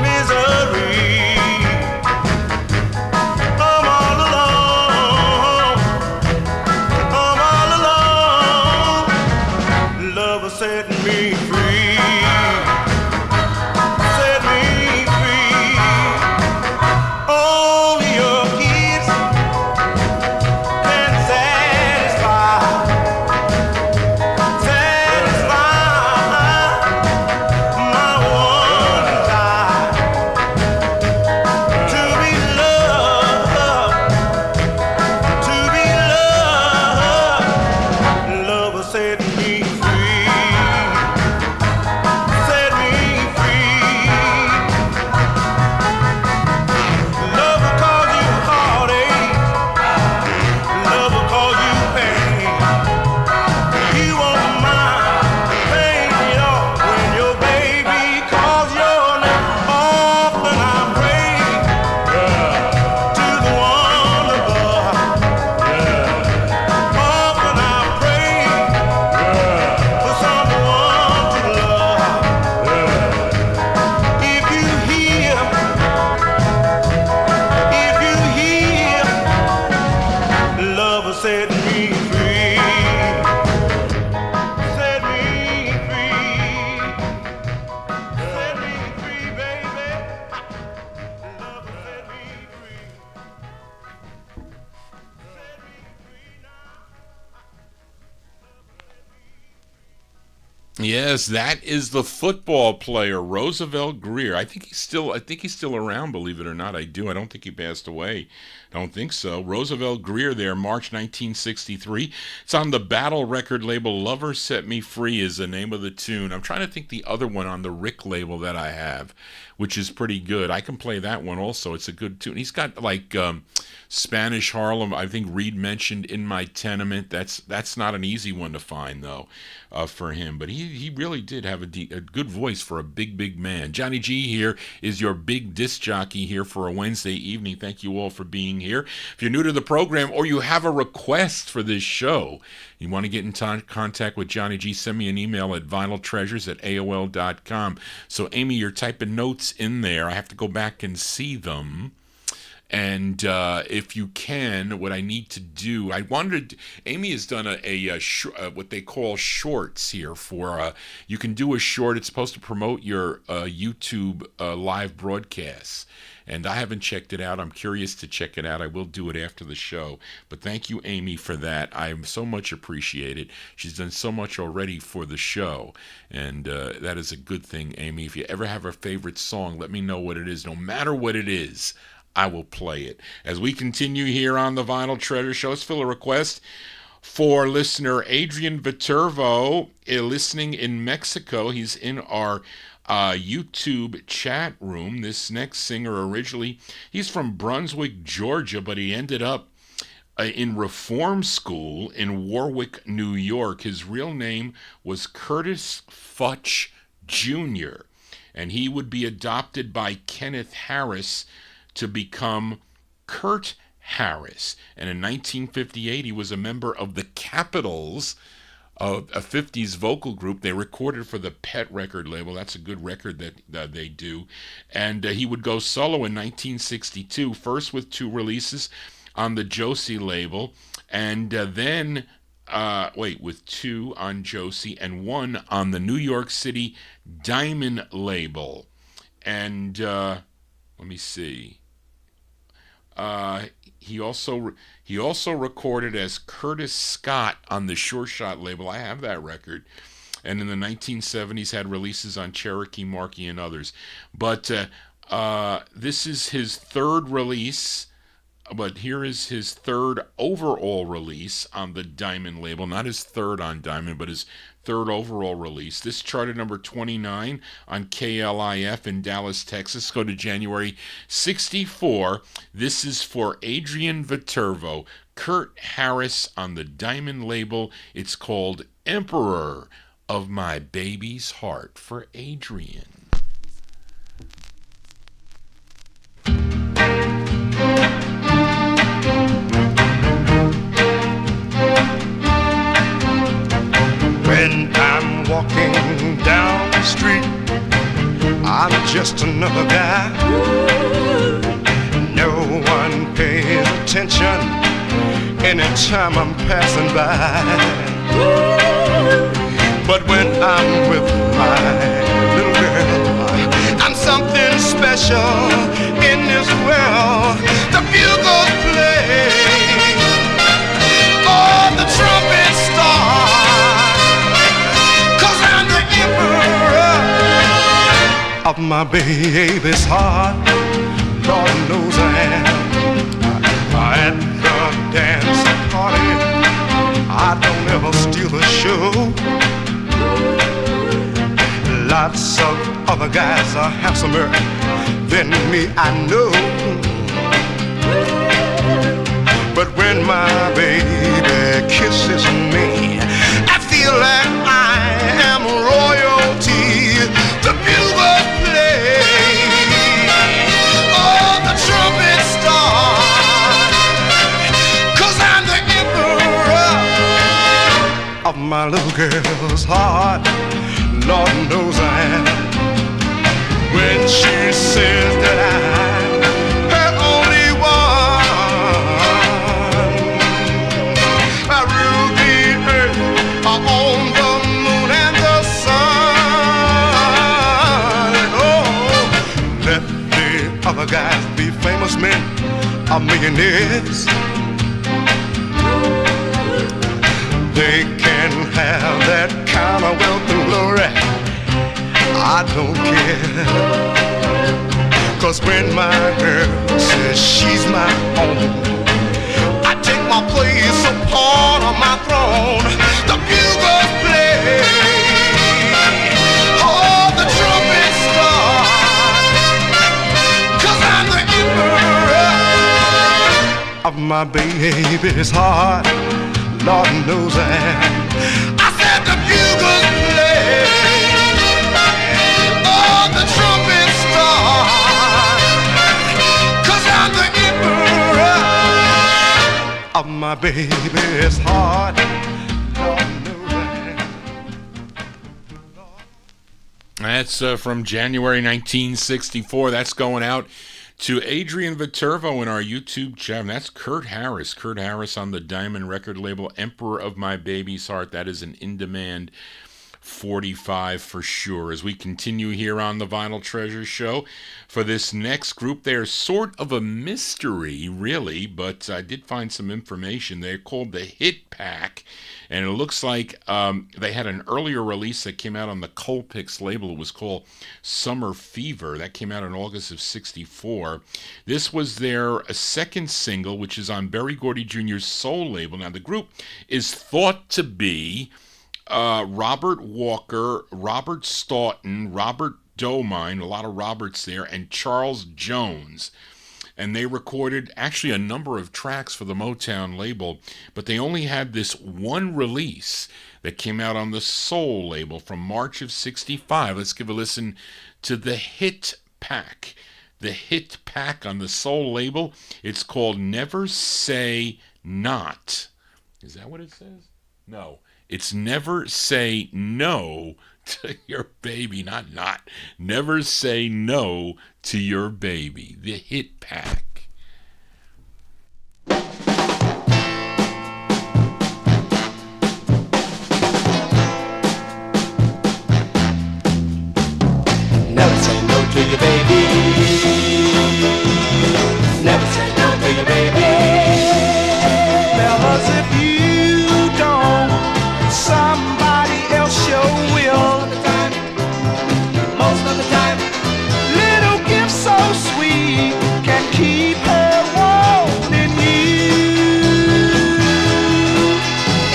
Misery. I'm all alone. Yes, that is the football player Roosevelt Greer. I think he's still around, believe it or not. I don't think he passed away. I don't think so. Roosevelt Greer there, March 1963. It's on the Battle record label. Lover Set Me Free is the name of the tune. I'm trying to think the other one on the Rick label that I have, which is pretty good. I can play that one also. It's a good tune. He's got like Spanish Harlem. I think Reed mentioned In My Tenement. That's not an easy one to find though for him. But he really did have a good voice for a big man. Johnny G here is your big disc jockey here for a Wednesday evening. Thank you all for being here. If you're new to the program or you have a request for this show, you want to get in contact with Johnny G, send me an email at vinyltreasures@aol.com. So, Amy, you're typing notes in there. I have to go back and see them. And if you can, what I need to do, Amy has done what they call shorts here for, you can do a short. It's supposed to promote your YouTube live broadcasts. And I haven't checked it out. I'm curious to check it out. I will do it after the show. But thank you, Amy, for that. I so much appreciate it. She's done so much already for the show. And that is a good thing, Amy. If you ever have a favorite song, let me know what it is. No matter what it is, I will play it. As we continue here on the Vinyl Treasure Show, let's fill a request for listener Adrian Viterbo, listening in Mexico. He's in our YouTube chat room. This next singer he's from Brunswick, Georgia, but he ended up in reform school in Warwick, New York. His real name was Curtis Futch Jr., and he would be adopted by Kenneth Harris to become Kurt Harris. And in 1958, he was a member of the Capitals, a 50s vocal group. They recorded for the Pet record label. That's a good record that they do. And he would go solo in 1962, first with 2 releases on the Josie label, and then with 2 on Josie and 1 on the New York City Diamond label. And let me see. He also recorded as Curtis Scott on the Sure Shot label. I have that record. And in the 1970s had releases on Cherokee, Marquee, and others. But this is his 3rd release. But here is his 3rd overall release on the Diamond label. Not his 3rd on Diamond, but his 3rd overall release. This charted number 29 on KLIF in Dallas, Texas. Go to January 64. This is for Adrian Viterbo, Kurt Harris on the Diamond label. It's called Emperor of My Baby's Heart for Adrian. When I'm walking down the street, I'm just another guy. No one pays attention anytime I'm passing by. But when I'm with my little girl, I'm something special in this world. The bugles play, oh, the trumpets start, 'cause I'm the emperor of my baby's heart. Lord knows I am. At the dance party, I don't ever steal the show. Lots of other guys are handsomer than me, I know. But when my baby kisses me, I feel like I am royalty. The bugles play, oh, the trumpets start, 'cause I'm the emperor of my little girl's heart. Lord knows I am. When she says that I'm her only one, I rule the earth on the moon and the sun. Oh, let the other guys be famous men or millionaires. They can have that kind kind of wealth and glory, I don't care. 'Cause when my girl says she's my own, I take my place upon my throne. The bugles play, oh, the trumpet start, 'cause I'm the emperor of my baby's heart. Lord knows I am. I said the bugles play, oh, the trumpet start, 'cause I'm the emperor of my baby's heart. Lord knows I am. That's from January 1964. That's going out to Adrian Viterbo in our YouTube chat. And that's Kurt Harris. Kurt Harris on the Diamond record label, Emperor of My Baby's Heart. That is an in-demand 45 for sure. As we continue here on the Vinyl Treasure Show, for this next group, they're sort of a mystery, really, but I did find some information. They're called the Hit Pack, and it looks like they had an earlier release that came out on the Colpix label. It was called Summer Fever. That came out in August of '64. This was their second single, which is on Berry Gordy Jr.'s Soul label. Now, the group is thought to be Robert Walker, Robert Stoughton, Robert Domine, a lot of Roberts there, and Charles Jones. And they recorded actually a number of tracks for the Motown label, but they only had this one release that came out on the Soul label from March of '65. Let's give a listen to the Hit Pack. The Hit Pack on the Soul label. It's called Never Say Not. Is that what it says? No. It's Never Say No to Your Baby, not. Never Say No to Your Baby. The Hit Pack. Never say no to your baby. Never say no to your baby. Fellas, if you don't, somebody else sure will. Most of the time, Little gifts so sweet can keep her wanting you.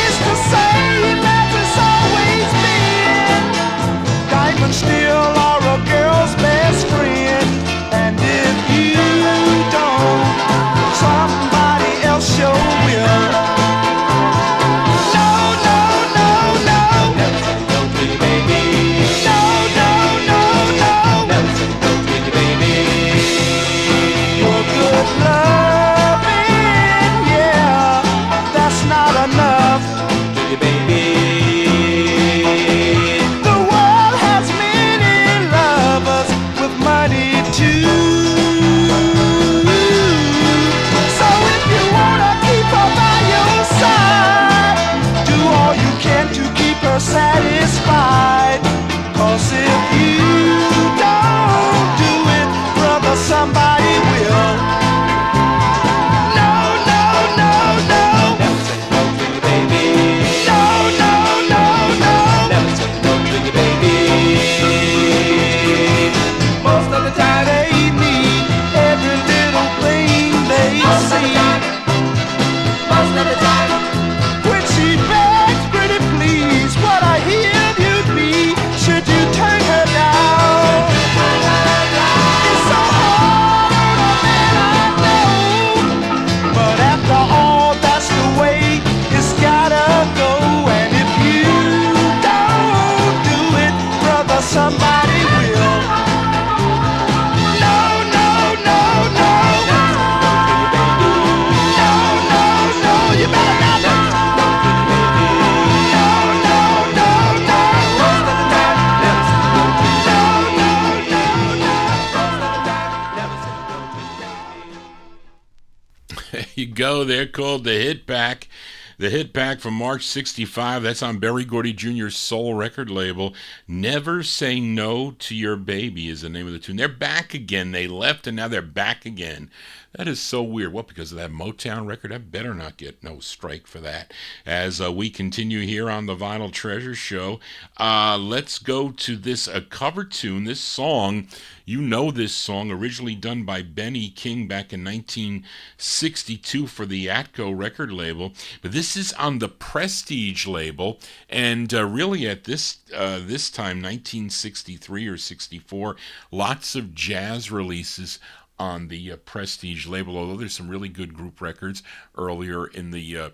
It's the same as it's always been. Diamonds still are a girl's best friend. And if you don't, somebody else sure will. No, no, no, no. never say no to your baby. No, no, no, no. Never say no to your baby. Your good loving, yeah, that's not enough. To your baby. The world has many lovers with money too. So if you wanna keep her by your side, do all you can to keep her satisfied. 'Cause if you don't do it, brother, somebody will. No, no, no, no. Never say no to your baby. No, no, no, no. Never say no to your baby. Most of the time they need every little thing they see. Most of the time, When she begs, pretty please, what I hear you'd be, should you turn her down? It's so hard on a man, I know. But after all, that's the way it's gotta go. And if you don't do it, brother, somebody will. No, no, no, no. No, no, no, you better not. No, no, no, no. most of the time, never say no to your No, no, no, no. never say no to your baby. There you go. They're called the Hit Pack. The hit pack from March 65, that's on Berry Gordy Jr.'s soul record label. Never Say No to Your Baby is the name of the tune. They're back again. They left and now they're back again. That is so weird. What, because of that Motown record? I better not get no strike for that. As we continue here on the Vinyl Treasure Show, let's go to this cover tune. This song, you know this song, originally done by Benny King back in 1962 for the Atco record label. But this is on the Prestige label. And really at this time, 1963 or 64, lots of jazz releases on the Prestige label, although there's some really good group records earlier in the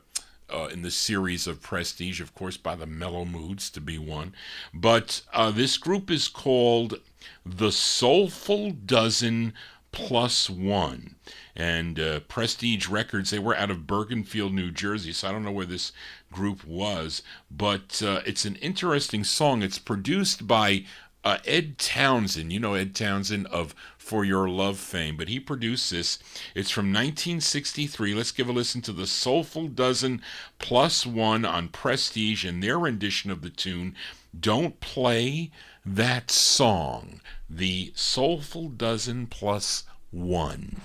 series of Prestige, of course, by the Mellow Moods to be one. But this group is called The Soulful Dozen Plus One. And Prestige Records, they were out of Bergenfield, New Jersey, so I don't know where this group was, but it's an interesting song. It's produced by Ed Townsend. You know Ed Townsend of For Your Love fame, but he produced this. It's from 1963. Let's give a listen to the Soulful Dozen Plus One on Prestige and their rendition of the tune, Don't Play That Song. The Soulful Dozen Plus One.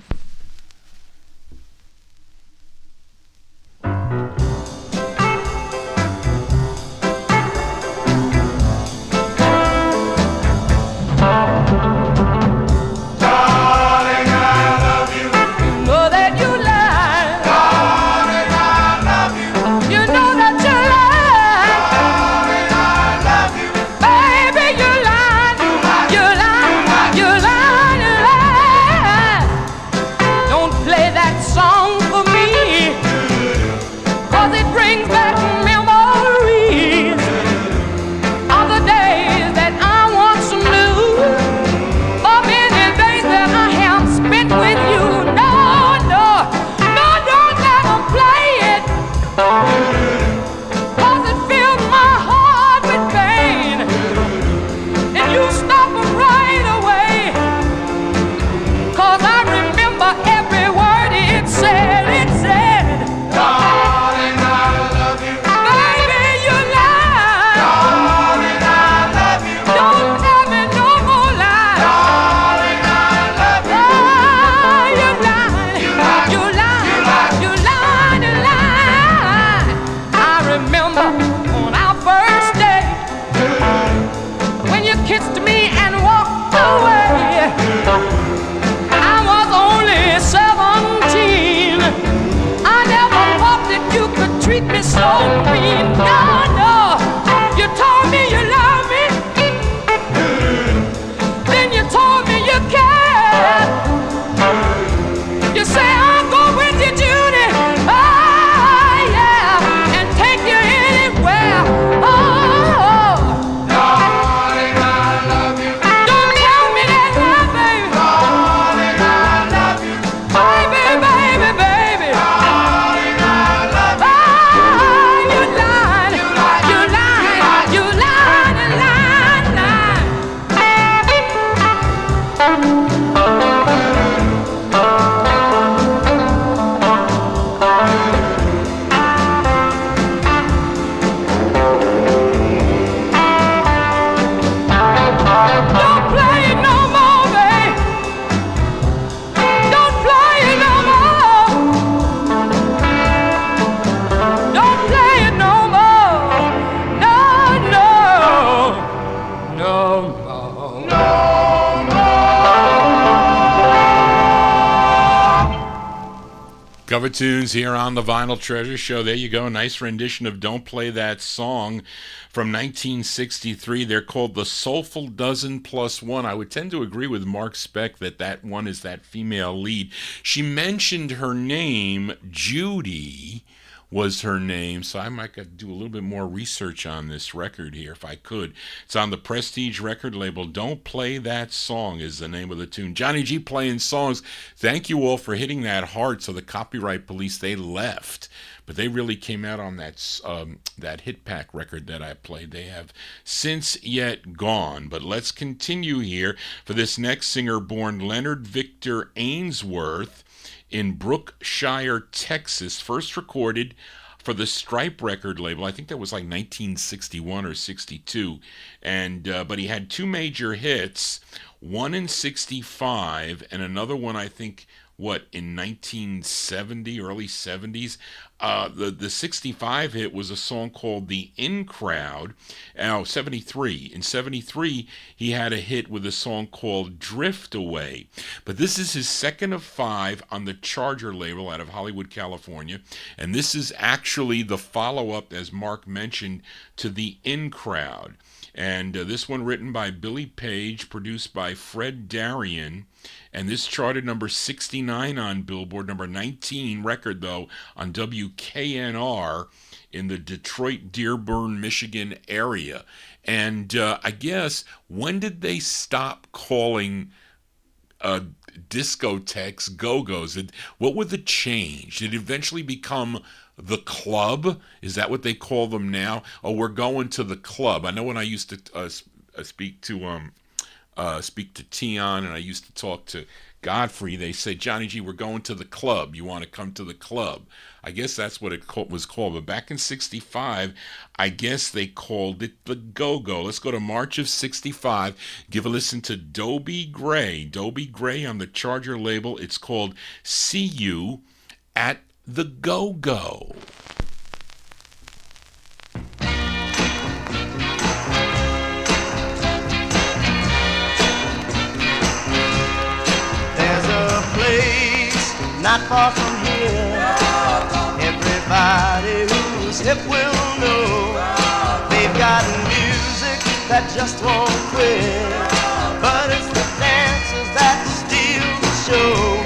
Cover tunes here on the Vinyl Treasure Show. There you go. Nice rendition of Don't Play That Song from 1963. They're called the Soulful Dozen Plus One. I would tend to agree with Mark Speck that that one is that female lead. She mentioned her name, Judy was her name, so I might have to do a little bit more research on this record here if I could. It's on the Prestige record label. Don't Play That Song is the name of the tune. Johnny G playing songs. Thank you all for hitting that hard. So the Copyright Police, they left, but they really came out on that hit pack record that I played. They have since yet gone, but let's continue here for this next singer, born Leonard Victor Ainsworth in Brookshire, Texas, first recorded for the Stripe record label. I think that was like 1961 or 62. And but he had two major hits, one in 65 and another one, I think, in 1970, early 70s. The 65 hit was a song called The In Crowd. 73. In 73, he had a hit with a song called Drift Away. But this is his second of 5 on the Charger label out of Hollywood, California. And this is actually the follow-up, as Mark mentioned, to The In Crowd. And this one written by Billy Page, produced by Fred Darian. And this charted number 69 on Billboard, number 19 record, though, on WKNR in the Detroit, Dearborn, Michigan area. And I guess, when did they stop calling discotheques go-go's? What would the change? Did it eventually become the club? Is that what they call them now? Oh, we're going to the club. I know when I used to speak to Tion, and I used to talk to Godfrey, they said, Johnny G, we're going to the club. You want to come to the club? I guess that's what it was called. But back in 65, I guess they called it the Go-Go. Let's go to March of 65. Give a listen to Dobie Gray. Dobie Gray on the Charger label. It's called See You at the Go-Go. Not far from here, everybody who's hip will know. They've got music that just won't quit, but it's the dances that steal the show.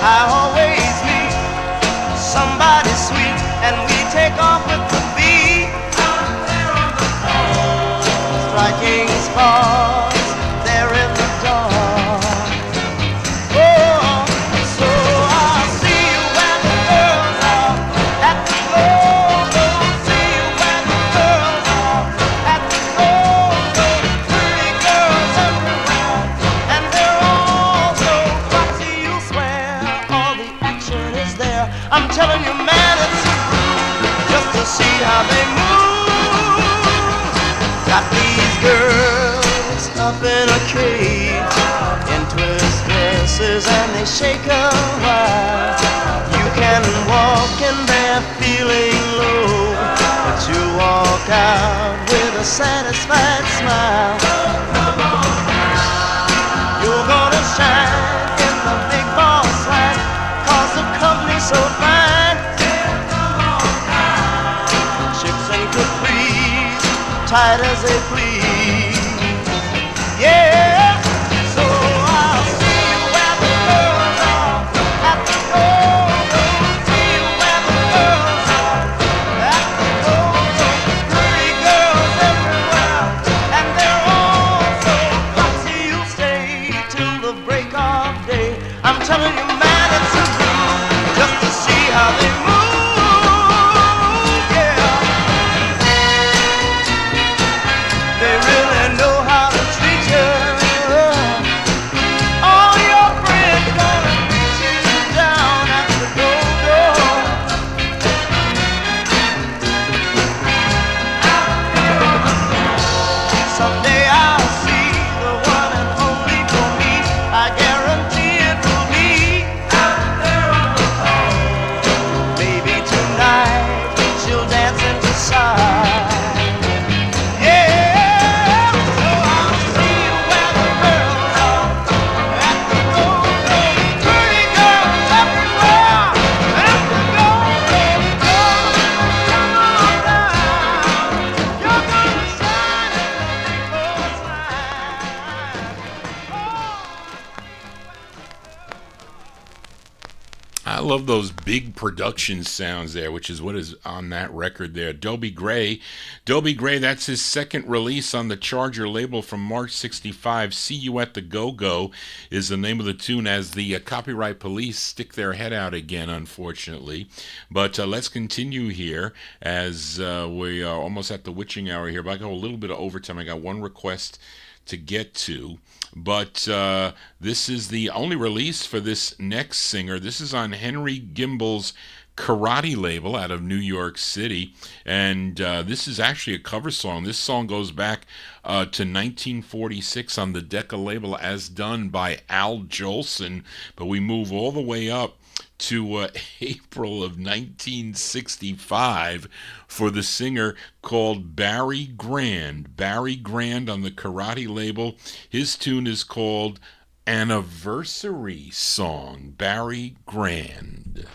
I always meet somebody sweet, and we take off with the beat. Striking stars, they're in the dark. I'm telling you, man, it's a groove just to see how they move. Got these girls up in a cage in twist dresses and they shake a while. You can walk in there feeling low, but you walk out with a satisfied smile. You're gonna shine in the big boss light, 'cause the company's so fine. Chicks and capris, tight as they please. Yeah, so I'll see you where the girls are at the go-go. See you where the girls are at the go-go. Pretty girls everywhere, and they're all so foxy. You stay till the break of day. I'm telling you, man, it's a groove just to see how they move. They really know how to treat you. All your friends gonna meet you down at the go-go. Someday I'll see the one and only for me. I guarantee it will be out there on the floor. Maybe tonight she'll dance into sight. I love those big production sounds there, which is what is on that record there. Dobie Gray, that's his second release on the Charger label from March 65. See You at the Go-Go is the name of the tune, as the copyright police stick their head out again, unfortunately. But let's continue here, as we are almost at the witching hour here. But I got a little bit of overtime. I got one request to get to. But this is the only release for this next singer. This is on Henry Gimbel's Karate label out of New York City, and this is actually a cover song. This song goes back to 1946 on the Decca label as done by Al Jolson, but we move all the way up to April of 1965 for the singer called Barry Grand. Barry Grand on the Karate label. His tune is called Anniversary Song. Barry Grand.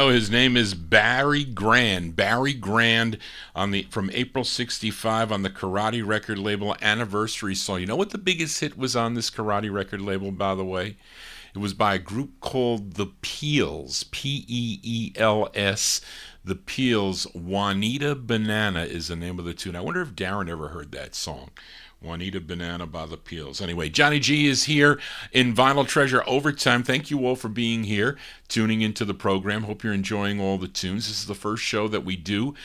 His name is Barry Grand. Barry Grand from April 65 on the Karate record label Anniversary Song. You know what the biggest hit was on this Karate record label, by the way? It was by a group called The Peels, Peels. The Peels. Juanita Banana is the name of the tune. I wonder if Darren ever heard that song. Juanita Banana by The Peels. Anyway, Johnny G is here in Vinyl Treasure Overtime. Thank you all for being here, tuning into the program. Hope you're enjoying all the tunes. This is the first show that we do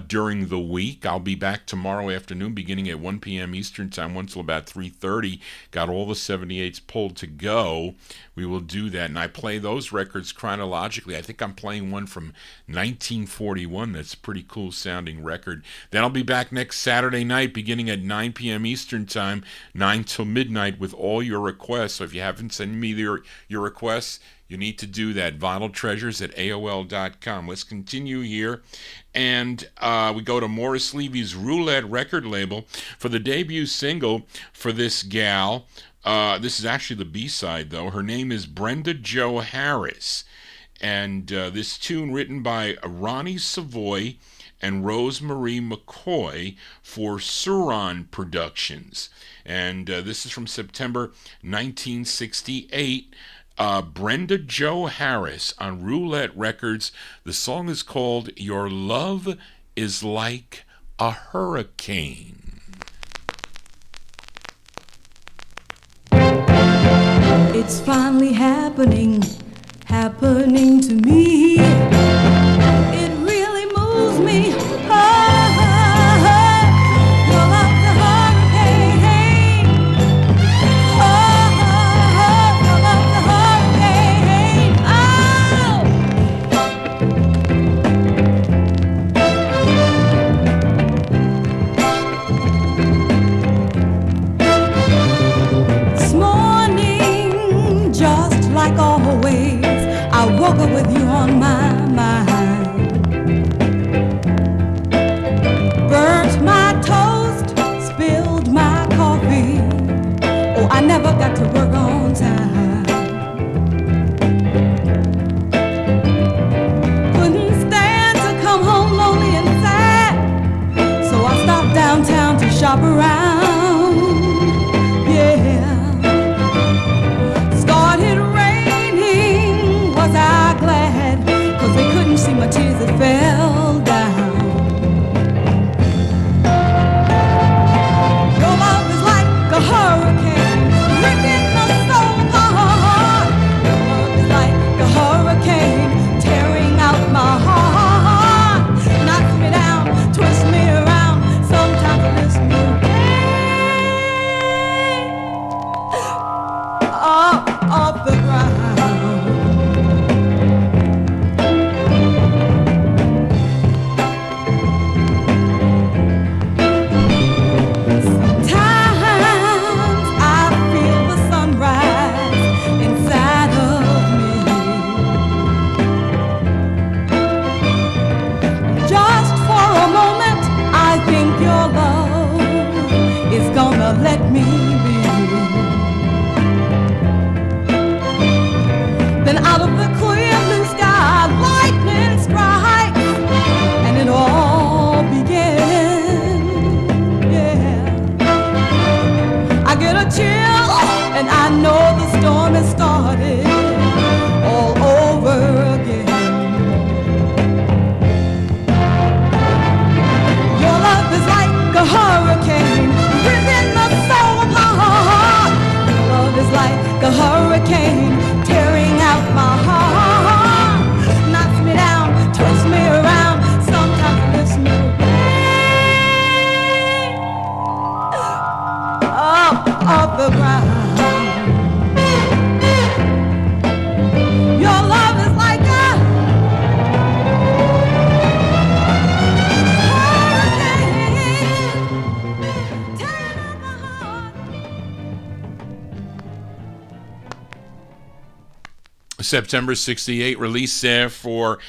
during the week. I'll be back tomorrow afternoon beginning at 1 p.m. Eastern Time, until about 3:30. Got all the 78s pulled to go. We will do that, and I play those records chronologically. I think I'm playing one from 1941. That's a pretty cool sounding record. Then I'll be back next Saturday night beginning at 9 p.m. Eastern Time, 9 till midnight, with all your requests. So if you haven't sent me your requests, you need to do that. vinyltreasures@aol.com. Let's continue here. And we go to Morris Levy's Roulette record label for the debut single for this gal. This is actually the B-side, though. Her name is Brenda Jo Harris. And this tune written by Ronnie Savoy and Rosemarie McCoy for Suron Productions. And this is from September 1968. Brenda Jo Harris on Roulette Records. The song is called Your Love is Like a Hurricane. It's finally happening to me. It really moves me. You're like a hurricane. You're like a hurricane. This morning, just like always, I woke up with you on my mind. Burnt my toast, spilled my coffee. Oh, I never got to work on time. Couldn't stand to come home lonely and sad, so I stopped downtown to shop around. Yeah. get a chill, and I know the storm has started all over again. Your love is like a hurricane, ripping the soul apart. Your love is like a hurricane, tearing out my heart. Knocks me down, twists me around, sometimes lifts me off the ground. Your love is like a hurricane, tearing up my heart. September 68 release there for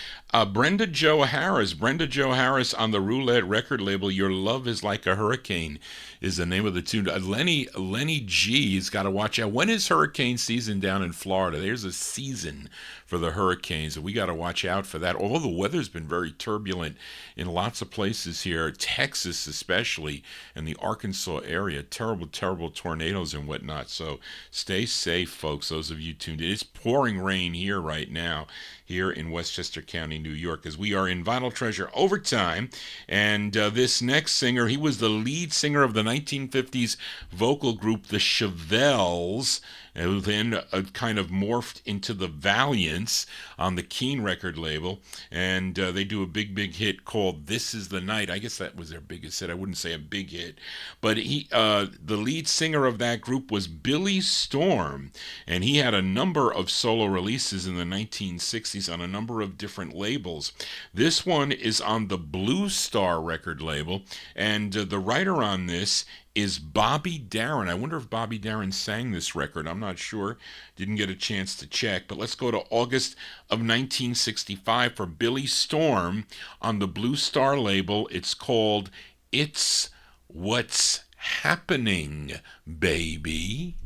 Brenda Jo Harris. Brenda Jo Harris on the Roulette record label. Your Love is Like a Hurricane is the name of the tune. Lenny G has got to watch out. When is hurricane season down in Florida? There's a season for the hurricanes, and we got to watch out for that. Although the weather's been very turbulent in lots of places here, Texas especially, and the Arkansas area. Terrible, terrible tornadoes and whatnot. So stay safe, folks, those of you tuned in. It's pouring rain here right now, here in Westchester County, New York, as we are in Vinyl Treasure Overtime. And this next singer, he was the lead singer of the 1950s vocal group The Chevelles, who then kind of morphed into the Valiants on the Keen record label. And they do a big, big hit called This Is the Night. I guess that was their biggest hit. I wouldn't say a big hit. But the lead singer of that group was Billy Storm. And he had a number of solo releases in the 1960s on a number of different labels. This one is on the Blue Star record label. And the writer on this is Bobby Darin. I wonder if Bobby Darin sang this record. I'm not sure. Didn't get a chance to check. But let's go to August of 1965 for Billy Storm on the Blue Star label. It's called It's What's Happening, Baby.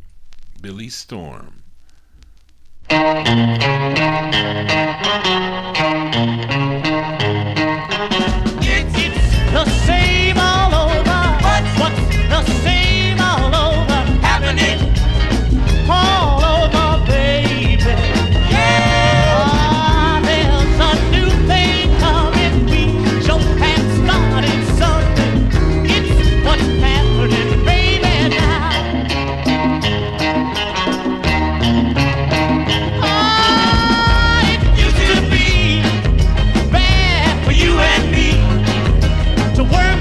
Billy Storm. It's the same all over. What's the same all over? Happening all over, baby. Yeah. There's a new thing coming. We show have started something. It's what's happening, baby, now. It used to be bad for you and me to work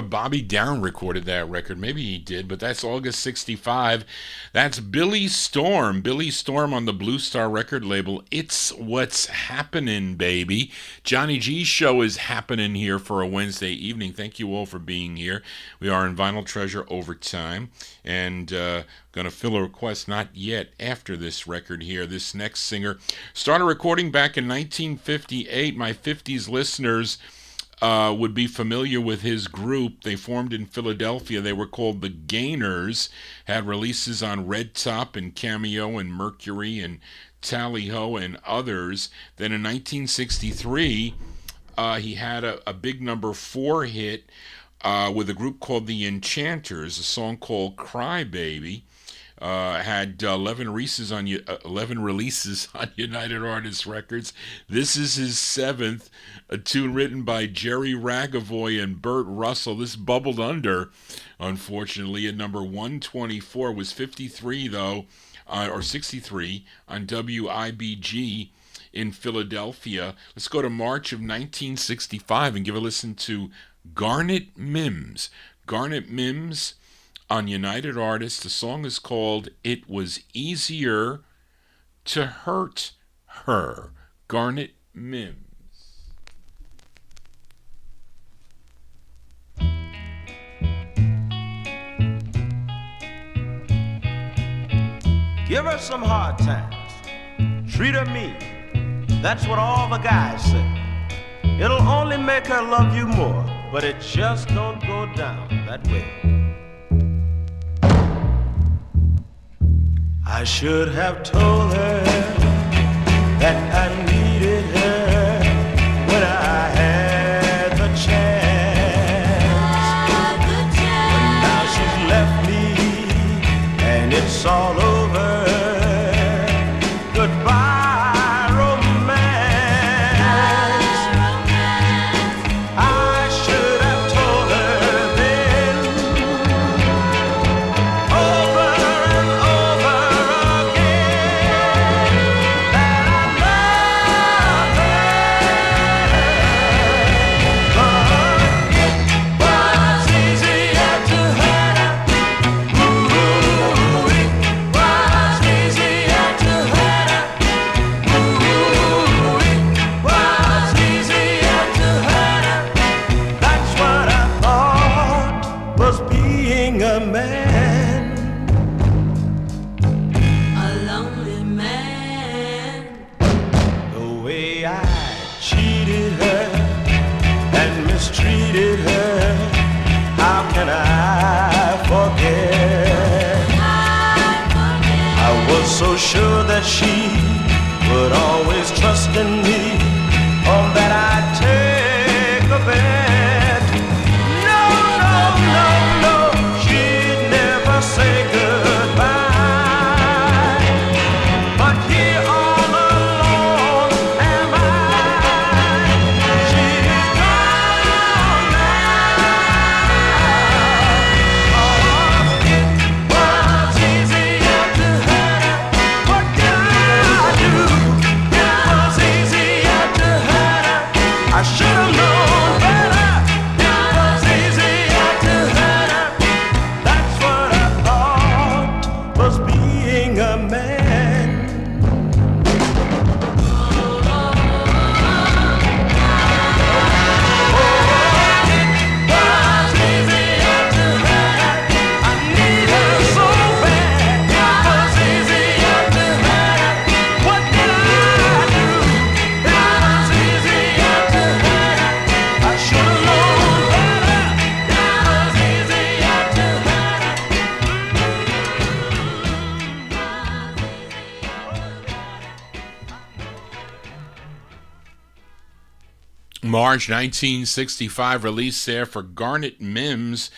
if Bobby Down recorded that record. Maybe he did, but that's August 65. That's Billy Storm. Billy Storm on the Blue Star record label. It's What's Happening, baby. Johnny G's show is happening here for a Wednesday evening. Thank you all for being here. We are in Vinyl Treasure Overtime, and going to fill a request not yet after this record here. This next singer started recording back in 1958. My 50s listeners would be familiar with his group. They formed in Philadelphia. They were called the Gainers, had releases on Red Top and Cameo and Mercury and Tally-Ho and others. Then in 1963, he had a big number 4 hit with a group called the Enchanters, a song called Cry Baby. Had 11 releases on United Artists Records. This is his 7th, a tune written by Jerry Ragavoy and Burt Russell. This bubbled under, unfortunately, at number 124. Was 53 though, or 63 on WIBG in Philadelphia. Let's go to March of 1965 and give a listen to Garnet Mims. Garnet Mims on United Artists. The song is called It Was Easier to Hurt Her. Garnet Mims. Give her some hard times. Treat her mean. That's what all the guys say. It'll only make her love you more, but it just don't go down that way. I should have told her that I needed her when I had the chance. But now she's left me and it's all over. Goodbye, romance. I should have told her then, over and over again, that I love her. But was easier to hurt her. Ooh, it was easier to hurt her. Ooh, it was easier to hurt her. That's what I thought was being a man. A lonely man. The way I cheated her and mistreated her, how can I forget? I was so sure that she would always trust in me, on that I'd take a bet. No, no, no, no, she'd never say goodbye. But here all alone am I. She's gone now. Oh, it was easier to hurt her. What did I do? It was easier to hurt her. I should have known better. It was easier to hurt her. That's what I thought was being a man. Was easier to hurt her. I need her so bad. It was easier to hurt her. What did I do? It was easier to hurt her. I should have known better. It was easier to hurt her. March 1965 release there for Garnet Mims.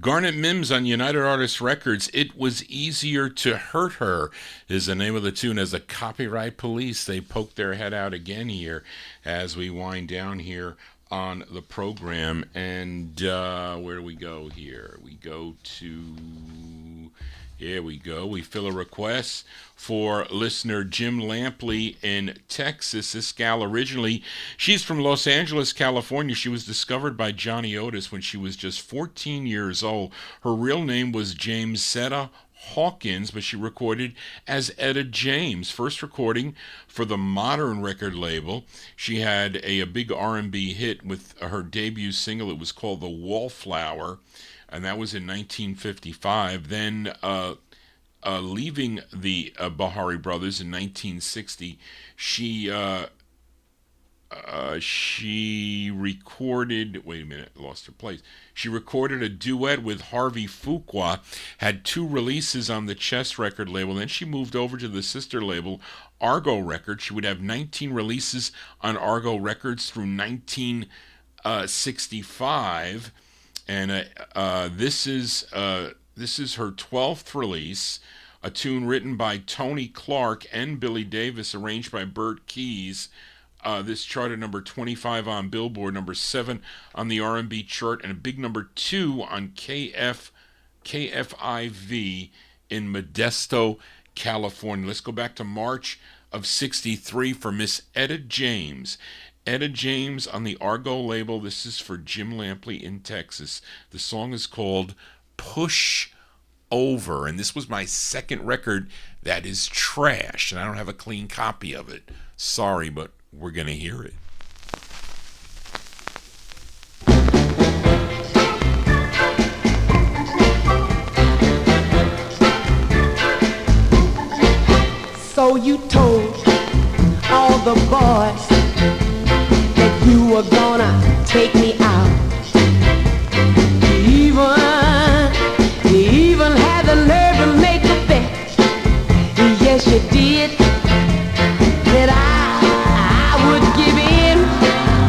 Garnet Mims on United Artists Records. It Was Easier to Hurt Her is the name of the tune. As the copyright police, they poke their head out again here as we wind down here on the program. And where do we go here? We go to Here we go. We fill a request for listener Jim Lampley in Texas. This gal originally, she's from Los Angeles, California. She was discovered by Johnny Otis when she was just 14 years old. Her real name was Jamesetta Hawkins, but she recorded as Etta James. First recording for the Modern record label. She had a big R&B hit with her debut single. It was called The Wallflower, and that was in 1955. Then leaving the Bahari Brothers in 1960, she recorded, wait a minute, lost her place. She recorded a duet with Harvey Fuqua, had 2 releases on the Chess record label. Then she moved over to the sister label, Argo Records. She would have 19 releases on Argo Records through 1965. And this is her 12th release, a tune written by Tony Clark and Billy Davis, arranged by Bert Keys. This charted number 25 on Billboard, number 7 on the R&B chart, and a big number 2 on KFIV in Modesto, California. Let's go back to March of 63 for Miss Etta James. Etta James on the Argo label. This is for Jim Lampley in Texas. The song is called Push Over, and this was my second record that is trash, and I don't have a clean copy of it. Sorry, but we're going to hear it. So you told all the boys that you were gonna take me out. You even had the nerve to make a bet. Yes, you did. That I would give in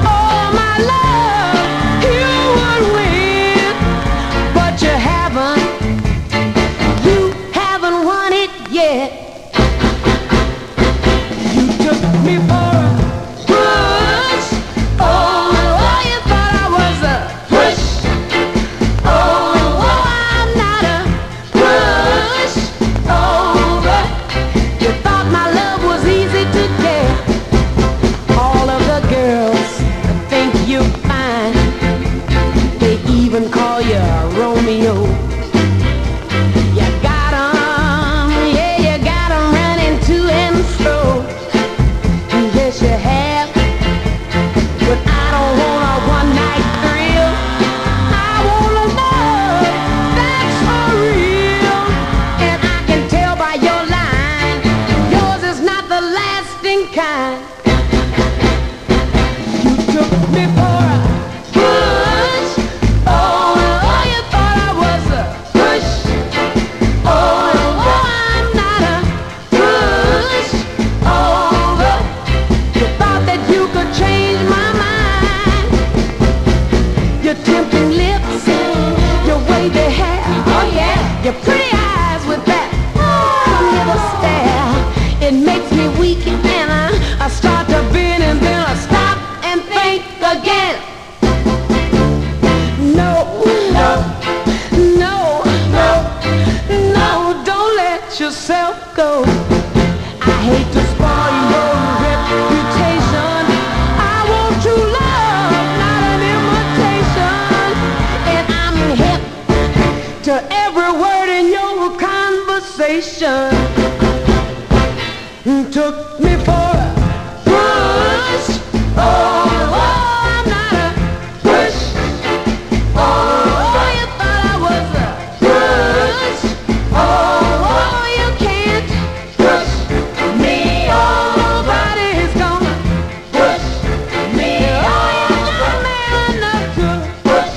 all my love. You would win, but you haven't won it yet. You took me for a push. Oh, you thought I was a push. Oh, I'm not a push over. You thought my love was easy to get. All of the girls think you fine. They even call you Romeo. You got 'em, yeah, you got 'em running to and fro. Yes, you have. But I don't want a one-night thrill. I want a love that's for real. And I can tell by your line, yours is not the lasting kind. You took me for a push. Oh, you thought I was a push. Oh, I'm not a push over. You thought that you could change my mind. Your tempting lips, your wavy hair, oh yeah, your pretty eyes with that little stare. It makes me weak and I start to bend and then I stop and think again. No, don't let yourself go. I hate to spoil your reputation. I want true love, not an imitation. And I'm hip to every word in your conversation. Took me for a push. Oh, I'm not a push. Oh, you thought I was a push. Oh, you can't push me. Oh, nobody's gonna push me. Oh, you're not man enough to push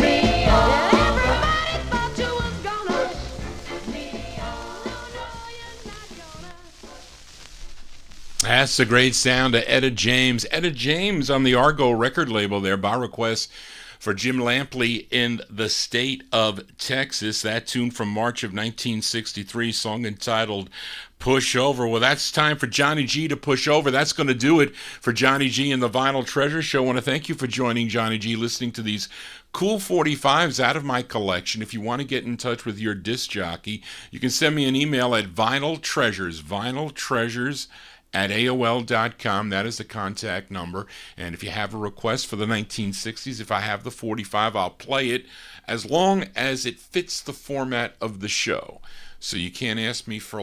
me. Oh, everybody thought you was gonna push me. Oh, no, you're not gonna. That's the great sound of Etta James. Etta James on the Argo record label there, by request for Jim Lampley in the state of Texas. That tune from March of 1963, song entitled Push Over. Well, that's time for Johnny G to push over. That's going to do it for Johnny G and the Vinyl Treasure Show. I want to thank you for joining Johnny G, listening to these cool 45s out of my collection. If you want to get in touch with your disc jockey, you can send me an email at vinyltreasures at AOL.com. That is the contact number. And if you have a request for the 1960s, if I have the 45, I'll play it as long as it fits the format of the show. So you can't ask me for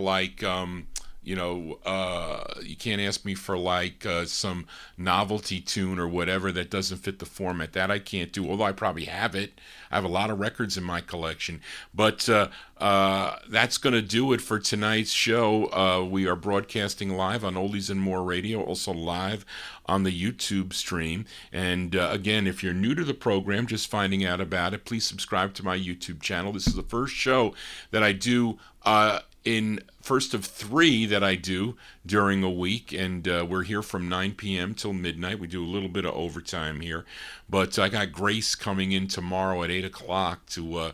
you can't ask me for some novelty tune or whatever that doesn't fit the format. That I can't do, although I probably have it. I have a lot of records in my collection. But that's going to do it for tonight's show. We are broadcasting live on Oldies and More Radio, also live on the YouTube stream. And again, if you're new to the program, just finding out about it, please subscribe to my YouTube channel. This is the first show that I do first of 3 that I do during a week, and we're here from 9 p.m. till midnight. We do a little bit of overtime here, but I got Grace coming in tomorrow at 8 o'clock to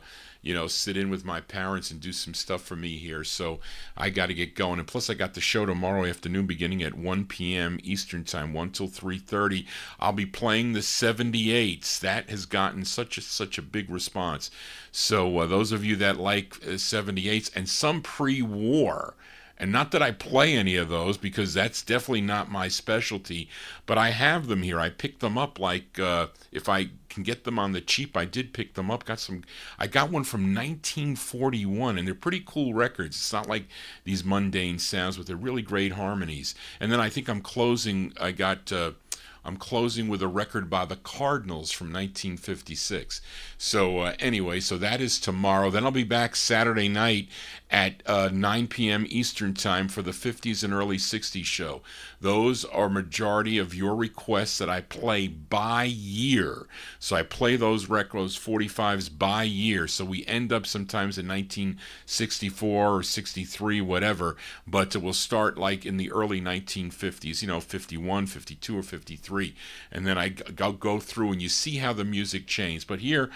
sit in with my parents and do some stuff for me here, so I got to get going. And plus I got the show tomorrow afternoon beginning at 1 p.m. Eastern Time, 1 till 3:30. I'll be playing the 78s. That has gotten such a big response. So those of you that like 78s and some pre-war, and not that I play any of those because that's definitely not my specialty, but I have them here. I picked them up if I can get them on the cheap. I did pick them up. I got one from 1941, and they're pretty cool records. It's not like these mundane sounds, but they're really great harmonies. And then I think I'm closing with a record by the Cardinals from 1956. So anyway, so that is tomorrow. Then I'll be back Saturday night at 9 p.m. Eastern Time for the 50s and early 60s show. Those are majority of your requests that I play by year. So I play those 45s by year. So we end up sometimes in 1964 or 63, whatever. But it will start like in the early 1950s, 51, 52, or 53. And then I'll go through and you see how the music changed. But here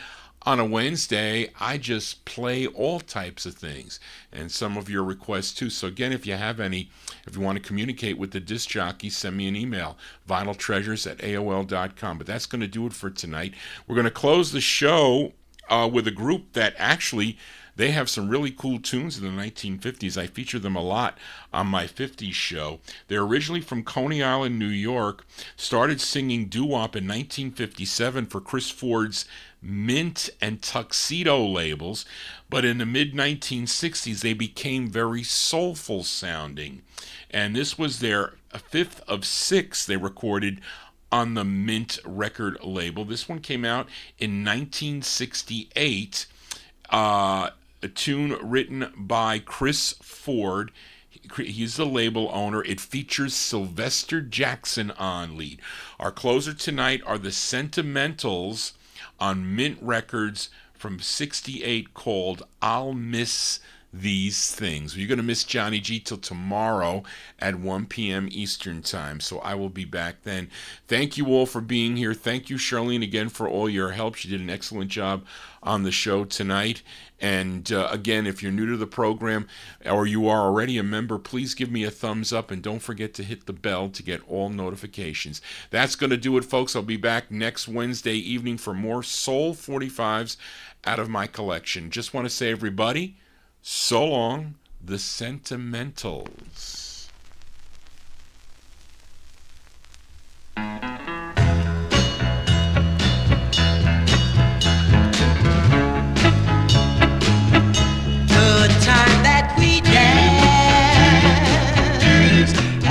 on a Wednesday, I just play all types of things, and some of your requests too. So again, if you want to communicate with the disc jockey, send me an email, vinyltreasures at AOL.com. But that's going to do it for tonight. We're going to close the show with a group that actually, they have some really cool tunes in the 1950s. I feature them a lot on my 50s show. They're originally from Coney Island, New York, started singing doo-wop in 1957 for Chris Ford's Mint and Tuxedo labels, but in the mid-1960s they became very soulful sounding, and this was their 5th of 6 they recorded on the Mint record label. This one came out in 1968, a tune written by Chris Ford. He's the label owner. It features Sylvester Jackson on lead. Our closer tonight are the Sentimentals on Mint Records from 68 called I'll Miss These Things. You're going to miss Johnny G till tomorrow at 1 p.m. Eastern Time, so I will be back then. Thank you all for being here. Thank you, Charlene, again for all your help. She did an excellent job on the show tonight. And again, if you're new to the program or you are already a member, please give me a thumbs up and don't forget to hit the bell to get all notifications. That's going to do it, folks. I'll be back next Wednesday evening for more Soul 45s out of my collection. Just want to say, everybody, so long, the Sentimentals.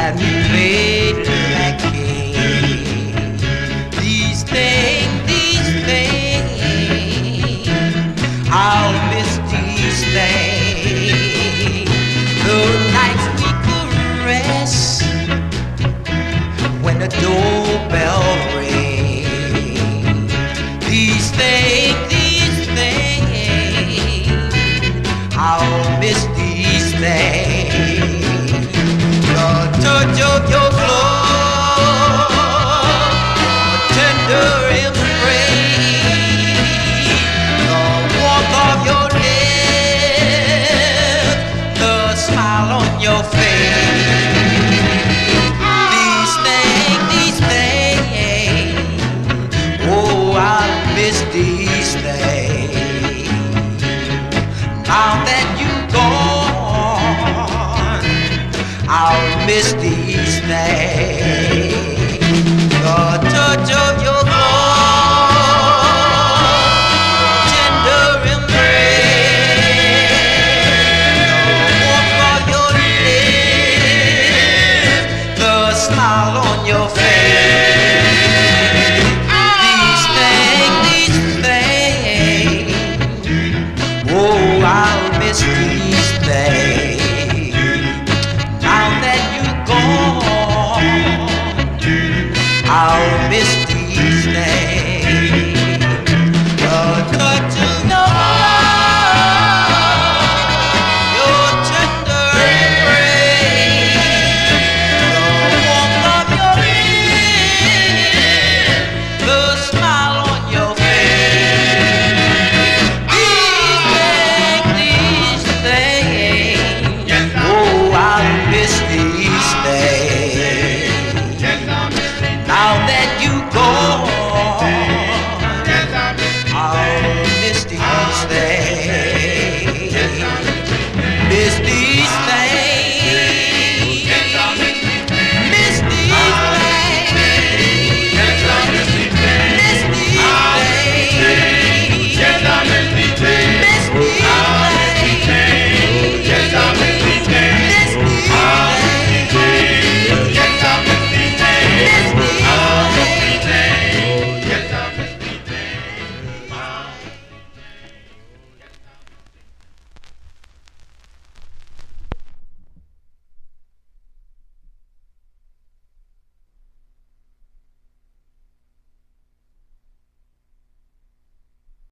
And we played like games. These things, I'll miss these things. The nights we caress when the doorbell rings. These things, I'll miss these things. Touch of your glove, a tender embrace. miss these things. The touch of your glove, tender embrace, the warmth of your lips, the smile on your face. These things, oh, I'll miss these things.